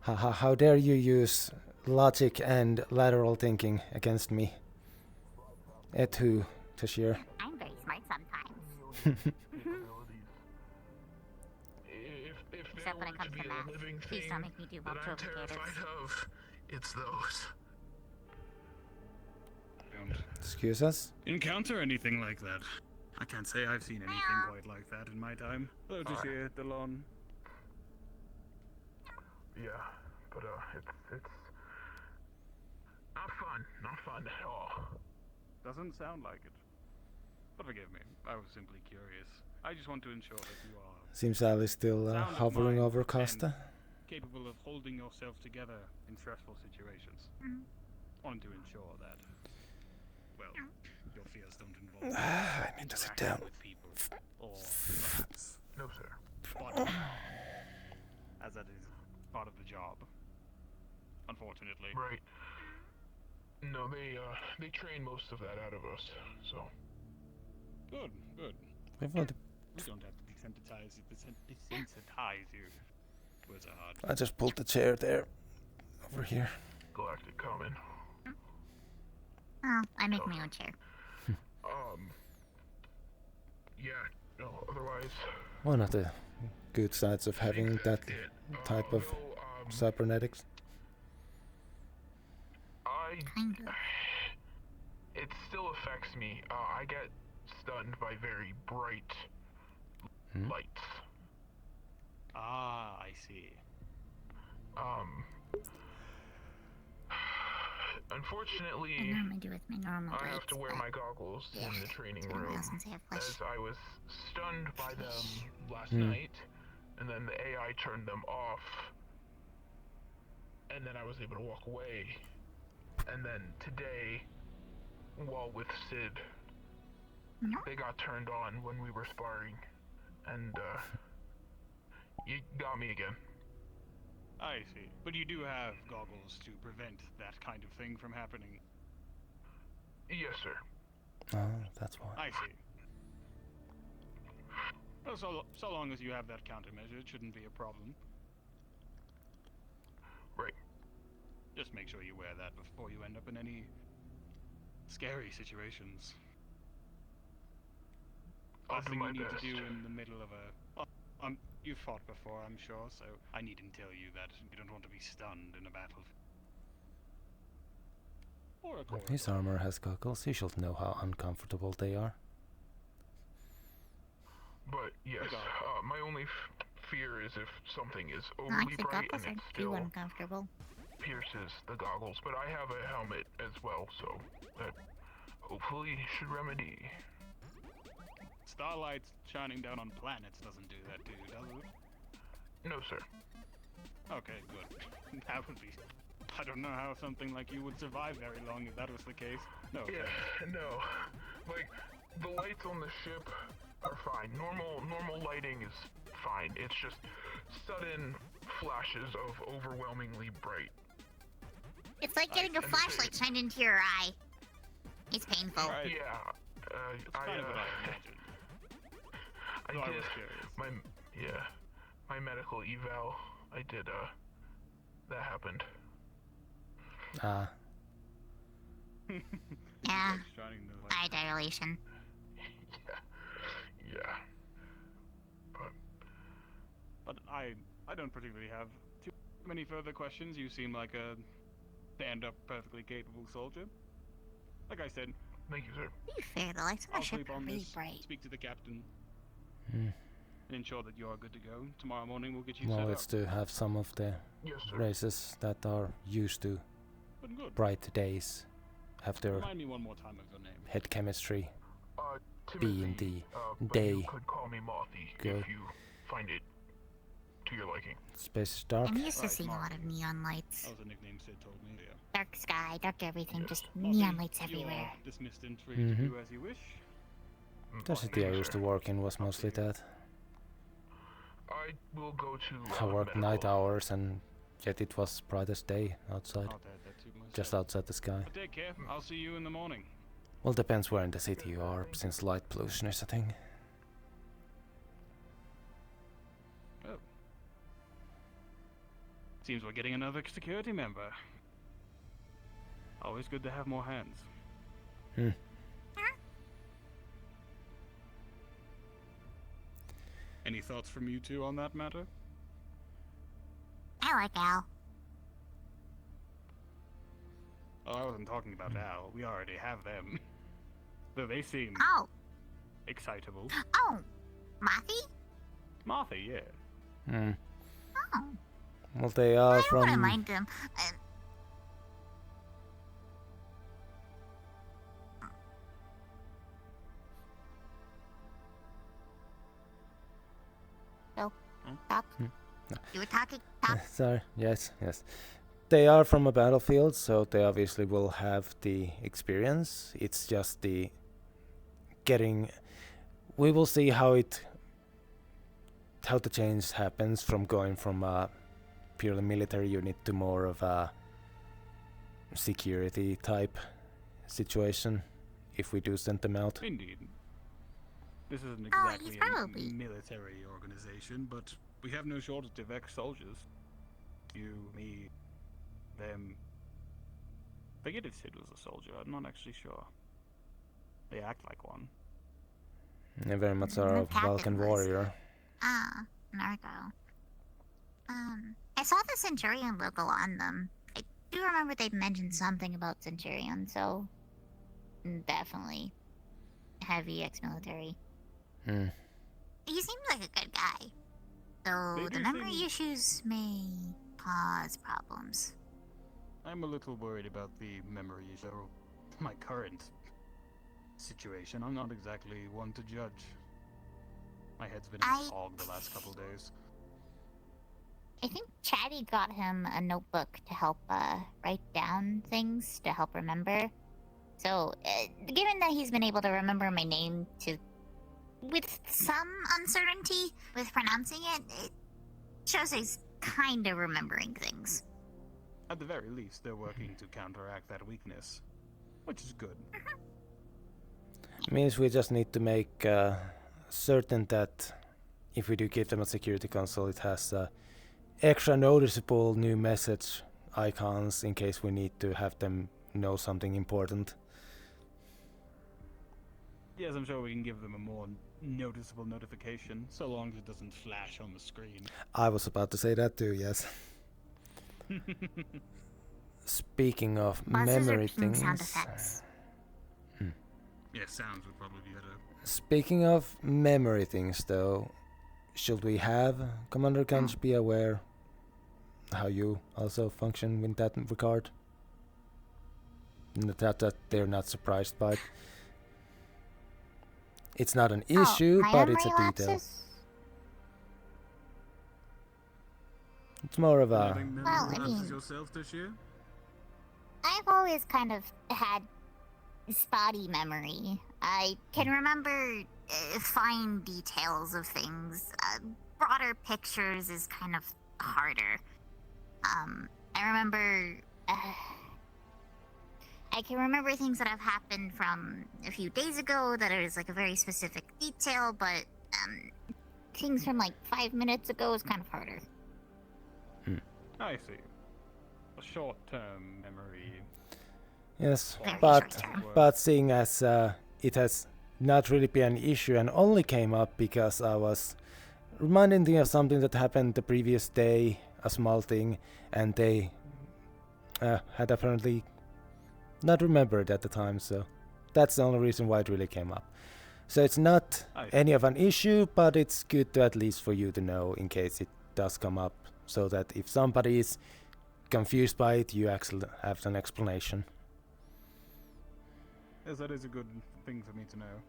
How dare you use logic and lateral thinking against me? Et tu, Tashir? I'm very smart sometimes. Except when it comes to math. Please don't make me do multiplicators. It's those. Excuse us? Encounter anything like that? I can't say I've seen anything quite like that in my time. Hello, Tashir, Delon. Yeah, but it's not fun at all. Doesn't sound like it. But forgive me, I was simply curious. I just want to ensure that you are Seems Al is still sound of hovering mind over and Costa. capable of holding yourself together in stressful situations. Want to ensure that, well, your fears don't involve I need to sit down. with people, or perhaps No, sir. body, as that is part of the job. Unfortunately. Right. No, they train most of that out of us, so. Good. We want to- We don't have to desensitize you. Words are hard. I just pulled the chair there. Over here. Galactic Common. Oh, I make my own chair. Yeah, no, otherwise. One of the good sides of having that type of cybernetics. It still affects me. I get stunned by very bright lights. Ah, I see. Unfortunately, I normally do with my normal I have lights, to wear but my goggles in the training it's been a room while since I have flesh. as I was stunned by them last Hmm. night, and then the AI turned them off, and then I was able to walk away. And then today, while with Sid, they got turned on when we were sparring, and you got me again. I see. But you do have goggles to prevent that kind of thing from happening. Yes, sir. Oh, that's why. I see. Well, so long as you have that countermeasure, it shouldn't be a problem. Right. Just make sure you wear that before you end up in any scary situations. I'll Last do thing my you need best. to do in the middle of a... Well, you've fought before, I'm sure, so I needn't tell you that you don't want to be stunned in a battle. Or a When corridor. his armor has goggles, he should know how uncomfortable they are. But yes, my only fear is if something is No, overly actually, bright and goggles it are too still uncomfortable. pierces the goggles. But I have a helmet as well, so that hopefully should remedy. Starlight shining down on planets doesn't do that to you, does it? No, sir. Okay, good. That would be... I don't know how something like you would survive very long if that was the case. No. Yeah, no. Like, the lights on the ship are fine. Normal lighting is fine. It's just sudden flashes of overwhelmingly bright. It's like getting a flashlight shined into your eye. It's painful. Yeah. kind of what I imagined. I So I did was curious. my medical eval. I did that happened. Ah. Yeah. Shining the Eye dilation. Yeah. But I don't particularly have too many further questions. You seem like a stand-up, perfectly capable soldier. Like I said, Thank you, sir. To be fair, the lights on I'll the ship sleep are on really this, bright. speak to the captain, Hmm. and ensure that you are good to go. Tomorrow morning we'll get you Well, set it's up. to have some of the Yes, sir. races that are used to But good. bright days have their Remind me one more time of your name. head chemistry Timothy, be in the but day. you could call me Mothy Go. if you find it to your liking. Space is dark. I'm used to Right, seeing a lot of neon lights. That was a nickname Sid told me. Yeah. Dark sky, dark everything, just Mothy, neon lights you are everywhere. dismissed and free Mhm. to do as you wish. The city I used to work in was mostly that. I will go to. I worked night hours and yet it was bright as day outside. That too much. Just outside the sky. But take care. I'll see you in the morning. Well, depends where in the city you are, since light pollution is a thing. Oh. Seems we're getting another security member. Always good to have more hands. Hmm. Any thoughts from you two on that matter? I like Al. Oh, I wasn't talking about Al. We already have them. Though they seem Oh, excitable. oh, Mothy? Martha, yeah. Hmm. Oh, Well, they are I from. wouldn't mind him. So, talk. You were talking. Talk. Sorry. Yes. Yes. They are from a battlefield, so they obviously will have the experience. It's just the getting. We will see how the change happens from going from a purely military unit to more of a security type situation if we do send them out. Indeed. This isn't Oh, exactly he's a probably- military organization, but we have no shortage of ex-soldiers. You, me, them. Forget if Sid was a soldier. I'm not actually sure. They act like one. They very much are a Captain Vulcan was. warrior. Narco. I saw the Centurion logo on them. I do remember they'd mentioned something about Centurion, so definitely heavy ex-military. Hmm. He seems like a good guy, though They the do memory seem- issues may cause problems. I'm a little worried about the memory, so my current situation, I'm not exactly one to judge. My head's been in a fog the last couple days. I think Chatty got him a notebook to help write down things to help remember. So, given that he's been able to remember my name with some uncertainty with pronouncing it, it shows he's kind of remembering things. At the very least, they're working to counteract that weakness, which is good. Means we just need to make certain that if we do give them a security console, it has extra noticeable new message icons in case we need to have them know something important. Yes, I'm sure we can give them a more noticeable notification, so long as it doesn't flash on the screen. I was about to say that too, yes. Speaking of Buzzes or memory ping things. sound effects. Yeah, sounds would probably be better. Speaking of memory things though, should we have Commander Ganj be aware how you also function in that regard? That they're not surprised by it. It's not an issue, my but it's a memory detail. lapses? It's more of a Having memory Well, I lapses mean- yourself this year? I've always kind of had spotty memory. I can remember fine details of things. Broader pictures is kind of harder. I remember. I can remember things that have happened from a few days ago that is like a very specific detail, but things from like 5 minutes ago is kind of harder. I see. A short-term memory. yes, Very but seeing as it has not really been an issue and only came up because I was reminding them of something that happened the previous day, a small thing, and they had apparently not remembered at the time, so That's the only reason why it really came up. So it's not any of an issue, but it's good to at least for you to know in case it does come up, so that if somebody is confused by it, you actually have an explanation. Yes, that is a good thing for me to know.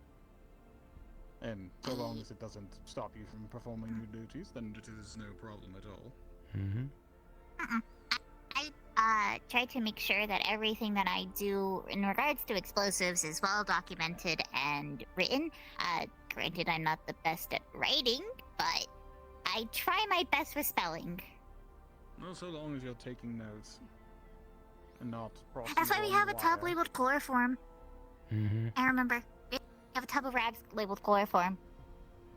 And so long as it doesn't stop you from performing your duties, then it is no problem at all. Mm-hmm. I try to make sure that everything that I do in regards to explosives is well documented and written. Granted, I'm not the best at writing, but I try my best with spelling. Well, so long as you're taking notes and not crossing. That's why we have a tub wire. labeled chloroform. Mm-hmm. I remember. We have a tub of rags labeled chloroform.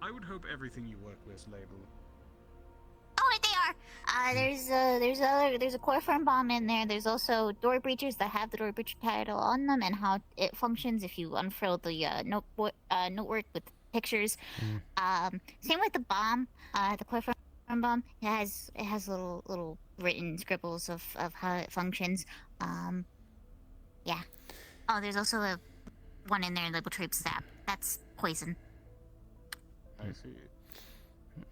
I would hope everything you work with is labeled. Oh, they are. There's a chloroform bomb in there. There's also door breachers that have the door breacher title on them and how it functions if you unfurl the notework with pictures. Same with the bomb. The chloroform bomb. It has little written scribbles of how it functions. Yeah. Oh, there's also a one in there labeled Trape Zap. That's poison. I see.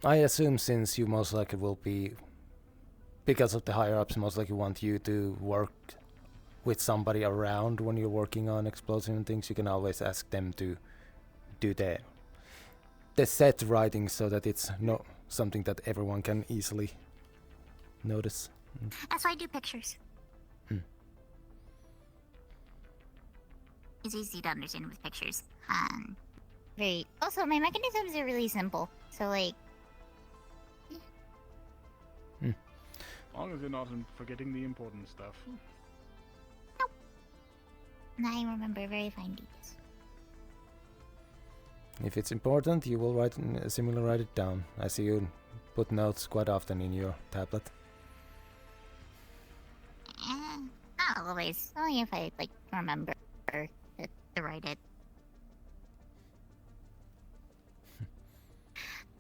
I assume since you most likely will be, because of the higher-ups, most likely want you to work with somebody around when you're working on explosive and things, you can always ask them to do the set writing so that it's not something that everyone can easily notice. That's why I do pictures. It's easy to understand with pictures. Also, my mechanisms are really simple. So, like... As long as you're not forgetting the important stuff. Nope. And I remember very fine details. If it's important, you will write it down. I see you put notes quite often in your tablet. Not always. Only if I, remember to write it.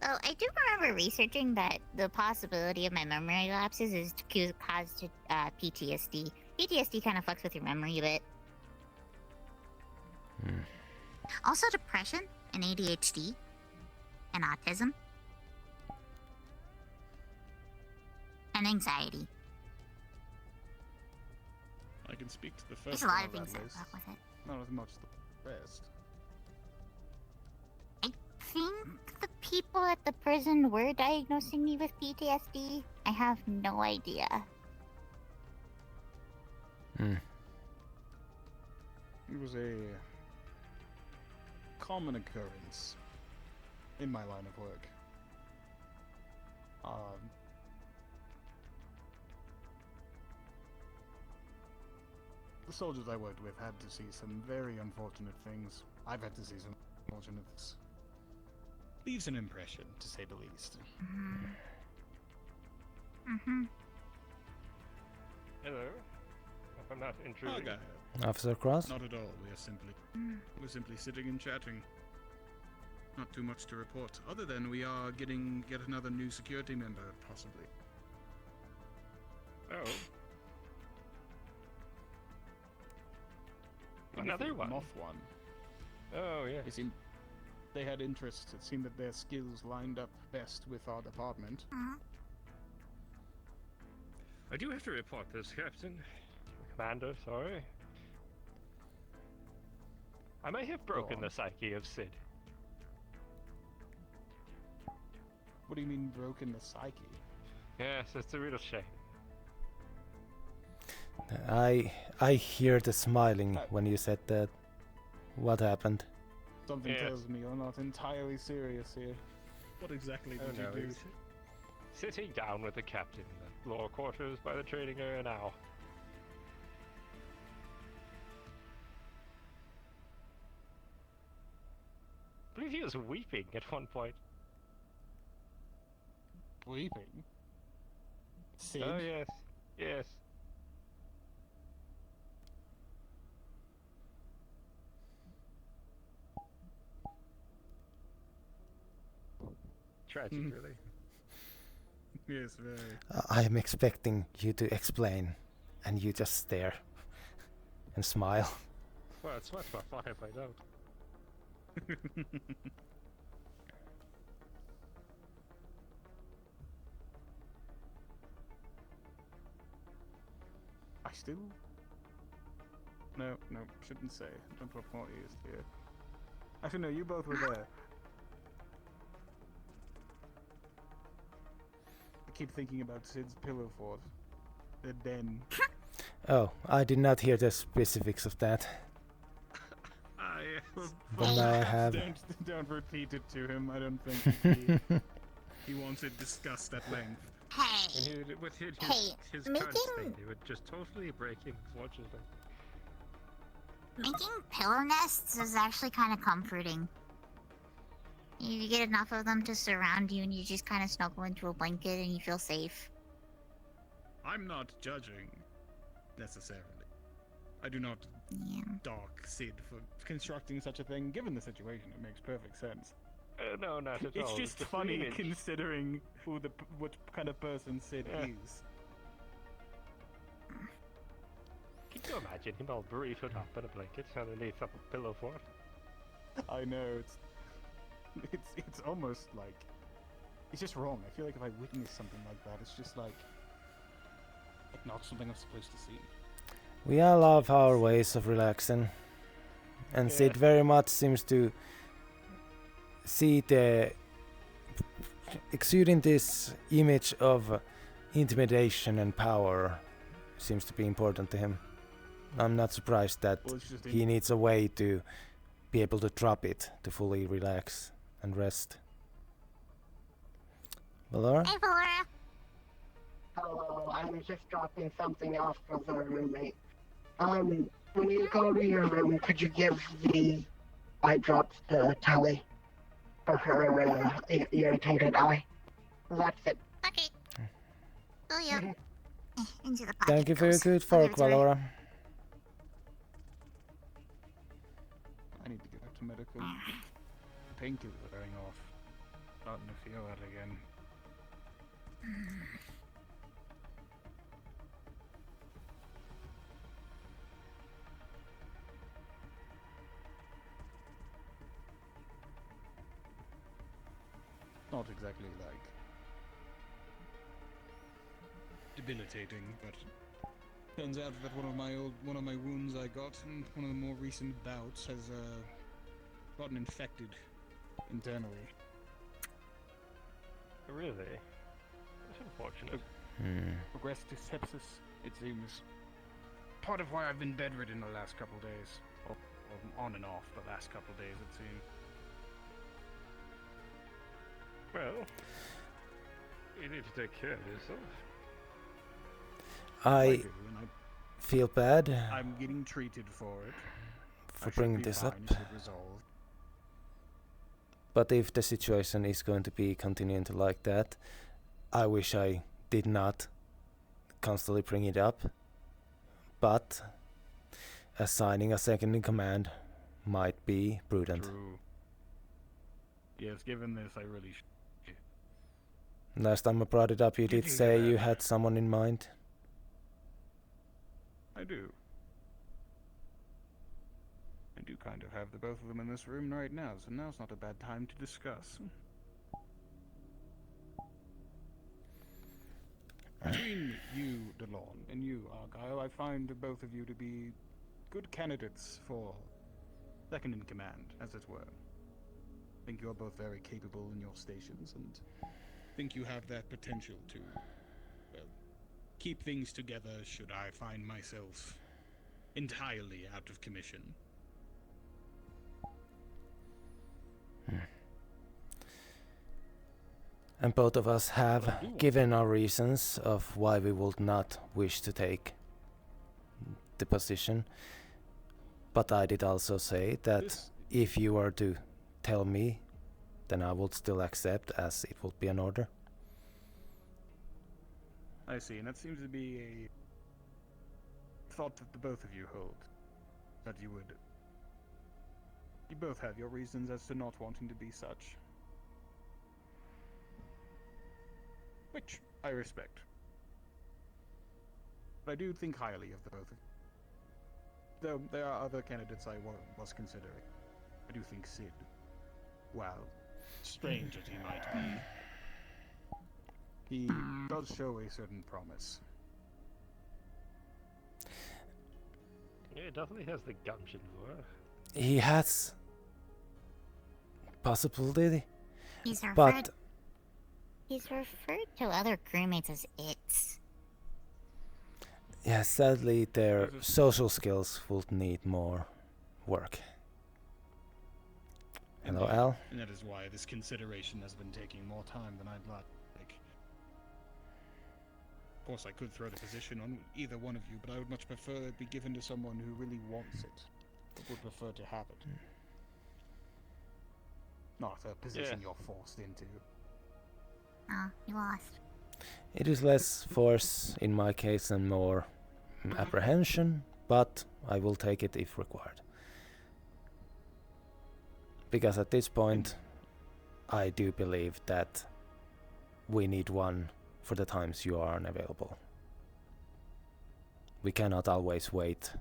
So I do remember researching that the possibility of my memory lapses is caused to PTSD. PTSD kind of fucks with your memory a bit. Also depression and ADHD and autism and anxiety. I can speak to the first There's a lot one of things that list. fuck with it. Not as much as the rest. I think the people at the prison were diagnosing me with PTSD. I have no idea. It was a common occurrence in my line of work. The soldiers I worked with had to see some very unfortunate things. I've had to see some unfortunate things. Leaves an impression, to say the least. Hello. If I'm not intruding. Officer Cross? Not at all. We're simply sitting and chatting. Not too much to report, other than we are getting yet another new security member, possibly. Oh. Another one? Moth one. Oh, yeah. They had interest. It seemed that their skills lined up best with our department. I do have to report this, Captain. Commander, sorry. I may have broken the psyche of Sid. What do you mean broken the psyche? Yes, it's a real shame. I hear the smiling when you said that. What happened? Something tells me you're not entirely serious here. What exactly did you do? Sitting down with the captain in the lower quarters by the trading area now. I believe he was weeping at one point. Weeping? Sid? Oh, yes. Yes. Tragic, really. Yes, very. I am expecting you to explain, and you just stare and smile. Well, it's much more fun if I don't. I still... No, shouldn't say. Don't put more ears here. Actually, no, you both were there. I keep thinking about Sid's pillow fort. The den. Oh, I did not hear the specifics of that. But now I have. Don't repeat it to him. I don't think he wants it discussed at length. And he would, with his making- current state, he would just totally break him, unfortunately. Making pillow nests is actually kind of comforting. You get enough of them to surround you and you just kind of snuggle into a blanket and you feel safe. I'm not judging, necessarily. I do not dock Sid for constructing such a thing. Given the situation, it makes perfect sense. No, not at It's all. just a funny image. considering what kind of person Sid is. Can you imagine him all buried up in a blanket underneath a pillow fort? I know, it's almost like... It's just wrong. I feel like if I witness something like that, it's just like not something I'm supposed to see. We all have our ways of relaxing. And Sid very much seems to see the exuding this image of intimidation and power seems to be important to him. I'm not surprised that he needs a way to be able to drop it to fully relax and rest. Valora? Hey, Valora. Hello, I was just dropping something off for the roommate. When you go to your room, could you give the eye drops to Tally for her irritated eye? That's it. Okay. Oh, yeah. Into the pocket. Thank you for your goes. good I'll fork, give it to her. Valora. I need to go to medical. Painkillers are wearing off. Starting to feel that again. Not exactly like debilitating, but turns out that one of my wounds I got in one of the more recent bouts has gotten infected internally. Really? That's unfortunate. Progressed to sepsis, it seems. Part of why I've been bedridden the last couple days. Or on and off the last couple days, it seems. Well, you need to take care of yourself. I feel bad I'm getting treated for it. for bringing this up. It should resolve. But if the situation is going to be continuing to like that, I wish I did not constantly bring it up. But assigning a second in command might be prudent. True. Yes, given this, I really should. Last time I brought it up, you did say you had someone in mind. I do. I do kind of have the both of them in this room right now, so now's not a bad time to discuss. Between you, Delon, and you, Argyle, I find both of you to be good candidates for second in command, as it were. I think you're both very capable in your stations, and think you have that potential to, well, keep things together should I find myself entirely out of commission. And both of us have given our reasons of why we would not wish to take the position. But I did also say that if you were to tell me, then I would still accept, as it would be an order. I see, and that seems to be a thought that the both of you hold. That you would... You both have your reasons as to not wanting to be such. Which I respect. But I do think highly of the both of you. Though there are other candidates I was considering. I do think Sid, while strange as he might be, he does show a certain promise. Yeah, he definitely has the gumption for it. He has possibility, He's referred. but He's referred to other crewmates as its. yeah, sadly their social skills would need more work. Hello, Indeed. Al. And that is why this consideration has been taking more time than I'd like. Of course, I could throw the position on either one of you, but I would much prefer it be given to someone who really wants it, but would prefer to have it. Not a position you're forced into. Oh, you lost. It is less force in my case and more apprehension, but I will take it if required. Because at this point, I do believe that we need one for the times you are unavailable. We cannot always wait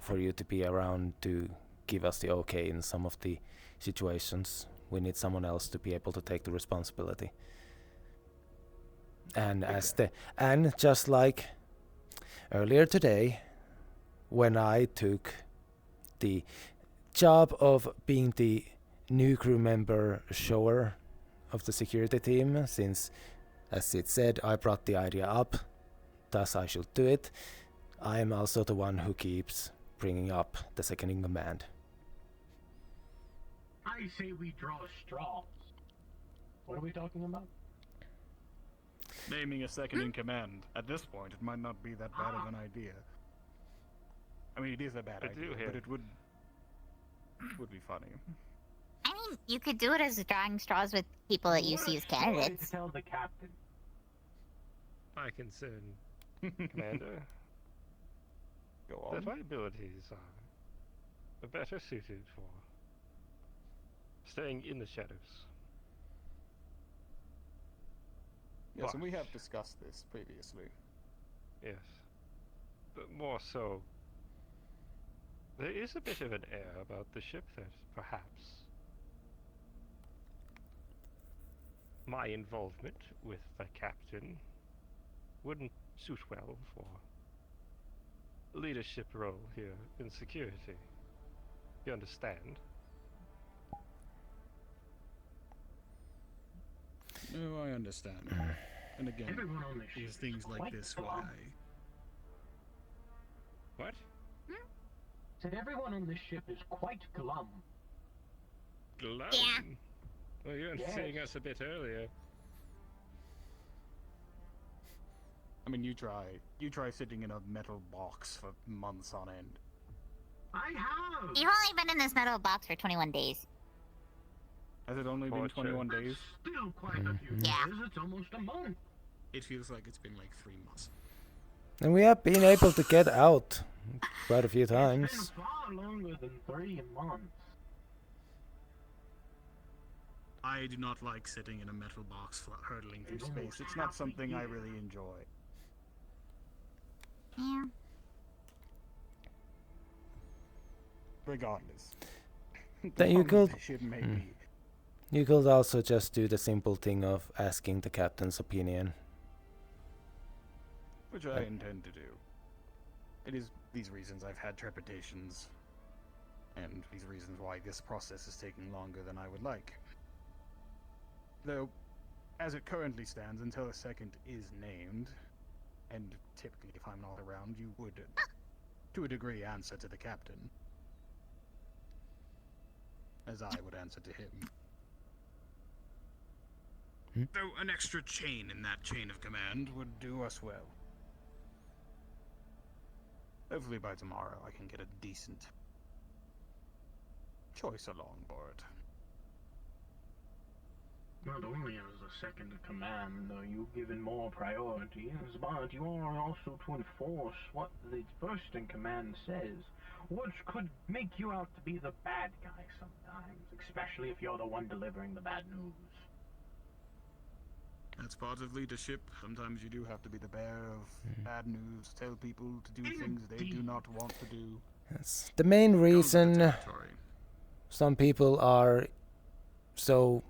for you to be around to give us the okay in some of the situations. We need someone else to be able to take the responsibility. And and just like earlier today, when I took the job of being the new crew member shower of the security team, since, as it said, I brought the idea up, thus I should do it, I am also the one who keeps bringing up the second in command. I say we draw straws. What are we talking about? Naming a second in command. At this point, it might not be that bad of an idea. I mean, it is a bad idea, but it would be funny. I mean, you could do it as drawing straws with people that you see as candidates. Tell the captain. My concern, Commander, Go that on. my abilities are better suited for staying in the shadows. Yes, and we have discussed this previously. Yes. But more so, there is a bit of an air about the ship that perhaps my involvement with the captain wouldn't suit well for a leadership role here in security. You understand? No, I understand. And again, Everyone on the it is ship things is like quite this glum. why. What? Said everyone on this ship is quite glum. Glum? Yeah. Well, you were Yes. saying us a bit earlier. I mean, you try sitting in a metal box for months on end. I have! You've only been in this metal box for 21 days. Has it only been 21 days? Still quite a few Yeah. years. It's almost a month. It feels like it's been like 3 months. And we have been able to get out quite a few It's been times. far longer than 3 months. I do not like sitting in a metal box hurtling through space. It's not something I really enjoy. Yeah. Regardless. Then you Long as could the ship may be. you could also just do the simple thing of asking the captain's opinion. Which I intend to do. It is these reasons I've had trepidations, and these reasons why this process is taking longer than I would like. Though, as it currently stands, until a second is named, and typically if I'm not around, you would, to a degree, answer to the captain. As I would answer to him. Though an extra chain in that chain of command would do us well. Hopefully by tomorrow I can get a decent choice along board. Not only as a second in command are you given more priorities, but you are also to enforce what the first in command says, which could make you out to be the bad guy sometimes, especially if you're the one delivering the bad news. That's part of leadership. Sometimes you do have to be the bearer of bad news, tell people to do things they do not want to do. Yes. The main reason some people are so,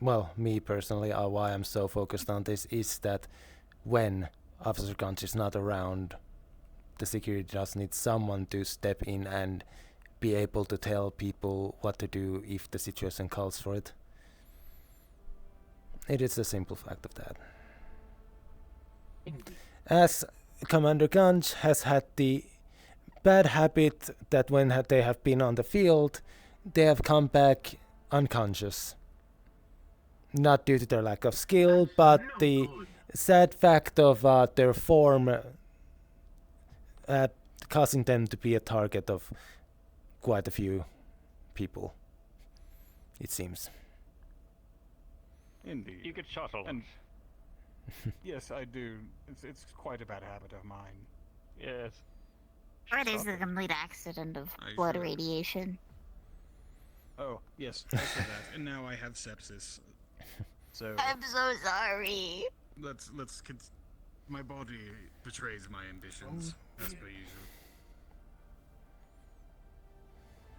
well, me personally, why I'm so focused on this is that when Officer Gunch is not around, the security just needs someone to step in and be able to tell people what to do if the situation calls for it. It is the simple fact of that. As Commander Gunch has had the bad habit that when they have been on the field, they have come back unconscious. Not due to their lack of skill, but the sad fact of their form causing them to be a target of quite a few people, it seems. Indeed. You get shot a lot. And yes, I do. It's quite a bad habit of mine. Yes. Or it is the complete accident of blood radiation. Oh, yes, I said that. And now I have sepsis. So I'm so sorry. My body betrays my ambitions, as per usual.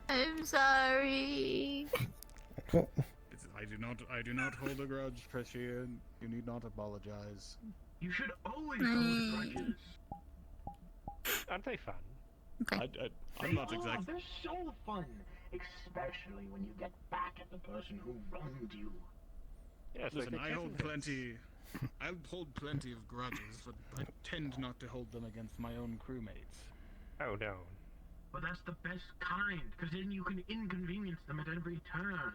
I'm sorry. I do not hold a grudge, Prashia. You need not apologize. You should always hold grudges. Aren't they fun? I'm not exactly. They're so fun, especially when you get back at the person who wronged you. Yes, listen, I hold plenty of grudges, but I tend not to hold them against my own crewmates. Oh no. But that's the best kind, because then you can inconvenience them at every turn.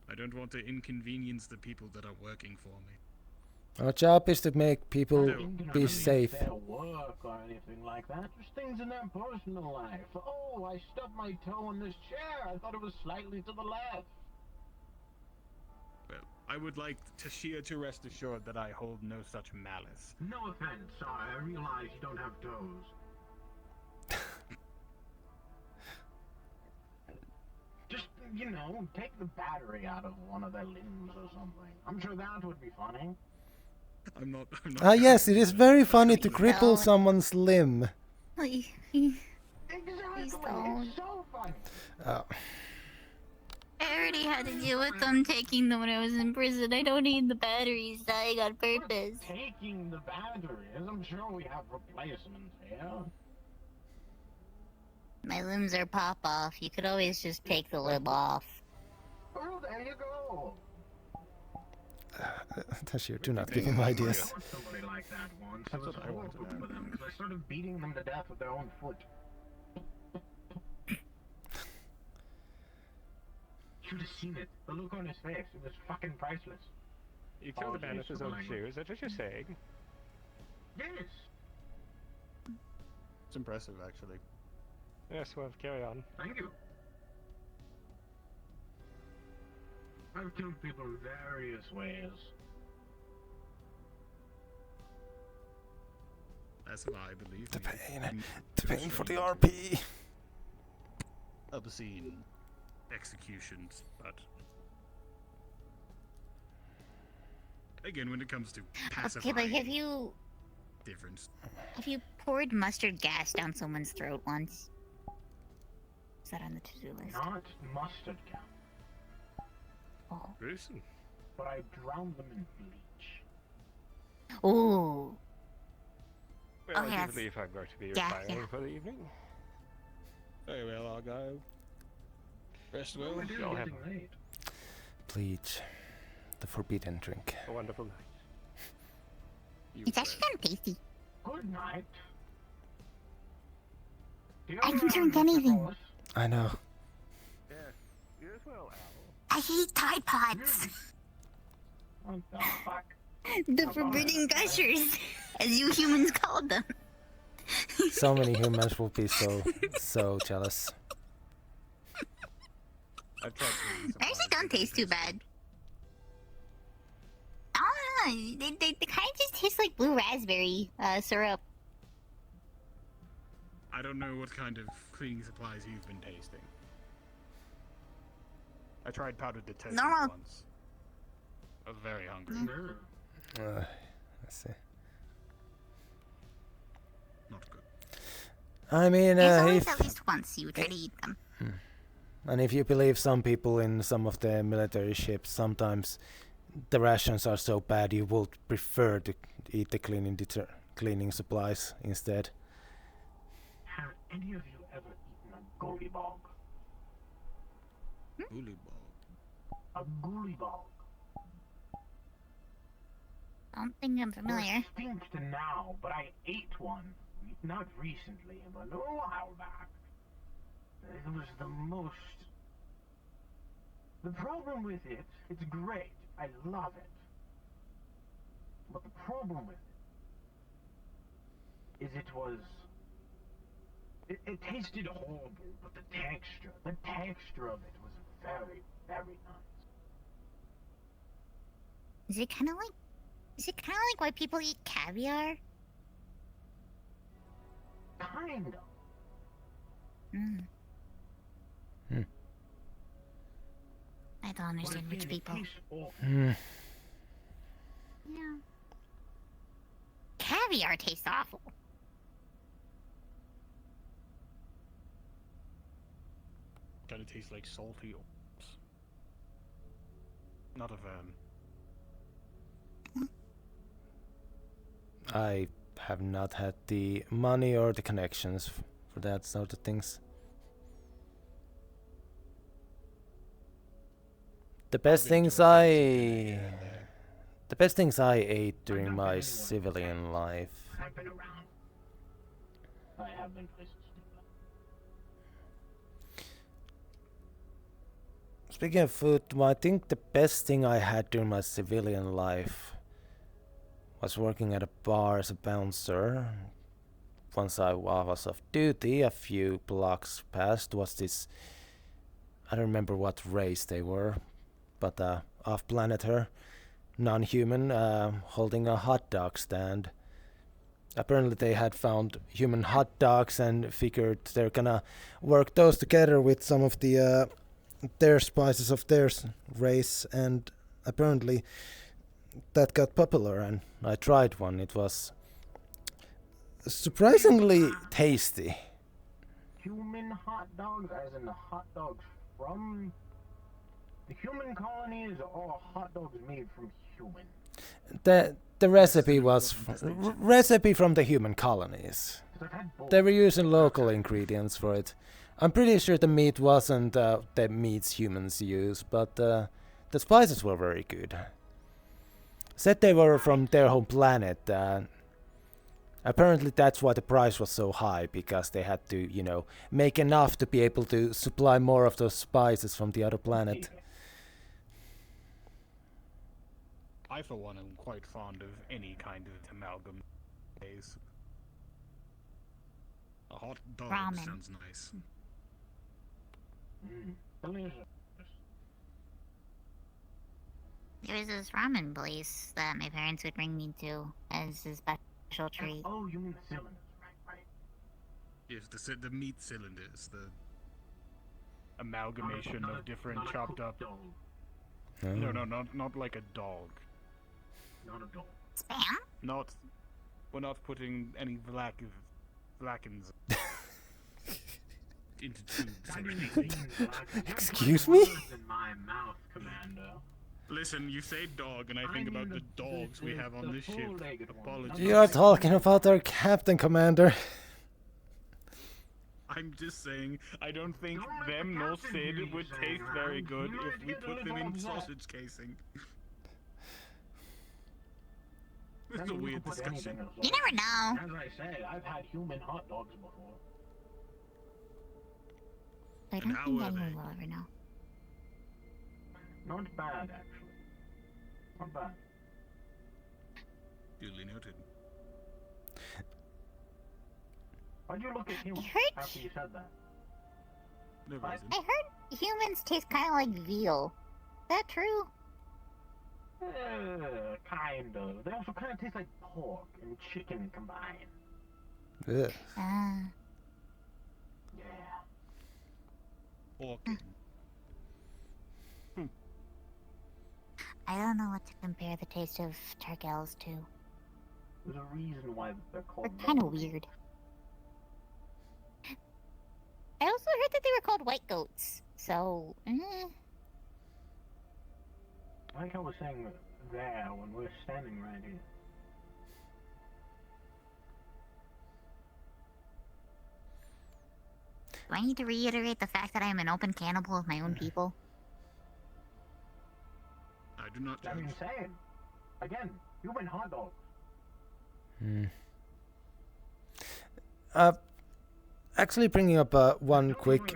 I don't want to inconvenience the people that are working for me. Our job is to make people be safe. Their work or anything like that, just things in their personal life. Oh, I stubbed my toe in this chair. I thought it was slightly to the left. Well, I would like Tashia to rest assured that I hold no such malice. No offense, I realize you don't have toes. Just, take the battery out of one of their limbs or something. I'm sure that would be funny. I'm not. Yes, it is very funny to cripple someone's limb. Please don't. It's so funny. Oh. I already had to deal with them taking them when I was in prison. I don't need the batteries dying on purpose. Taking the batteries? I'm sure we have replacements here. My limbs are pop-off. You could always just take the limb off. Oh, there you go. Tashir, do not give him ideas. I somebody like that once. It was horrible for them because I started beating them to death with their own foot. Should have seen it. The look on his face. It was fucking priceless. You killed a man with his own shoes. Is that what you're saying? Yes. It's impressive, actually. Yes, well, carry on. Thank you. I've killed people in various ways. As have I, believe The me. pain. The pain for the RP. Obscene executions, but again, when it comes to pacifying, Okay, but have you difference. Have you poured mustard gas down someone's throat once? Is that on the to-do list? Not mustard gas. Oh. Gruesome. But I drowned them in bleach. Ooh. Well, Oh, I yes. do believe I'm going to be Yeah, retiring yeah. for the evening. Very well, Argyle. Rest well. It is Y'all getting have- late. Bleach. The forbidden drink. A wonderful night. It's actually kind of tasty. Good night. I can drink anything. I know. Yeah. You as well, Al. I hate Tide Pods. What the fuck? The forbidden gushers, as you humans called them. So many humans will be so jealous. I've tried to They actually don't taste too bad. I don't know. They kind of just taste like blue raspberry syrup. I don't know what kind of cleaning supplies you've been tasting. I tried powdered detergent Normal. once. I was very hungry. Let's see. Not good. I mean, There's always if at least once you try to eat them. and if you believe some people in some of the military ships, sometimes the rations are so bad you would prefer to eat the cleaning supplies instead. Have any of you ever eaten a goolibog? A goolibog. Don't think I'm familiar. They're extinct now, but I ate one. Not recently, but a while back. It was the most... The problem with it, it's great. I love it. But the problem with it is it was... It tasted horrible, but the texture of it was very, very nice. Is it kind of like why people eat caviar? Kind of. Mm. I don't understand which people. Hmm. Yeah. Caviar tastes awful. Kind of tastes like salty oats. Not a fan. I have not had the money or the connections for that sort of things. The best things I ate during my civilian life. I've been around. I have been places too. Speaking of food, I think the best thing I had during my civilian life was working at a bar as a bouncer. Once I was off duty, a few blocks past was this, I don't remember what race they were, but off-planeter, non-human, holding a hot dog stand. Apparently they had found human hot dogs and figured they're gonna work those together with some of the their spices of their race, and apparently that got popular, and I tried one. It was surprisingly tasty. Human hot dogs, as in the hot dogs from the human colonies, or hot dogs made from human? The recipe was recipe from the human colonies. They were using local ingredients for it. I'm pretty sure the meat wasn't the meats humans use, but the spices were very good. Said they were from their home planet. Apparently that's why the price was so high, because they had to, you know, make enough to be able to supply more of those spices from the other planet. I, for one, am quite fond of any kind of amalgam. A hot dog Ramen. sounds nice. There was this ramen place that my parents would bring me to as a special treat. Oh, you mean the cylinders, right? Yes, the meat cylinders, the amalgamation of different chopped up. Oh. No, not like a dog. Not a dog. Spam? We're not putting any blackens into tubes. Excuse me? In my mouth, Commander. Listen, you say dog, and I think about the dogs we have on this ship. Apologies. You're talking about our captain, Commander. I'm just saying, I don't think them nor Sid would taste very good if we put them in sausage casing. This is a weird discussion. You never know. As I said, I've had human hot dogs before. I don't think anyone will ever know. Not bad, actually. Not bad. Duly noted. Why'd you look at humans after you said that? No reason. I heard humans taste kind of like veal. Is that true? Kind of. They also kind of taste like pork and chicken combined. Ugh. Yeah. Pork. I don't know what to compare the taste of turkels to. There's a reason why they're called. They're kind of weird. heard that they were called white goats. So, Like I was saying there when we're standing right here. do I need to reiterate the fact that I am an open cannibal of my own people? I do not I'm judge. insane. Again, human hot dogs. Actually, bringing up one quick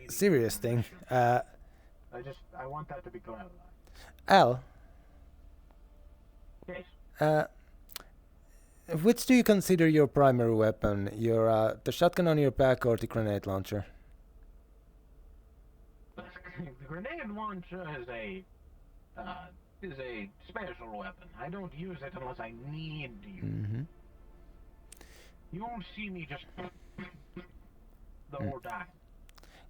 serious thing. I want that to be clarified. Al, Yes. which do you consider your primary weapon? Your the shotgun on your back or the grenade launcher? The grenade launcher is a special weapon. I don't use it unless I need to use it. You won't see me just the whole time.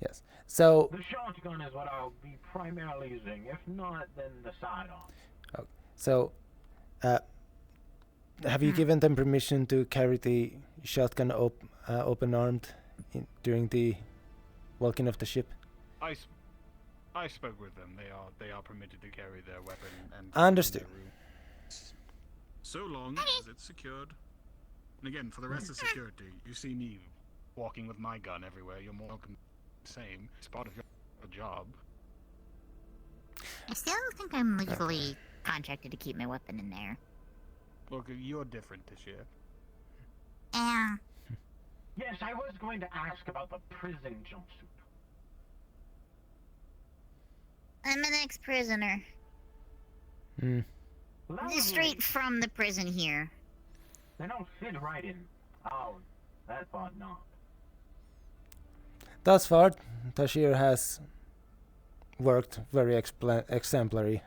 Yes. So. The shotgun is what I'll be primarily using. If not, then the sidearm. Okay. So, have you given them permission to carry the shotgun open-armed during the walking of the ship? I spoke with them. They are permitted to carry their weapon and. Understood. So long as it's secured. And again, for the rest of security, you see me walking with my gun everywhere. You're more welcome. Same. It's part of your job. I still think I'm legally contracted to keep my weapon in there. Look, you're different this year. Yeah. Yes, I was going to ask about the prison jumpsuit. I'm an ex-prisoner. Just straight from the prison here. They don't fit right in. Oh, that part not. Thus far, Tashir has worked very exemplary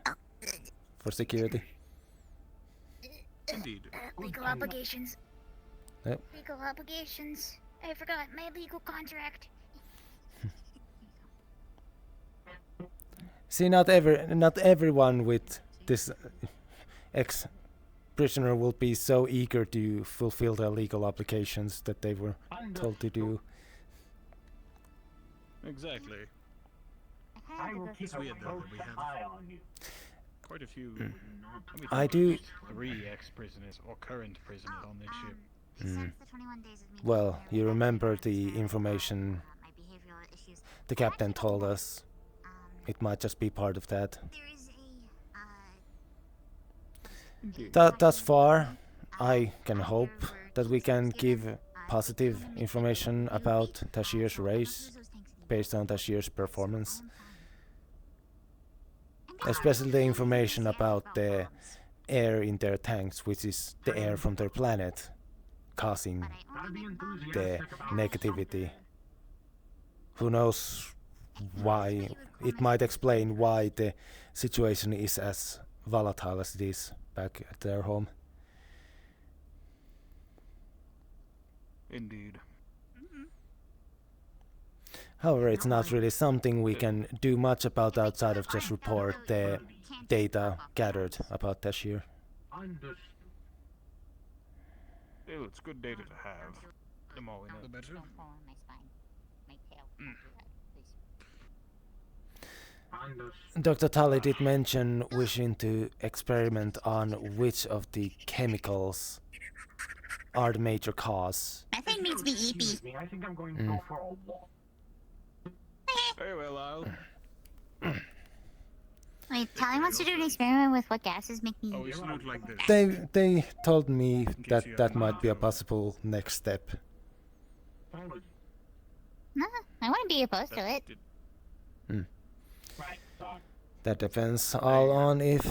for security. Indeed. Legal obligations. Yep. Legal obligations. I forgot my legal contract. See, not everyone with this ex-prisoner will be so eager to fulfill their legal obligations that they were told to do. Exactly. I will keep It's weird though that we have eye on you. quite a few. I do. 3 ex-prisoners or current prisoners on this ship. Well, you remember the information the captain told us. It might just be part of that. Thus far, I can hope that we can give positive information about Tashir's race based on Tashir's performance. Especially the information about the air in their tanks, which is the air from their planet, causing the negativity. Who knows why? It might explain why the situation is as volatile as it is back at their home. Indeed. However, it's not really something we can do much about outside of just report the data gathered about Tashir. Still, it's good data to have. The more we know, the better. Dr. Tully did mention wishing to experiment on which of the chemicals are the major cause. Methane needs to be EP. I think I'm going to go for a walk. Very well, I'll. Wait, Tally wants to do an experiment with what gases make me. Oh, it's not like this. They told me that that might be a possible next step. No, I wouldn't be opposed to it. That depends all on if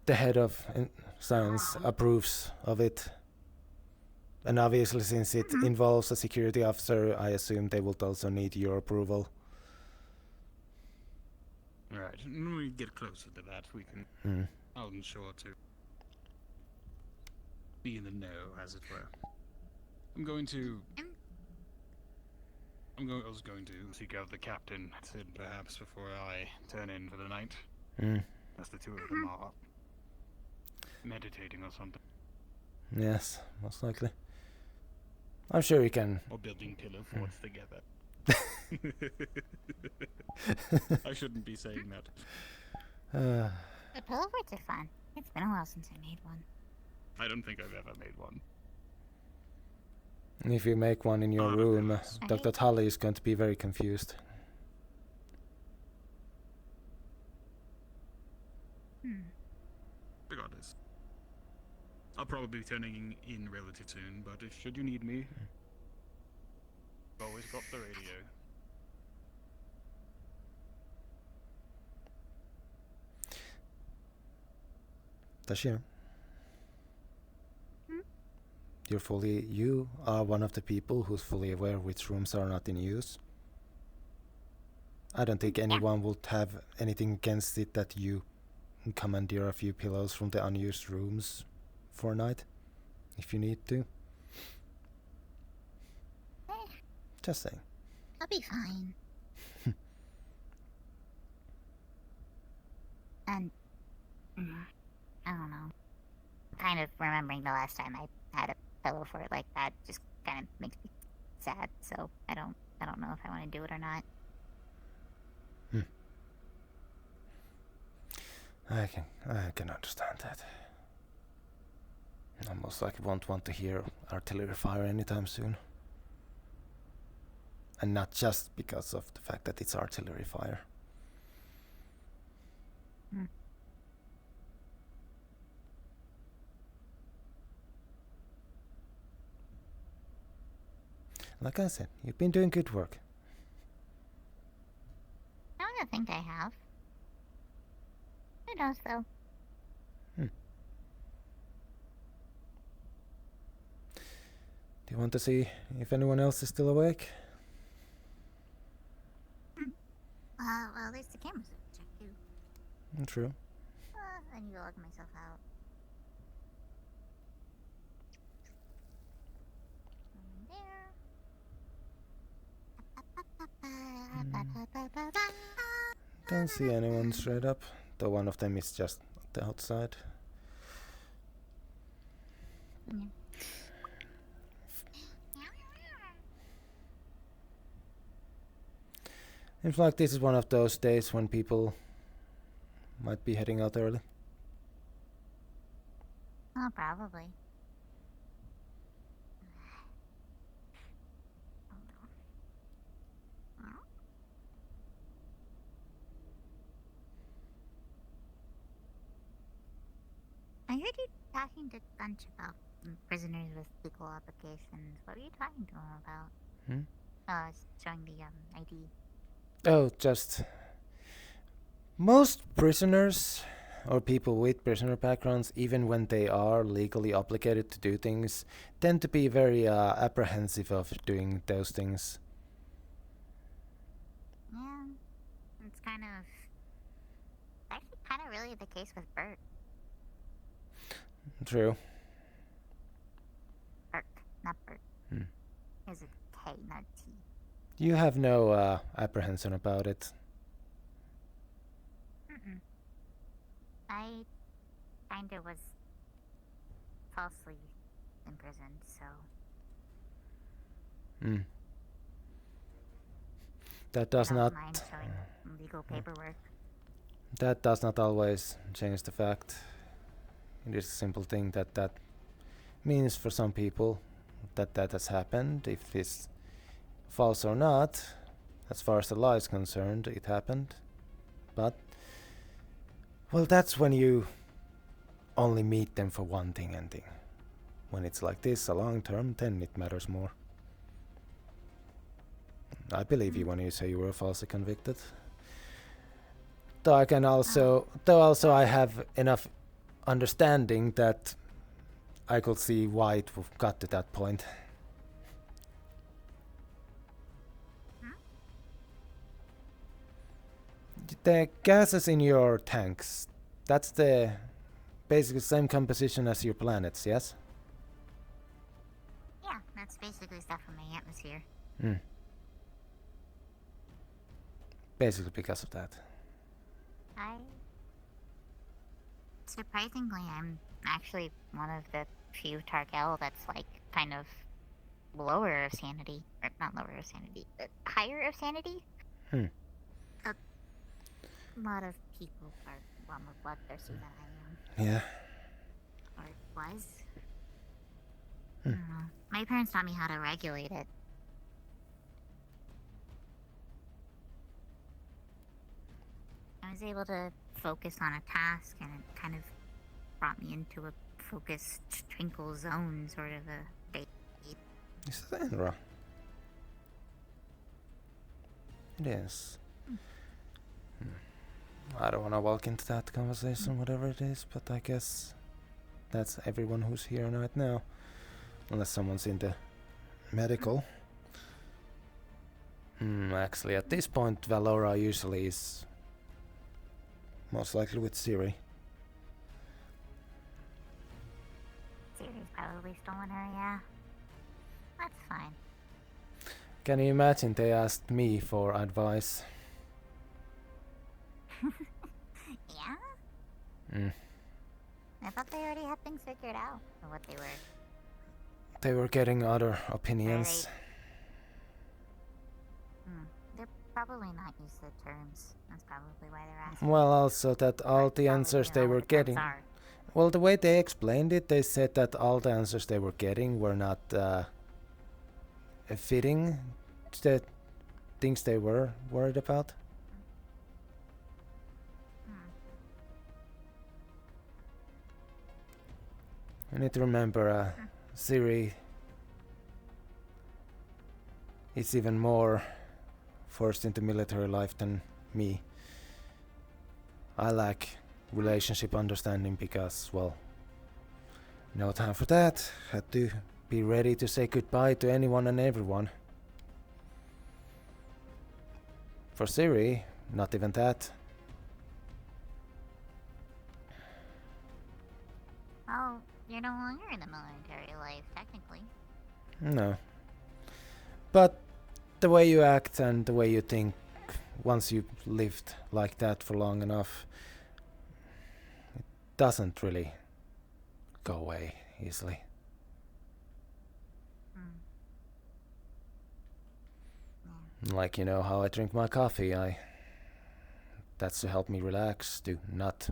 the head of science approves of it. And obviously, since it involves a security officer, I assume they will also need your approval. Right. When we get closer to that, we can. I'll ensure to be in the know, as it were. I was going to seek out the captain, Sid, perhaps before I turn in for the night. As the two of them are meditating or something. Yes, most likely. I'm sure you can. Or building pillar forts together. I shouldn't be saying that. The pillow forts are fun. It's been a while since I made one. I don't think I've ever made one. If you make one in your room, Dr. Tully is going to be very confused. Regardless. I'll probably be turning in relative soon, but if should you need me, I've always got the radio. Tashir, you are one of the people who's fully aware which rooms are not in use. I don't think anyone would have anything against it that you commandeer a few pillows from the unused rooms for a night, if you need to. Just saying. I'll be fine. And I don't know. Kind of remembering the last time I had a pillow for it like that just kind of makes me sad. So I don't know if I want to do it or not. I can understand that. I most likely won't want to hear artillery fire anytime soon. And not just because of the fact that it's artillery fire. Like I said, you've been doing good work. I don't think I have. Who knows, though? Do you want to see if anyone else is still awake? Well, there's the cameras to check too. True. I need to log myself out. Don't see anyone straight up, though one of them is just the outside. Seems like this is one of those days when people might be heading out early. Oh, probably. I heard you talking to Bunch about prisoners with legal obligations. What were you talking to him about? Showing the ID. Oh, just most prisoners or people with prisoner backgrounds, even when they are legally obligated to do things, tend to be very apprehensive of doing those things. Yeah, it's actually kind of really the case with Bert. True. Bert, not Bert. There's a K, not T. You have no apprehension about it. I kinda was falsely imprisoned, so... That does not... mind showing legal paperwork. That does not always change the fact. It is a simple thing that means for some people that has happened. If it's false or not, as far as the law is concerned, it happened. But, well, that's when you only meet them for one thing ending. When it's like this, a long term, then it matters more. I believe you when you say you were falsely convicted. Though I can also, I have enough understanding that I could see why it got to that point. The gases in your tanks, that's the basically same composition as your planets, yes? Yeah, that's basically stuff from my atmosphere. Basically because of that. Surprisingly, I'm actually one of the few Tarkel that's, like, kind of lower of sanity, or not lower of sanity, higher of sanity. Hmm. A lot of people are a lot more bloodthirsty than I am. Yeah. Or was. Hmm. I don't know. My parents taught me how to regulate it. I was able to focus on a task, and it kind of brought me into a focused, tranquil zone sort of a state. Is that Enra? It is. I don't want to walk into that conversation, whatever it is, but I guess that's everyone who's here right now. Unless someone's into medical. Actually, at this point, Valora usually is most likely with Siri. Siri's probably stolen her, yeah. That's fine. Can you imagine they asked me for advice? Yeah? I thought they already had things figured out, or what they were. They were getting other opinions. They're probably not used to the terms. That's probably why they're asking. Well, also that all the answers they were getting... Well, the way they explained it, they said that all the answers they were getting were not fitting to the things they were worried about. You need to remember, Siri is even more forced into military life than me. I lack relationship understanding because, well, no time for that. Had to be ready to say goodbye to anyone and everyone. For Siri, not even that. Oh, you're no longer in the military life, technically. No. But the way you act and the way you think, once you've lived like that for long enough, it doesn't really go away easily. Like, you know how I drink my coffee, that's to help me relax, to not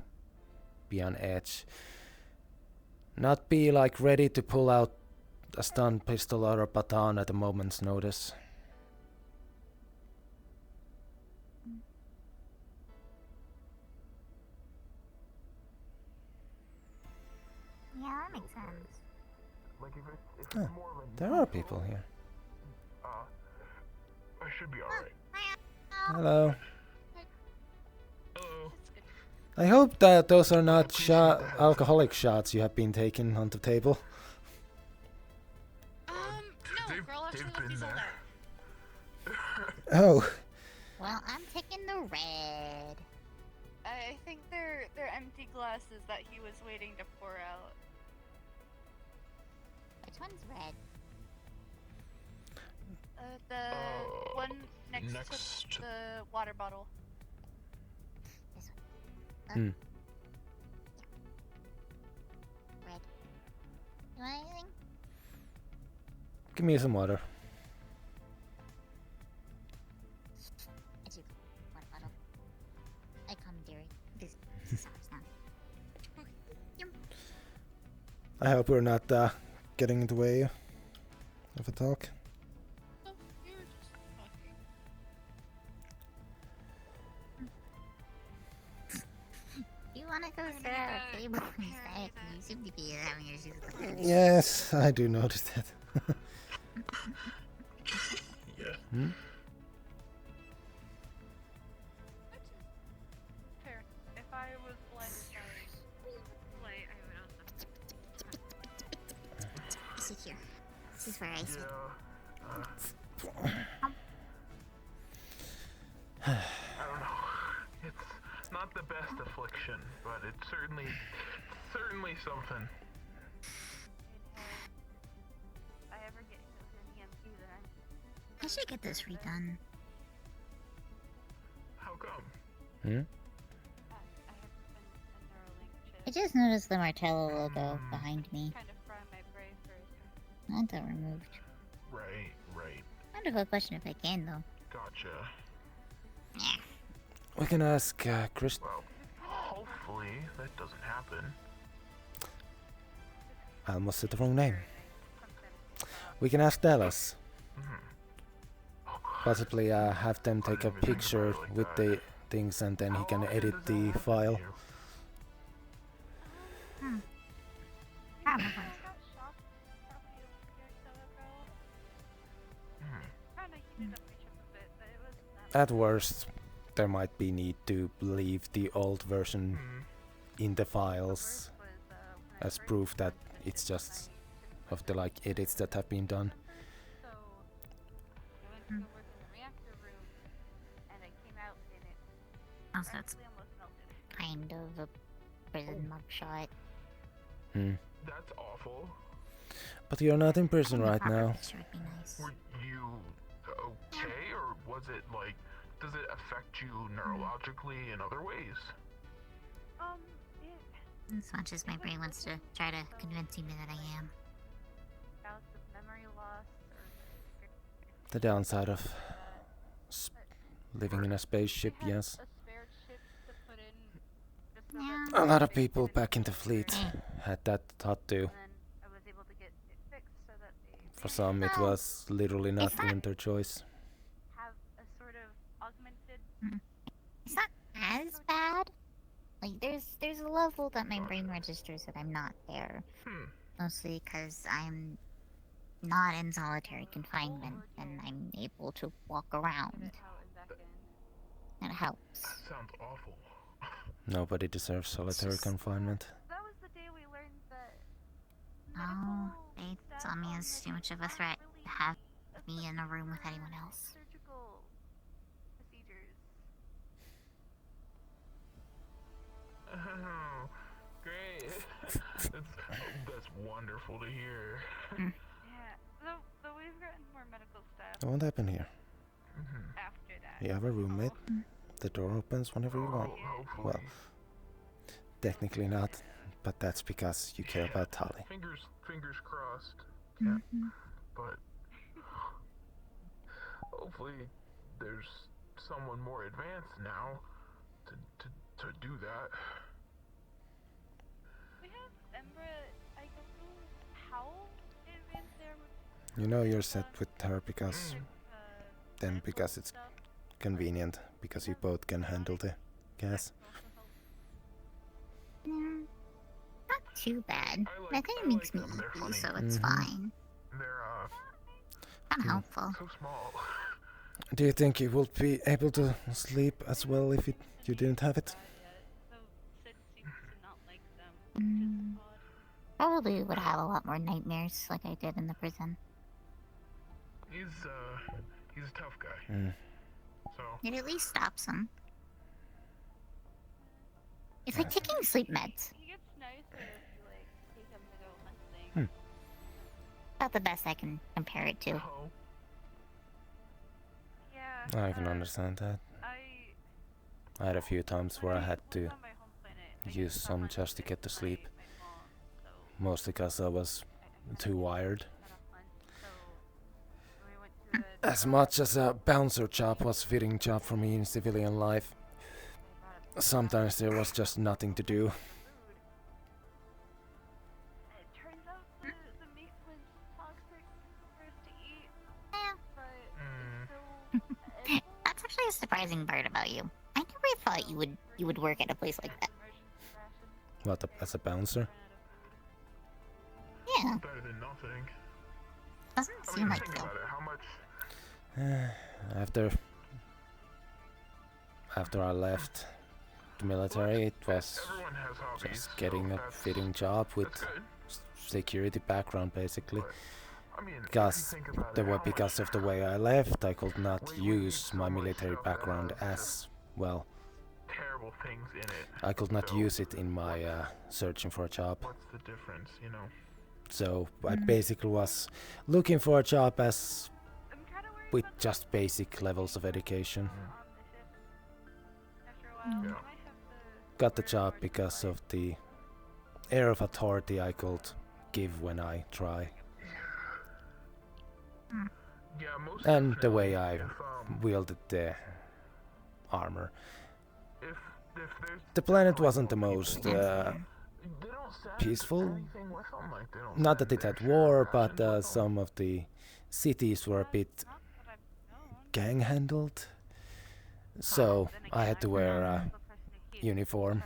be on edge. Not be like ready to pull out a stun pistol or a baton at a moment's notice. Yeah, that makes sense. Like if it's Oh, more of a there are people here. I should be alright. Hello. I hope that those are not alcoholic shots you have been taking on the table. No, girl actually left these all there. Oh. Well, I'm taking the red. I think they're empty glasses that he was waiting to pour out. Which one's red? The one next to the water bottle. This one. Red. You want anything? Give me some water. I do. Water bottle. I commandeer it. This is ours now. I hope we're not getting in the way of a talk. You wanna go sit at a table instead? You seem to be having issues with the food. Yes, I do notice that. Yeah. Fair. If I was blinded by light, I would also. Sit here. This is where I sit. I don't know. It's not the best affliction, but it's certainly something. If I ever get hit with an EMP, then I should get this redone. How come? I just noticed the Martello logo behind me. kind of fry my brain for Not that removed. Right. Wonderful question if I can, though. Gotcha. We can ask Chris. Well, hopefully that doesn't happen. I almost said the wrong name. We can ask Dallas. Possibly have them take a picture with the things and then he can edit the file. At worst, there might be need to leave the old version in the files as proof that it's just of the like edits that have been done. Also, it's kind of a prison mugshot. That's awful. But you're not in prison right now. Were you okay, or was it like, does it affect you neurologically in other ways? As much as my brain wants to try to convince me that I am. The downside of living in a spaceship, yes. A lot of people back in the fleet had that thought too. For some, it was literally not even their choice. It's not as bad. Like, there's a level that my brain registers that I'm not there. Mostly because I'm not in solitary confinement and I'm able to walk around. That helps. That sounds awful. Nobody deserves solitary confinement. Oh, they saw me as too much of a threat to have me in a room with anyone else. Oh, great. That's wonderful to hear. Yeah, so we've gotten more medical staff What happened here? after that. You have a roommate. The door opens whenever you want. Well, technically not, but that's because you care about Tali. Fingers crossed. Yeah. But hopefully there's someone more advanced now to do that. We have Embra. I don't know how advanced they are. You know you're set with her because because it's convenient, because you both can handle the gas. Not too bad. I think it makes me easy, so it's fine. They're Kinda helpful. so small. Do you think you would be able to sleep as well if you didn't have it? Probably would have a lot more nightmares like I did in the prison. He's a tough guy. So It at least stops him. It's like taking sleep meds. He gets nicer if you like take him to go hunting. About the best I can compare it to. Yeah. I can understand that. I had a few times where I had to use some just to get to sleep. Mostly because I was too wired. As much as a bouncer job was a fitting job for me in civilian life, sometimes there was just nothing to do. That's actually a surprising part about you. I never thought you would work at a place like that. What, as a bouncer? Yeah. better than nothing. Doesn't seem like think though. about it. How much? After I left the military, it was just getting a fitting job with security background, basically. Because because of the way I left, I could not use my military background as well. Terrible things in it. I could not use it in my searching for a job. What's the difference, you know? So I basically was looking for a job as with just basic levels of education. Got the job because of the air of authority I could give when I try. Yeah, most and the definitely. way I If, wielded the armor. if there's The planet wasn't the most peaceful. anything with them, like they don't Not send that it their had share war, of but rations with them. some of the cities were a bit gang handled. So I had to wear a uniform.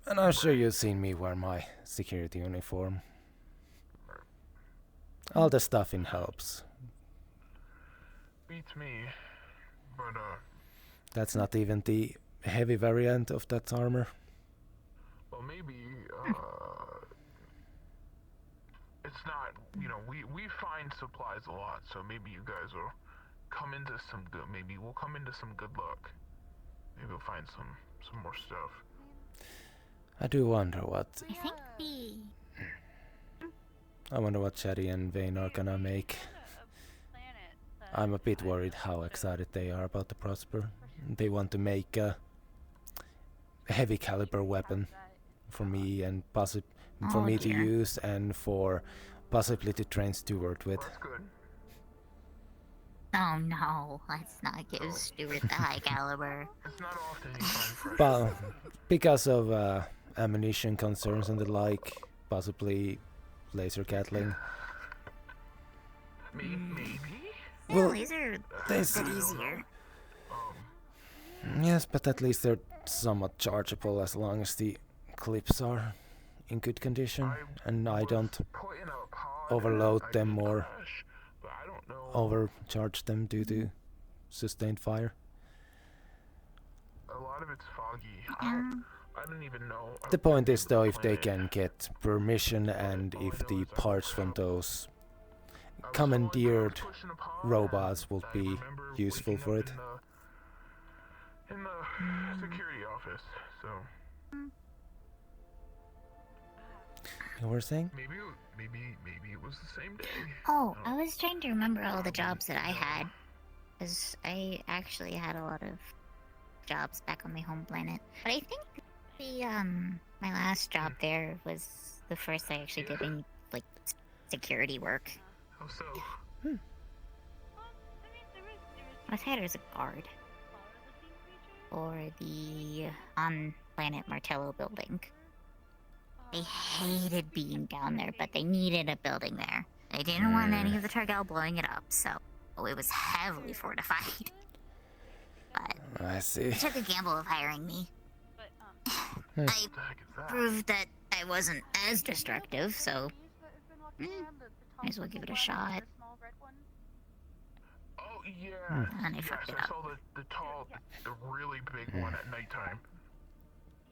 And I'm sure you've seen me wear my security uniform. All the stuffing helps. Beats me, but That's not even the heavy variant of that armor. well, maybe it's not. You know, we find supplies a lot, so maybe you guys will come into some good. Maybe we'll come into some good luck. Maybe we'll find some more stuff. I do wonder what. I think the I wonder what Chatty and Vane are gonna make. I'm a bit worried how excited they are about the Prosper. They want to make a heavy caliber weapon for me and for me to use and for possibly to train Stuart with. Oh no, let's not give Stuart the high caliber. It's not often you find fresh. But because of ammunition concerns and the like, possibly laser Gatling. Maybe. Well, laser there's- bit easier. Yes, but at least they're somewhat chargeable as long as the clips are in good condition and I don't overload them or overcharge them due to sustained fire. A lot of it's foggy. I don't even know. The point is though, if they can get permission and if the parts from those commandeered robots will be useful for it. In the security office, so You were saying? maybe it was the same day. Oh, I was trying to remember all the jobs that I had, because I actually had a lot of jobs back on my home planet. But I think the my last job there was the first I actually did any like security work. How so? I was hired as a guard for the on-planet Martello building. They hated being down there, but they needed a building there. They didn't want any of the Targal blowing it up, so it was heavily fortified. But I see. they took a gamble of hiring me. I proved that I wasn't as destructive, so might as well give it a shot. Oh yeah. And I Yes, fucked it I up. saw the tall, the really big one at nighttime.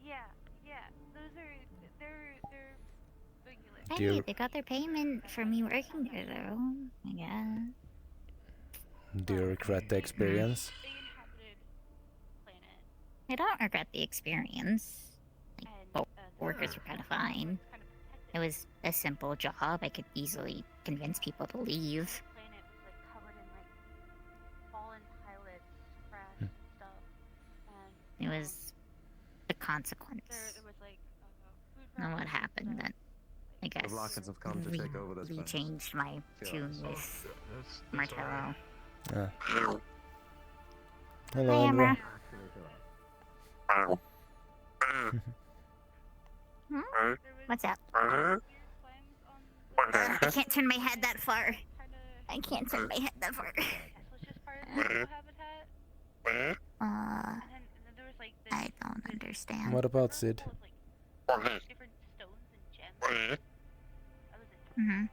Yeah, those are they're Hey, they got their payment for me working there, though. I guess. Do you regret the experience? I don't regret the experience. Like, workers were kind of fine. It was a simple job. I could easily convince people to leave. planet was like covered in like fallen pilots, crashed stuff, and It was the consequence there was like food of what happened that I guess Vlachans have come to take over this really planet. changed my tune with Martello. Hello, Hi, Amra. Amra. Hmm? What's up? I can't turn my head that far. I can't turn my head that far. I don't understand. What about Sid? different stones and gems. Mm-hmm.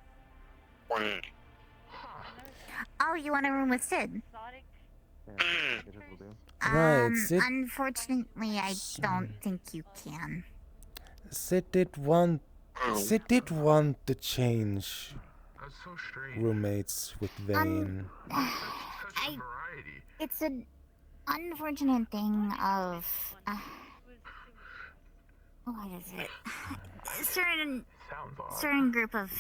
Oh, you want a room with Sid? Right, Sid. Unfortunately, I don't think you can. Sid did want to change roommates with Vane. It's an unfortunate thing of what is it? Certain group of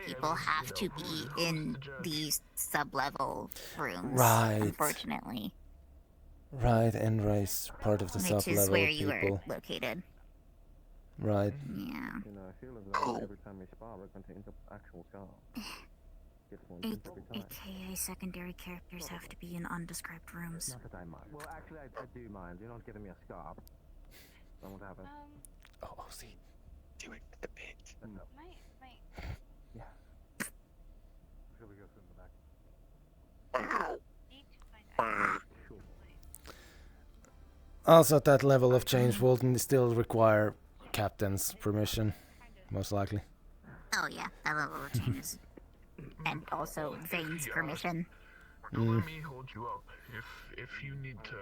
people have to be in these sub-level rooms. Right. Unfortunately, Right, Enray's part of the which sub-level is where you people. are located. Right. Yeah. You know, I feel as though every time we spar, it contains an actual scar. Gets one every time. AKA secondary characters have to be in undescribed rooms. Not that I mind. Well, actually, I do mind. You're not giving me a scar. I won't have it. Oh, see. Do it a bit. Yeah. Should we go sit in the back? Also, that level of change will still require captain's permission, most likely. Oh yeah, that level of changes. And also Vane's permission. Don't let me hold you up. If you need to.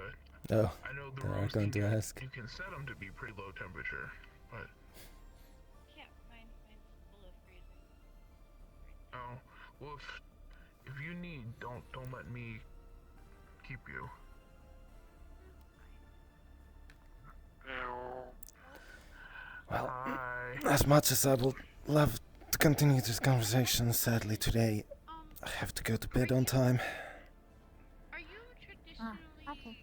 Oh, I know the they are rooms going to ask. you can set them to be pretty low temperature, but. Yeah, mine's below freezing. Oh, well, if you need, don't let me keep you. Well, as much as I would love to continue this conversation, sadly today I have to go to bed on time. Are you traditionally Okay.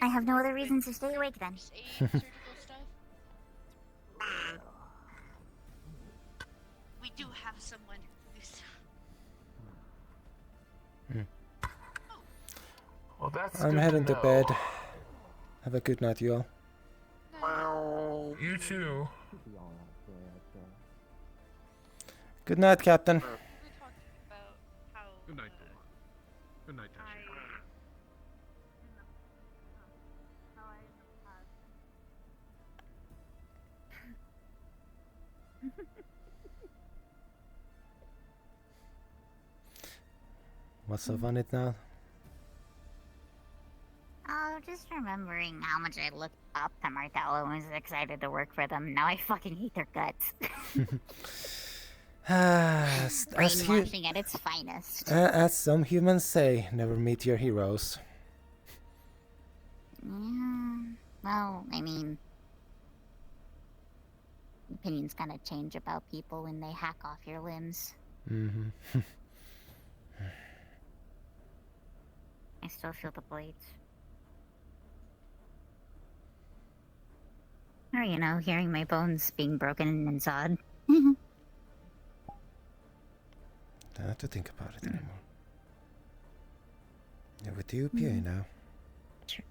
I have no other reason to stay awake then. surgical stuff? We do have someone who's Well, that's I'm good heading to know. bed. Have a good night, you all. You too. Good night, Captain. we talked about how Good night, Delon. Good night, Tasha. What's so funny now? Oh, just remembering how much I looked up to Martello and was excited to work for them. Now I fucking hate their guts. Brainwashing at its finest. As some humans say, never meet your heroes. Yeah, well, I mean, opinions kind of change about people when they hack off your limbs. Mm-hmm. I still feel the blades. Or, you know, hearing my bones being broken and sawed. Don't have to think about it anymore. You're with the UPA now. Sure.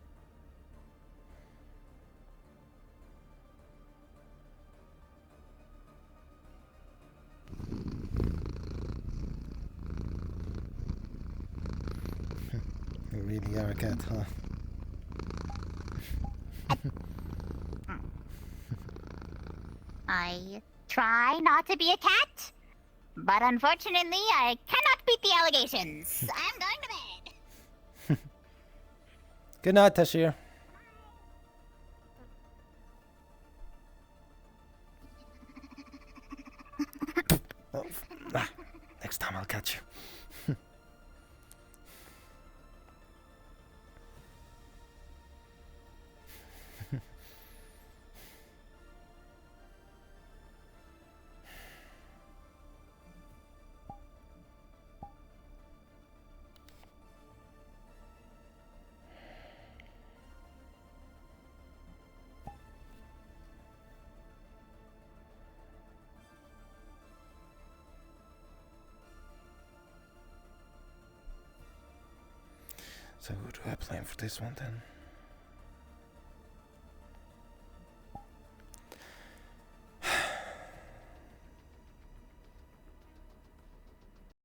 You really are a cat, huh? I try not to be a cat, but unfortunately I cannot beat the allegations. I'm going to bed. Good night, Tashir. Oh, next time I'll catch you. So who do I blame for this one then?